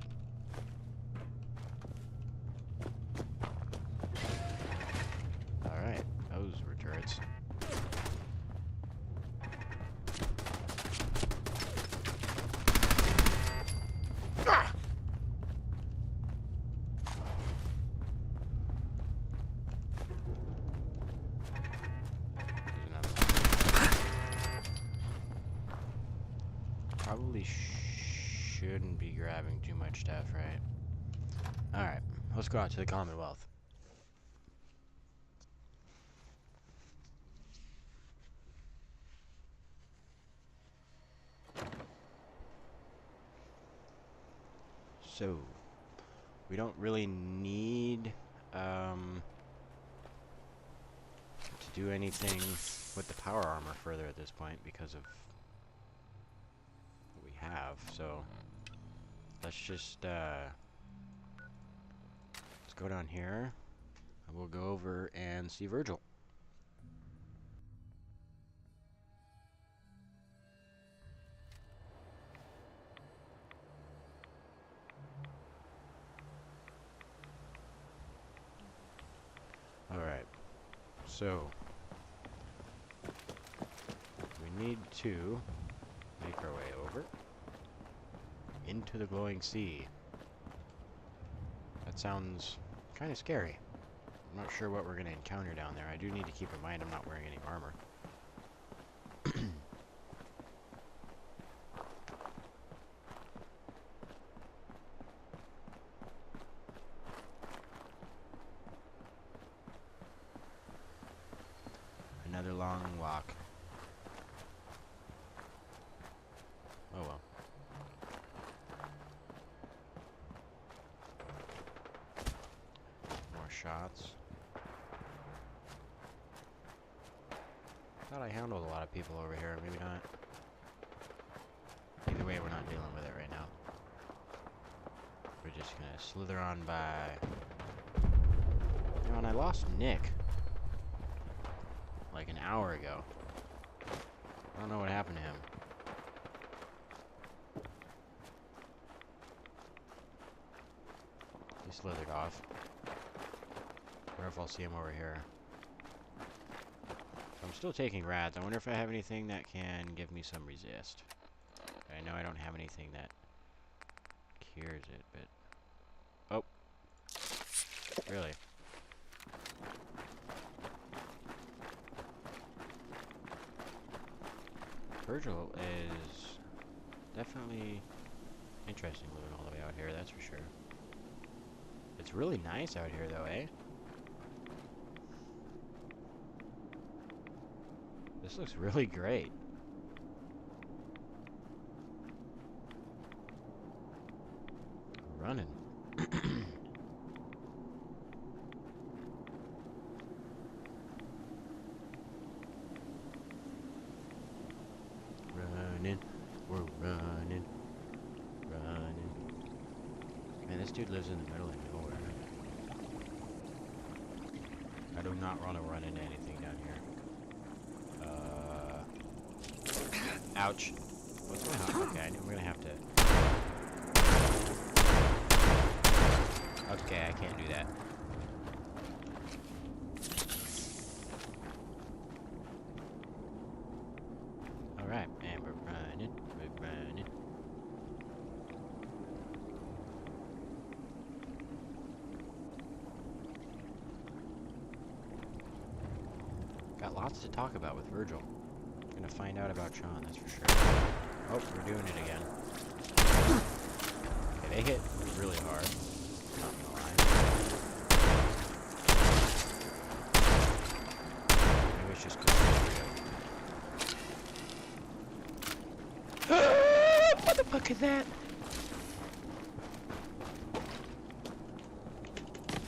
Alright. Those were turrets. Probably shouldn't be grabbing too much stuff, right? Alright, let's go out to the Commonwealth. So, we don't really need to do anything with the power armor further at this point because of what we have. So let's just let's go down here and we'll go over and see Virgil. Alright, so we need to make our way over into the glowing sea. That sounds kind of scary. I'm not sure what we're going to encounter down there. I do need to keep in mind I'm not wearing any armor. Another long walk. Oh well. More shots. Thought I handled a lot of people over here, maybe not. Either way, we're not dealing with it right now. We're just gonna slither on by. You know, and I lost Nick like an hour ago. I don't know what happened to him. He slithered off. I wonder if I'll see him over here. So I'm still taking rats. I wonder if I have anything that can give me some resist. I know I don't have anything that cures it, but... Oh. Really? Virgil is definitely interesting living all the way out here, that's for sure. It's really nice out here though, eh? This looks really great. Running. Running, we're running, running. Man, this dude lives in the middle of nowhere. I do not want to run into anything down here. Ouch. What's going on? Okay, I'm gonna have to... Okay, I can't do that. Alright, and we're running, we're running. Got lots to talk about with Virgil. Gonna find out about Sean, that's for sure. Oh, we're doing it again. Okay, they hit really hard. Not gonna lie. Maybe it's just because what the fuck is that?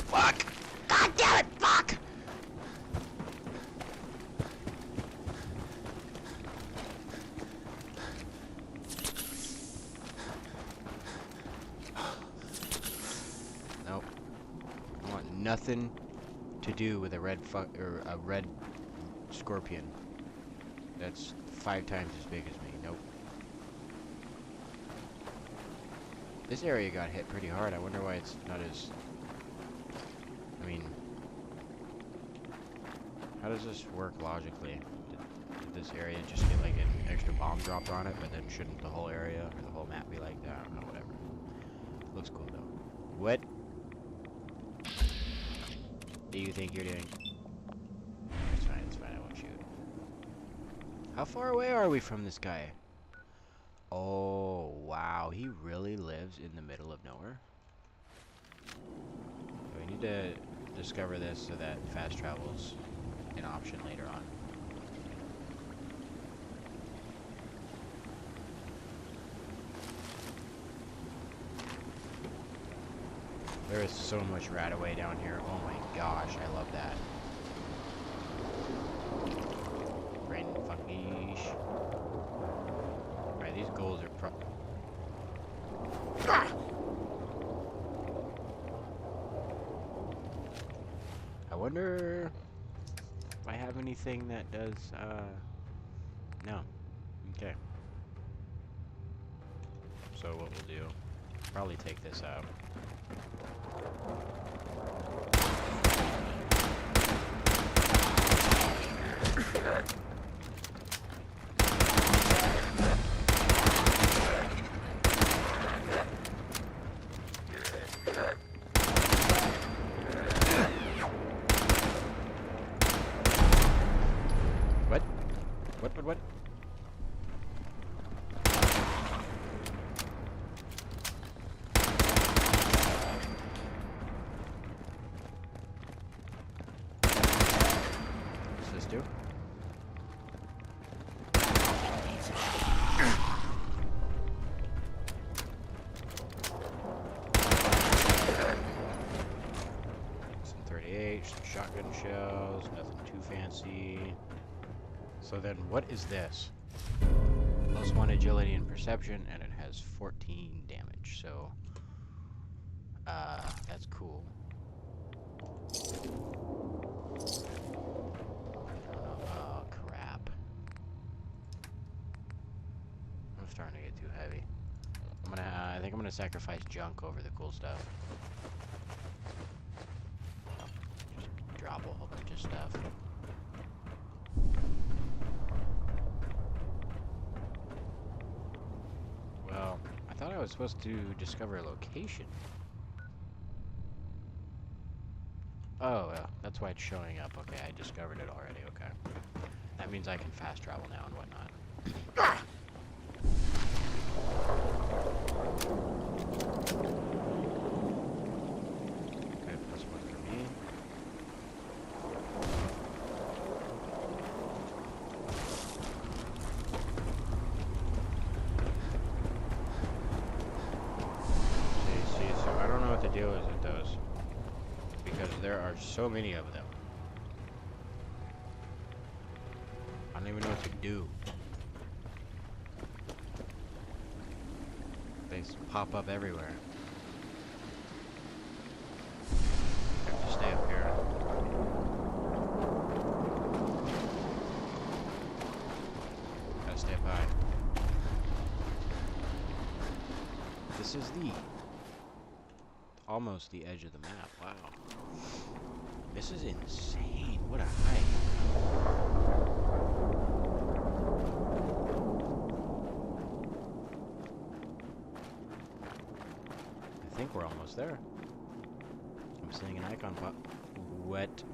Fuck! God damn it! Fuck! Nope. I want nothing to do with a red or a red scorpion. That's 5 times as big as me. Nope. This area got hit pretty hard. I wonder why it's not as... I mean... How does this work logically? Did this area just get like an extra bomb dropped on it, but then shouldn't the whole area or the whole map be like that? I don't know, whatever. Looks cool though. What do you think you're doing? It's fine, I won't shoot. How far away are we from this guy? Oh, wow, he really lives in the middle of nowhere? We need to discover this so that fast travel's an option later on. There There's so much right-of-way down here. Oh my gosh, I love that. Brain funkish. Alright, these goals are I wonder if I have anything that does, no. Okay. So what we'll do, probably take this out. What? What's this do? Some 38, some shotgun shells, nothing too fancy. So then, what is this? +1 agility and perception, and it has 14 damage, so... that's cool. Oh, crap. I'm starting to get too heavy. I think I'm gonna sacrifice junk over the cool stuff. Just drop a whole bunch of stuff. Well, I thought I was supposed to discover a location. Oh, yeah, that's why it's showing up. Okay, I discovered it already, okay. That means I can fast travel now and whatnot. Okay, +1 for me. See, so I don't know what the deal is with those. Because there are so many of them. I don't even know what to do. They pop up everywhere. I have to stay up here. Gotta stay up high. This is almost the edge of the map. Wow. This is insane. What a hike. I think we're almost there. I'm seeing an icon pop. What?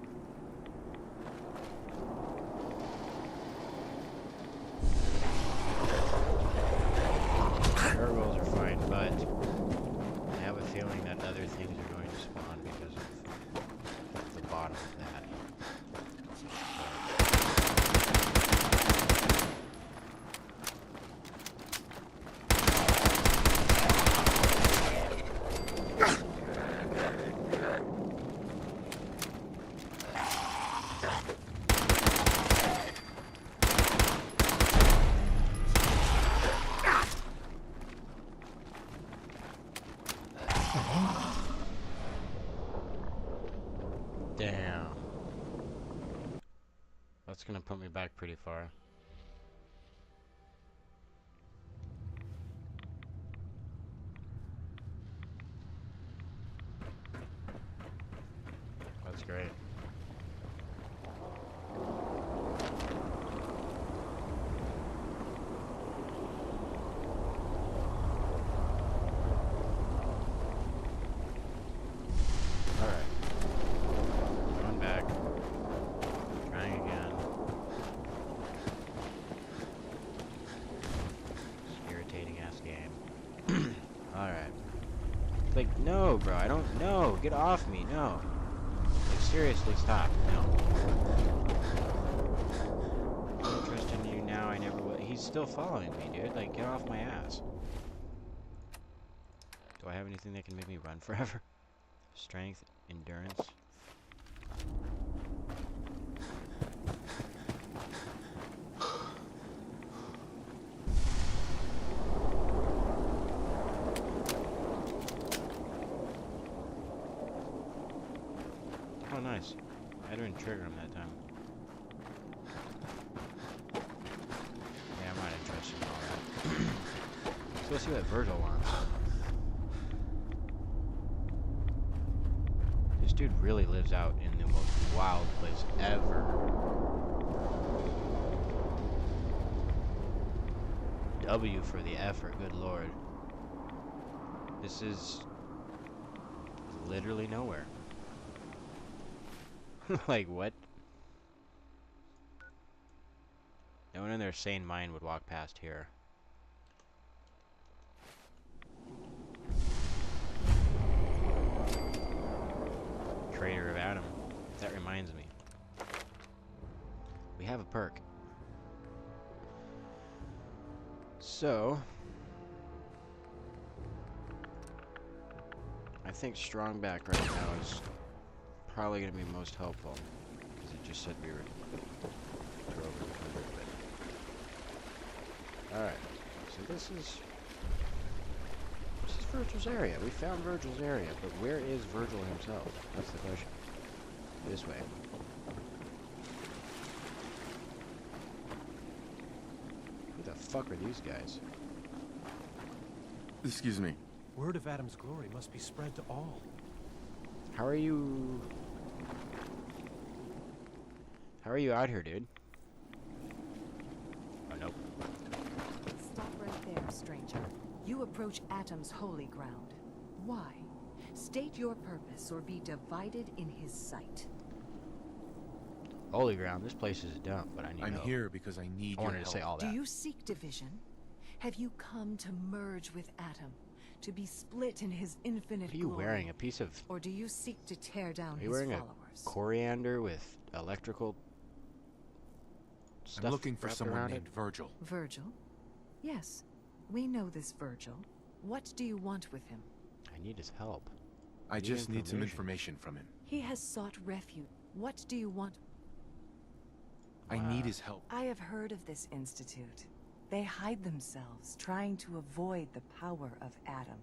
Airwells are fine, but I have a feeling that other things are going to spawn because of the bottom of that. Damn. That's gonna put me back pretty far. That's great. Like, no, bro, I don't know. Get off me, no. Like, seriously, stop. No. I don't trust in you now, I never will. He's still following me, dude. Like, get off my ass. Do I have anything that can make me run forever? Strength, endurance. Oh, nice. I didn't trigger him that time. Yeah, I'm not interested in all that. So let's see what Virgil wants. This dude really lives out in the most wild place ever. W for the effort, good lord. This is literally nowhere. Like, what? No one in their sane mind would walk past here. Crater of Adam. That reminds me. We have a perk. So, I think strong back right now is probably going to be most helpful, because it just said we were drove it 100 bit. Alright, so this is Virgil's area. We found Virgil's area, but where is Virgil himself? That's the question. This way. Who the fuck are these guys? Excuse me. Word of Adam's glory must be spread to all. How are you... How are you out here, dude? Oh, nope. Stop right there, stranger. You approach Atom's holy ground. Why? State your purpose or be divided in his sight. Holy ground, this place is a dump, but I need I'm help. here because I need I your wanted help. to say all Do that. you seek division? Have you come to merge with Atom? To be split in his infinite What are you glory? wearing? A piece of... Or do you seek to tear down Are his you wearing followers? a coriander with electrical stuff I'm looking for wrapped someone around named it? Virgil. Virgil? Yes, we know this Virgil. What do you want with him? I need his help. I just need some information from him. He has sought refuge. What do you want? I need his help. I have heard of this institute. They hide themselves, trying to avoid the power of Adam.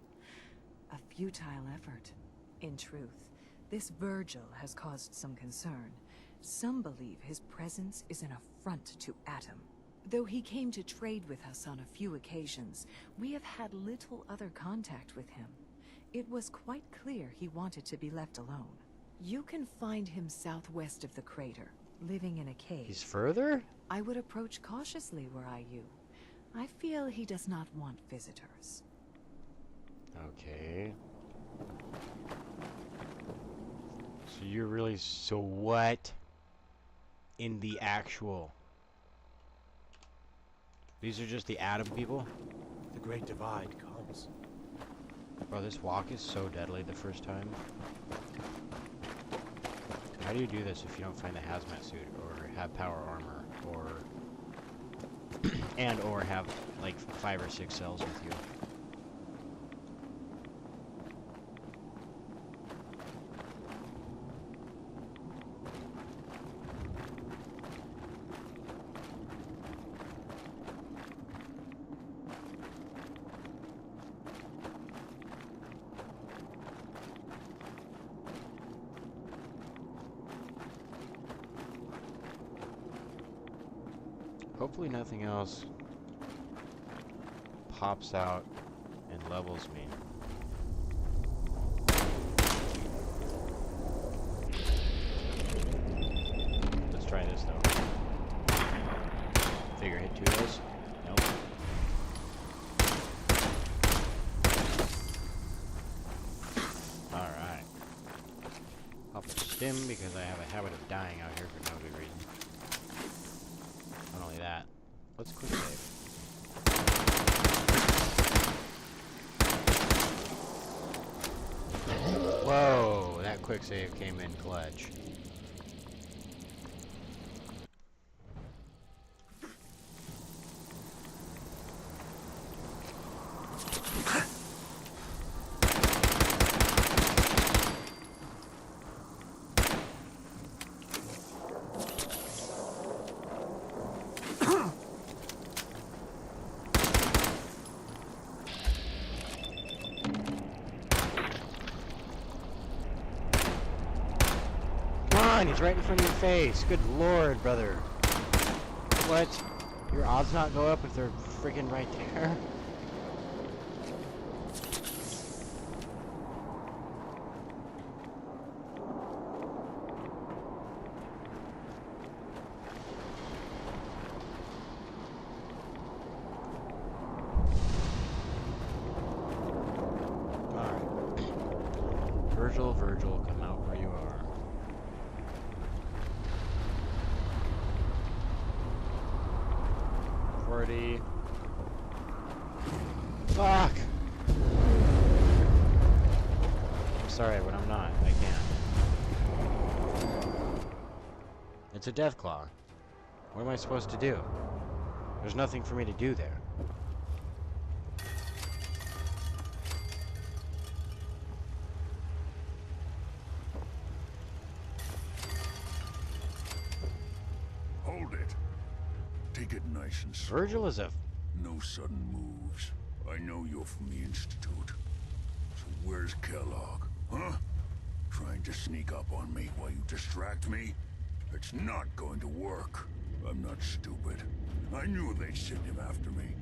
A futile effort. In truth, this Virgil has caused some concern. Some believe his presence is an affront to Adam. Though he came to trade with us on a few occasions, we have had little other contact with him. It was quite clear he wanted to be left alone. You can find him southwest of the crater, living in a cave. He's further? I would approach cautiously were I you. I feel he does not want visitors. Okay. So you're really... So what? In the actual... These are just the Atom people? The Great Divide comes. Bro, this walk is so deadly the first time. How do you do this if you don't find the hazmat suit, or have power armor, or... and or have, like, 5 or 6 cells with you? Hopefully nothing else pops out and levels me. Let's try this though. Figure hit 2 of those. Nope. Alright. Pop a stim because I have a habit of dying out here for no good reason. Not only that, let's quick save. Whoa, that quick save came in clutch. He's right in front of your face. Good lord, brother. What? Your odds not go up if they're freaking right there? Virgil, come out where you are. Fuck! I'm sorry, but I'm not. I can't. It's a Deathclaw. What am I supposed to do? There's nothing for me to do there. Hold it. Take it nice and slow. Virgil is a... No sudden moves. I know you're from the Institute. So where's Kellogg? Huh? Trying to sneak up on me while you distract me? It's not going to work. I'm not stupid. I knew they'd send him after me.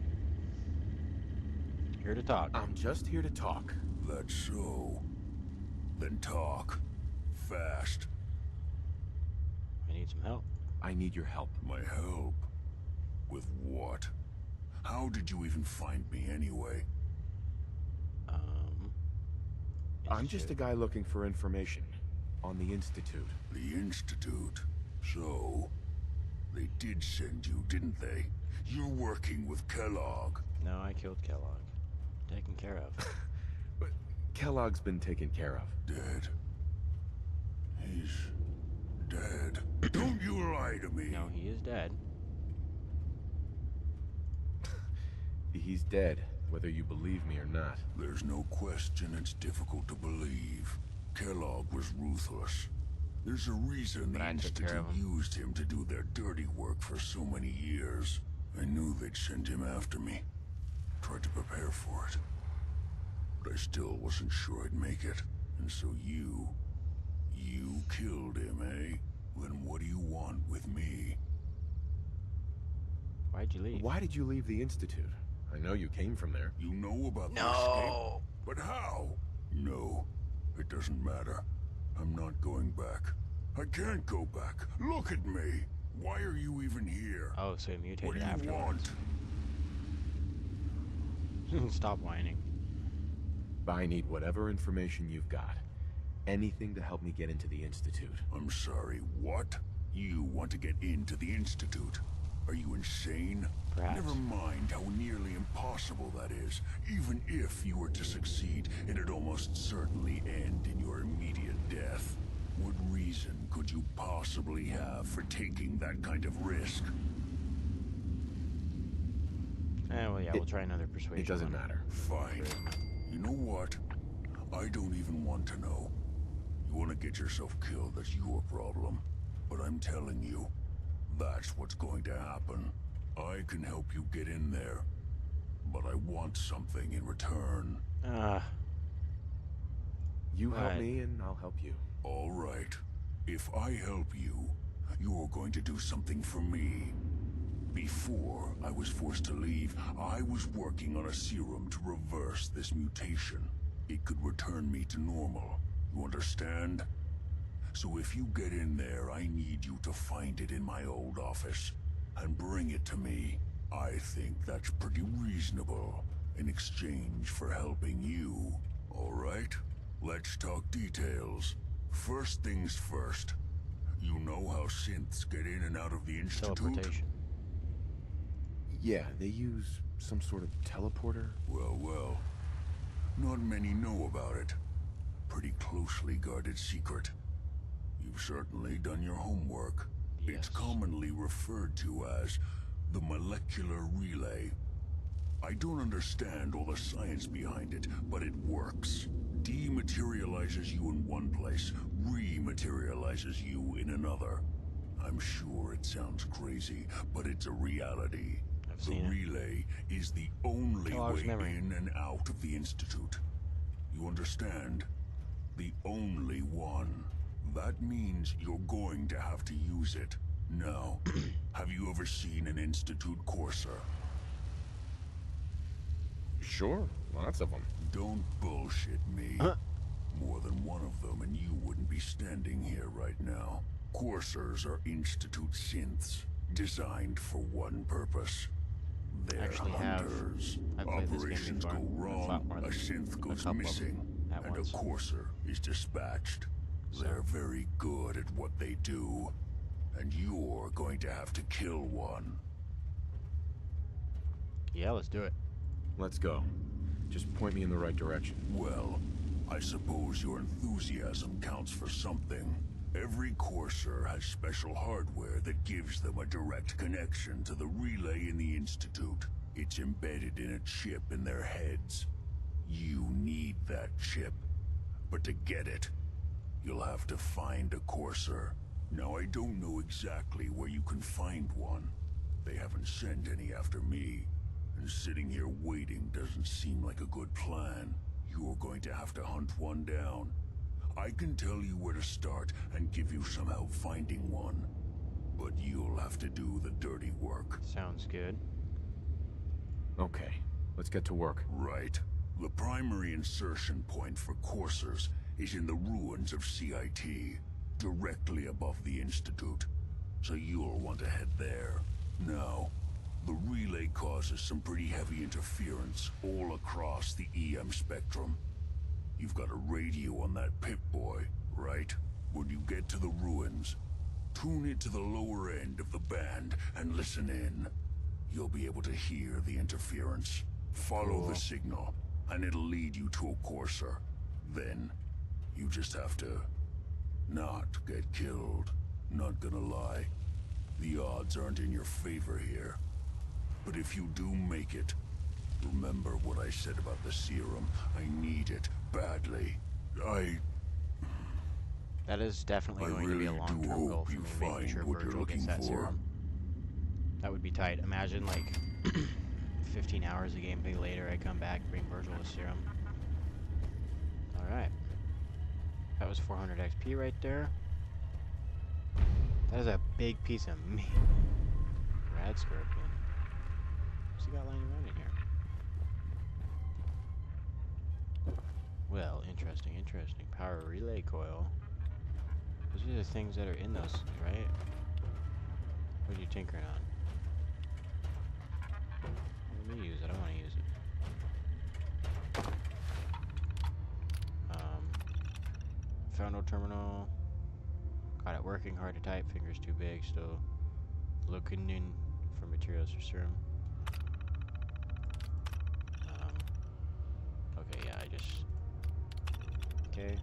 Here to talk. I'm just here to talk. That's so. Then talk. Fast. I need some help. I need your help. My help? With what? How did you even find me anyway? I'm just a guy looking for information on the Institute. The Institute? So, they did send you, didn't they? You're working with Kellogg. No, I killed Kellogg. Taken care of. But Kellogg's been taken care of. Dead. He's dead. Don't you lie to me. No, he is dead. He's dead, whether you believe me or not. There's no question it's difficult to believe. Kellogg was ruthless. There's a reason the Institute used him to do their dirty work for so many years. I knew they'd send him after me. Tried to prepare for it. But I still wasn't sure I'd make it. And so you killed him, eh? Then what do you want with me? Why'd you leave? Why did you leave the Institute? I know you came from there. You know about the escape? But how? No, it doesn't matter. I'm not going back. I can't go back. Look at me. Why are you even here? Oh, so he mutated what do you afterwards. Want? Stop whining. I need whatever information you've got. Anything to help me get into the Institute. I'm sorry, what? You want to get into the Institute? Are you insane? Perhaps. Never mind how nearly impossible that is. Even if you were to succeed, it'd almost certainly end in your immediate death. What reason could you possibly have for taking that kind of risk? Well, yeah, we'll try another persuasion. It doesn't matter. Fine. You know what? I don't even want to know. You want to get yourself killed, that's your problem. But I'm telling you, that's what's going to happen. I can help you get in there, but I want something in return. You help me and I'll help you. All right. If I help you, you're going to do something for me. Before I was forced to leave, I was working on a serum to reverse this mutation. It could return me to normal. You understand? So if you get in there, I need you to find it in my old office and bring it to me. I think that's pretty reasonable in exchange for helping you. All right? Let's talk details. First things first. You know how synths get in and out of the Institute? Teleportation. Yeah, they use some sort of teleporter. Well. Not many know about it. Pretty closely guarded secret. You've certainly done your homework. Yes. It's commonly referred to as the molecular relay. I don't understand all the science behind it, but it works. Dematerializes you in one place, rematerializes you in another. I'm sure it sounds crazy, but it's a reality. The relay is the only way in and out of the Institute. You understand? The only one. That means you're going to have to use it. Now, have you ever seen an Institute Courser? Sure, lots of them. Don't bullshit me. More than one of them and you wouldn't be standing here right now. Coursers are Institute synths, designed for one purpose. They're hunters. Operations go wrong, a synth goes missing, and a courser is dispatched. They're very good at what they do, and you're going to have to kill one. Yeah, let's do it. Let's go. Just point me in the right direction. Well, I suppose your enthusiasm counts for something. Every courser has special hardware that gives them a direct connection to the relay in the Institute. It's embedded in a chip in their heads. You need that chip. But to get it, you'll have to find a courser. Now, I don't know exactly where you can find one. They haven't sent any after me. And sitting here waiting doesn't seem like a good plan. You're going to have to hunt one down. I can tell you where to start and give you some help finding one. But you'll have to do the dirty work. Sounds good. Okay, let's get to work. Right. The primary insertion point for coursers is in the ruins of CIT, directly above the Institute. So you'll want to head there. Now, the relay causes some pretty heavy interference all across the EM spectrum. You've got a radio on that Pip-Boy, right? When you get to the ruins, tune it to the lower end of the band and listen in. You'll be able to hear the interference. Follow the signal, and it'll lead you to a courser. Then, you just have to not get killed. Not gonna lie, the odds aren't in your favor here. But if you do make it, remember what I said about the serum. I need it badly. That is definitely going to be a long-term goal for me, making sure Virgil gets that serum. That would be tight. Imagine, like, 15 hours of gameplay later, I come back, bring Virgil a serum. Alright. That was 400 XP right there. That is a big piece of meat. Rad Scorpion. What's he got lying around in here? Well, interesting, interesting. Power relay coil. Those are the things that are in those, right? What are you tinkering on? Let me use it. I don't want to use it. Found terminal. Got it working. Hard to type. Fingers too big. Still looking in for materials for serum. Okay, yeah, okay.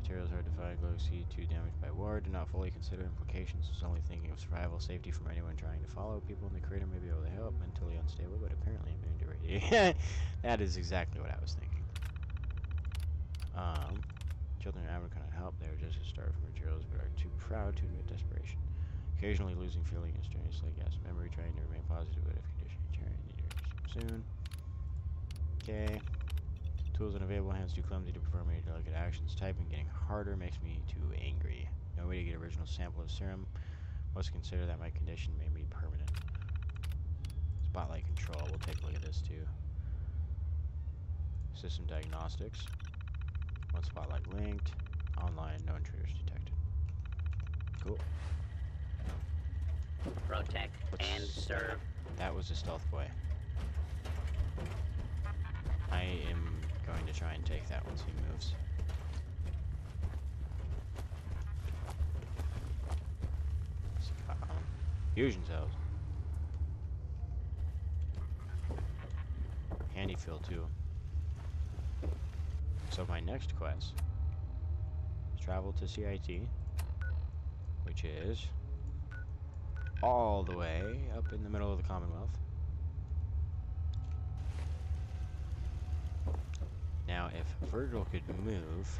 Materials hard to find. Glow C, 2 damaged by war. Do not fully consider implications. Was only thinking of survival, safety from anyone trying to follow. People in the crater may be able to help. Mentally unstable, but apparently immune to radiation. That is exactly what I was thinking. Children and Abbott cannot help. They are just as starved for materials, but are too proud to admit desperation. Occasionally losing feeling and strenuously gas memory, trying to remain positive, but if condition soon. Okay. Tools unavailable, hands too clumsy to perform any delicate actions. Typing getting harder makes me too angry. No way to get original sample of serum. Must consider that my condition may be permanent. Spotlight control. We'll take a look at this too. System diagnostics. One spotlight linked. Online, no intruders detected. Cool. Protect and serve. That was a stealth boy. I am going to try and take that once he moves. Fusion cells. Handy fill too. So my next quest is travel to CIT, which is all the way up in the middle of the Commonwealth. Now, if Virgil could move...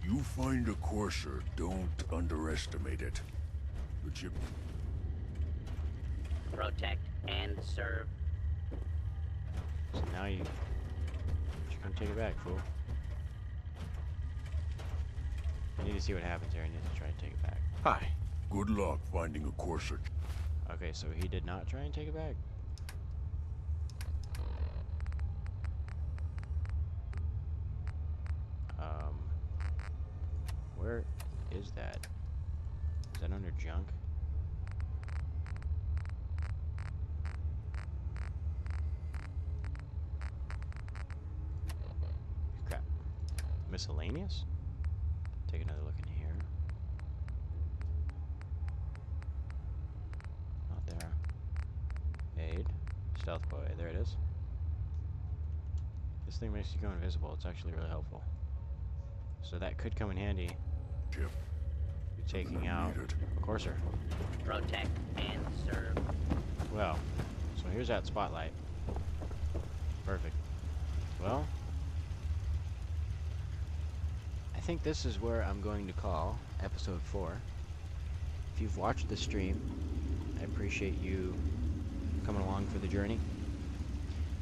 You find a courser, don't underestimate it. The chip... Protect and serve. So now you can take it back, fool. see what happens here. I need to try and take it back. Hi. Good luck finding a courser. Okay, so he did not try and take it back. Where is that? Is that under junk? Crap. Miscellaneous? Take another look in here. Not there. Aid. Stealth boy. There it is. This thing makes you go invisible. It's actually really helpful. So that could come in handy. Chip. Taking out a courser. Protect and serve. Well, so here's that spotlight. Perfect. Well, I think this is where I'm going to call episode 4. If you've watched the stream, I appreciate you coming along for the journey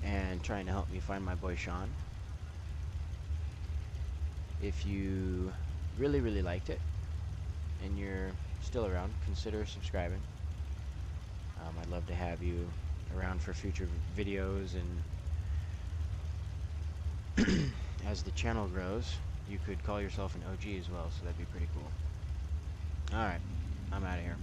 and trying to help me find my boy Sean. If you really, really liked it and you're still around, consider subscribing. I'd love to have you around for future videos, and as the channel grows, you could call yourself an OG as well, so that'd be pretty cool. Alright, I'm out of here.